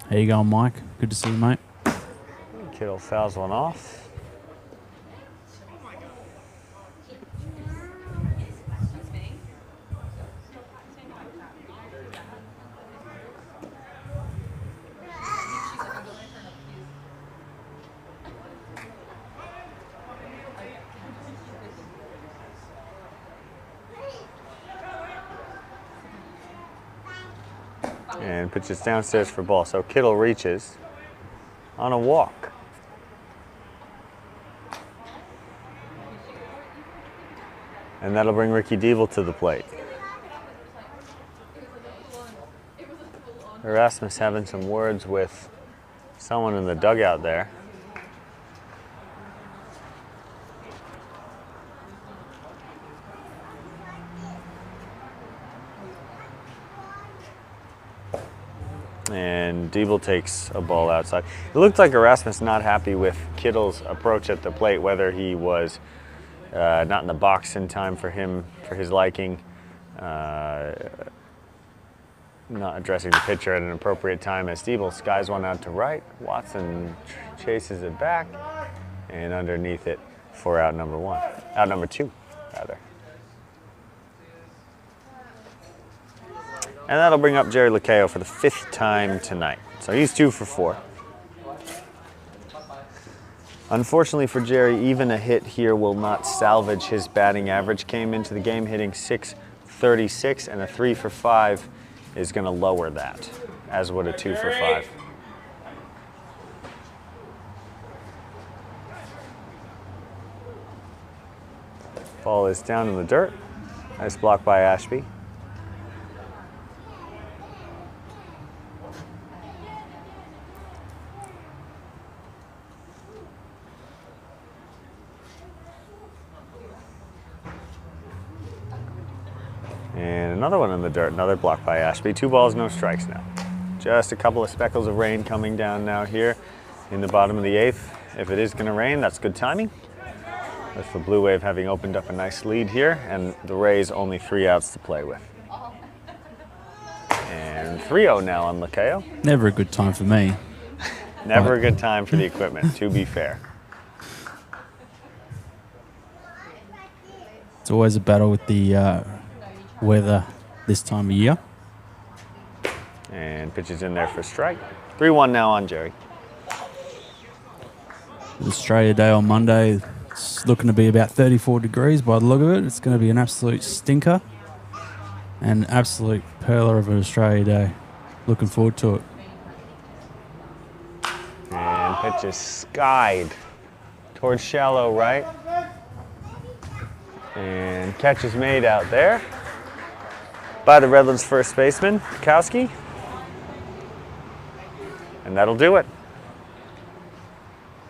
How you going, Mike? Good to see you, mate. Kittle fouls one off. And pitches downstairs for ball. So Kittle reaches on a walk. And that'll bring Ricky Diebel to the plate. Erasmus having some words with someone in the dugout there. And Diebel takes a ball outside. It looked like Erasmus not happy with Kittle's approach at the plate, whether he was not in the box in time for his liking, not addressing the pitcher at an appropriate time as Diebel skies one out to right. Watson chases it back and underneath it for out number 2, rather. And that'll bring up Jerry Lacayo for the 5th time tonight. So he's 2 for 4. Unfortunately for Jerry, even a hit here will not salvage his batting average. Came into the game hitting .636, and a 3 for 5 is going to lower that, as would a 2 for 5. Ball is down in the dirt. Nice block by Ashby. And another one in the dirt, another block by Ashby. 2 balls, no strikes now. Just a couple of speckles of rain coming down now here in the bottom of the 8th. If it is going to rain, that's good timing. With the Blue Wave having opened up a nice lead here, and the Rays only 3 outs to play with. And 3-0 now on Lacayo. Never a good time for me. Never a good time for the equipment, to be fair. It's always a battle with the weather this time of year. And pitches in there for strike. 3-1 now on Jerry. Australia Day on Monday. It's looking to be about 34 degrees by the look of it. It's going to be an absolute stinker. An absolute pearler of an Australia Day. Looking forward to it. And pitch is skied towards shallow right. And catch is made out there by the Redlands first baseman, Kowski. And that'll do it.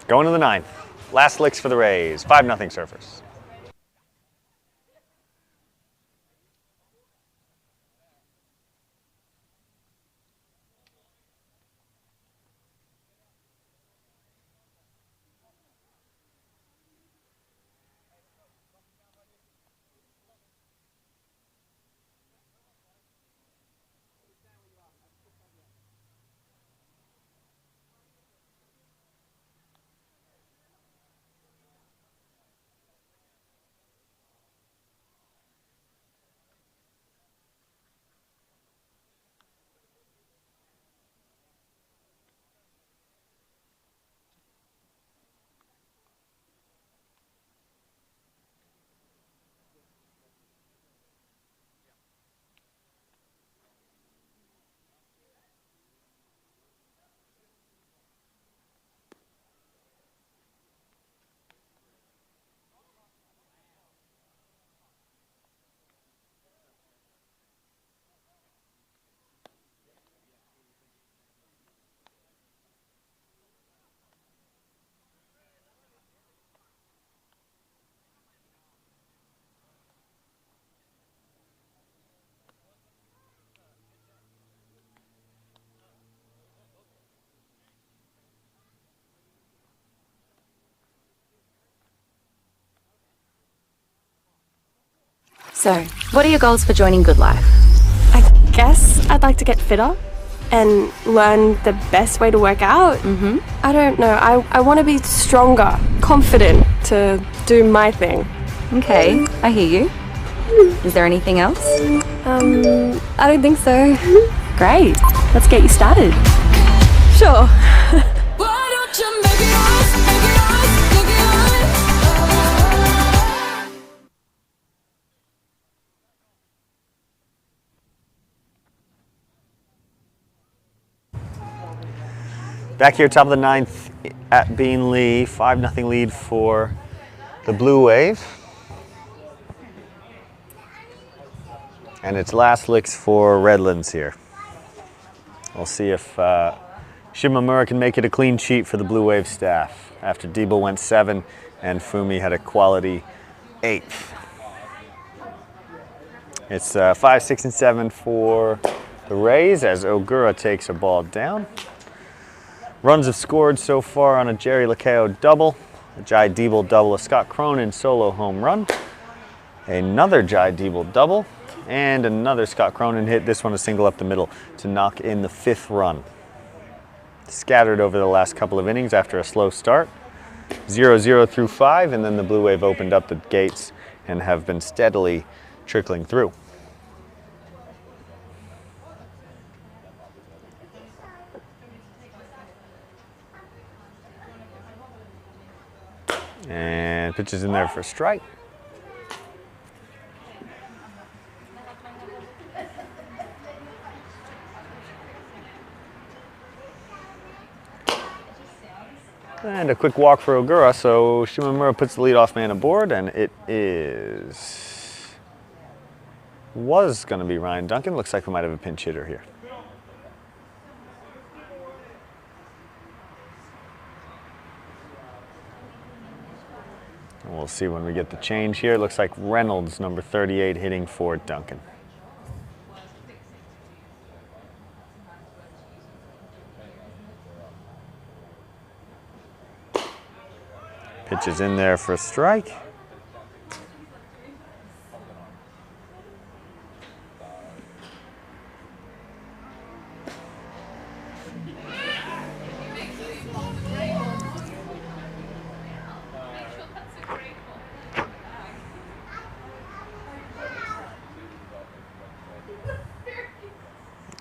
Going to the 9th. Last licks for the Rays. 5-0 Surfers. So, what are your goals for joining Good Life? I guess I'd like to get fitter and learn the best way to work out. I don't know. I want to be stronger, confident to do my thing. Okay, I hear you. Is there anything else? I don't think so. Great. Let's get you started. Sure. Why don't you make it us, make it us, make it us? Back here, top of the ninth at Beanley, 5-0 lead for the Blue Wave. And it's last licks for Redlands here. We'll see if Shimamura can make it a clean sheet for the Blue Wave staff after Debo went 7 and Fumi had a quality 8th. It's 5, 6, and 7 for the Rays as Ogura takes a ball down. Runs have scored so far on a Jerry Lakeo double, a Jai Diebel double, a Scott Cronin solo home run, another Jai Diebel double, and another Scott Cronin hit, this one a single up the middle to knock in the 5th run. Scattered over the last couple of innings after a slow start. 0-0 through 5, and then the Blue Wave opened up the gates and have been steadily trickling through. And pitches in there for a strike. And a quick walk for Ogura, so Shimamura puts the leadoff man aboard, and it was going to be Ryan Duncan. Looks like we might have a pinch hitter here. And we'll see when we get the change here. Looks like Reynolds, number 38, hitting for Duncan. Pitches in there for a strike.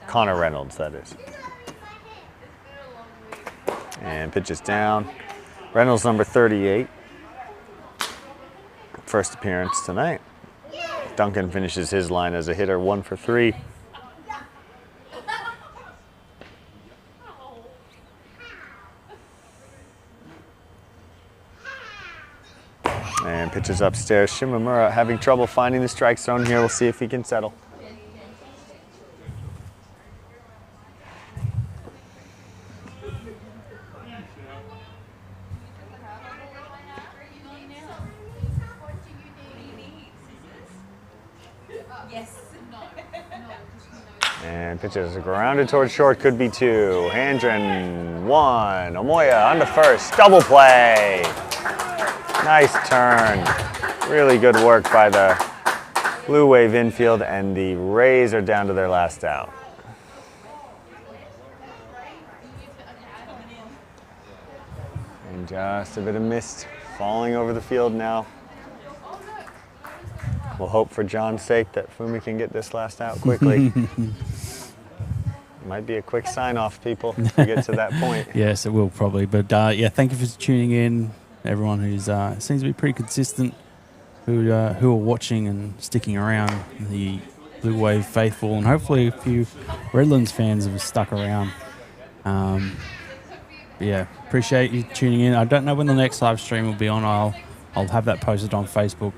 Connor Reynolds, that is. And pitches down. Reynolds, number 38. First appearance tonight. Duncan finishes his line as a hitter, 1 for 3. And pitches upstairs. Shimamura having trouble finding the strike zone here. We'll see if he can settle. And pitches grounded towards short, could be 2. Handren, 1. Omoya on to first, double play. Nice turn. Really good work by the Blue Wave infield, and the Rays are down to their last out. And just a bit of mist falling over the field now. We'll hope for John's sake that Fumi can get this last out quickly. Might be a quick sign-off, people, if we get to that point. Yes, it will probably. But yeah, thank you for tuning in. Everyone who's seems to be pretty consistent, who are watching and sticking around, the Blue Wave faithful, and hopefully a few Redlands fans have stuck around. Yeah, appreciate you tuning in. I don't know when the next live stream will be on. I'll have that posted on Facebook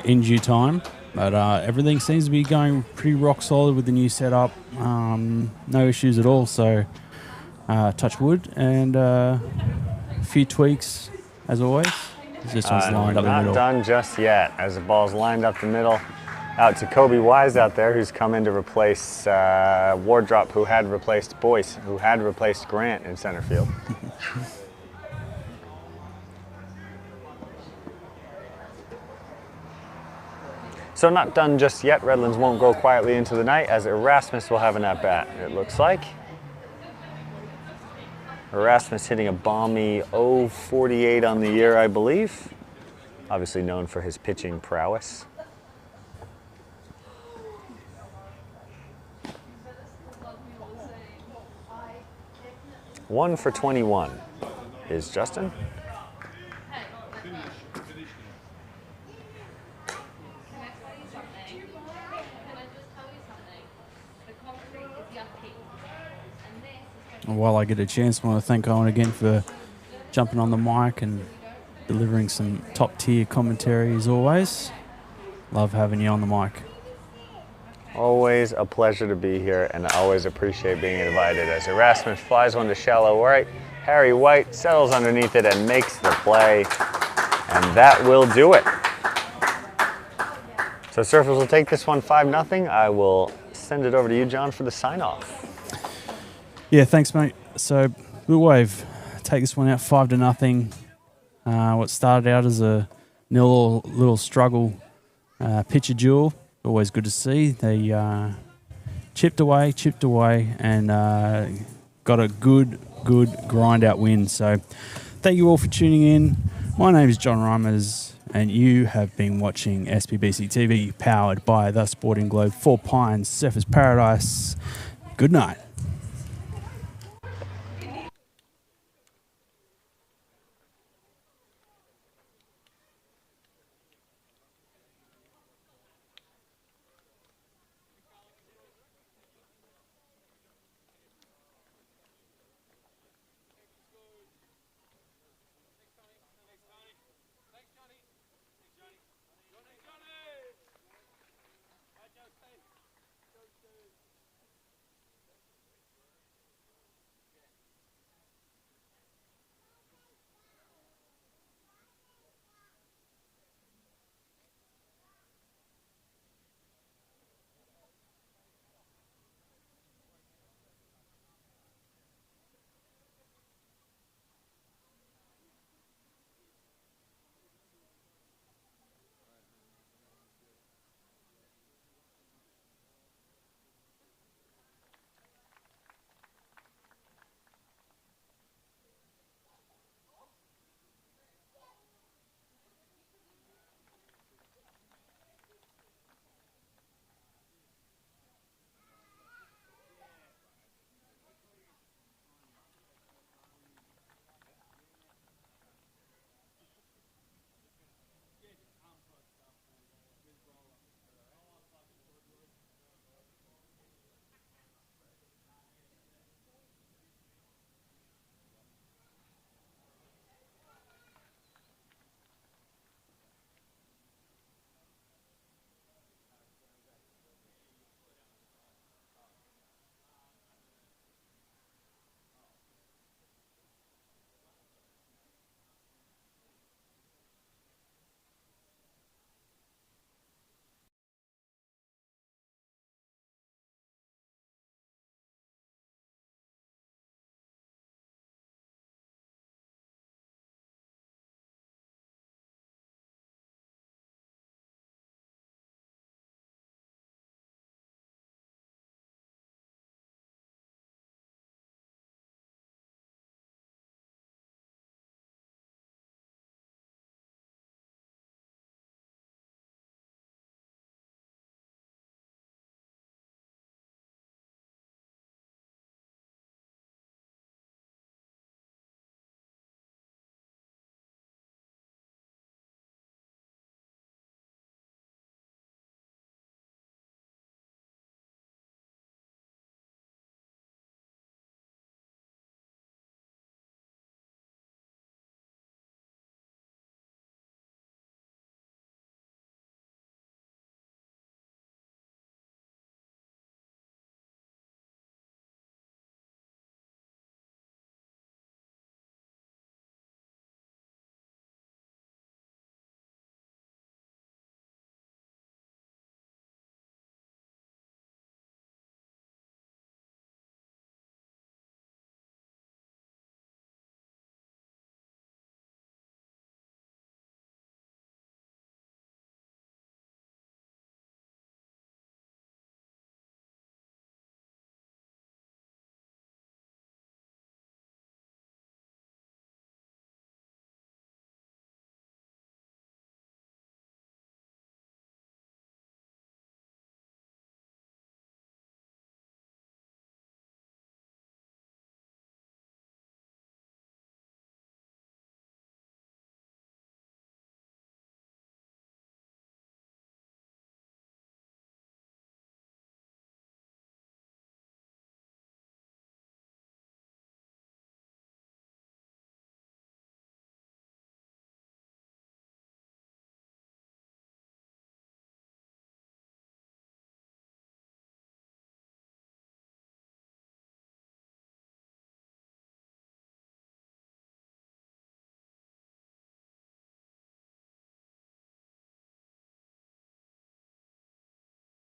in due time. But everything seems to be going pretty rock solid with the new setup. No issues at all. So touch wood, and a few tweaks as always. This one's lined up the middle. Not done just yet, as the ball's lined up the middle. Out to Kobe Wise out there, who's come in to replace Wardrop, who had replaced Boyce, who had replaced Grant in center field. So not done just yet. Redlands won't go quietly into the night as Erasmus will have an at-bat, it looks like. Erasmus hitting a balmy 0.48 on the year, I believe. Obviously known for his pitching prowess. One for 21 is Justin. While I get a chance, I want to thank Owen again for jumping on the mic and delivering some top-tier commentary as always. Love having you on the mic. Always a pleasure to be here, and I always appreciate being invited. As Erasmus flies one to shallow right, Harry White settles underneath it and makes the play, and that will do it. So Surfers will take this one 5-0. I will send it over to you, John, for the sign-off. Yeah, thanks, mate. So Bluewave take this one out 5-0. What started out as a nil little struggle pitcher duel. Always good to see. They chipped away, and got a good grind out win. So thank you all for tuning in. My name is John Reimers, and you have been watching SPBC TV, powered by The Sporting Globe, 4 Pines, Surfers Paradise. Good night.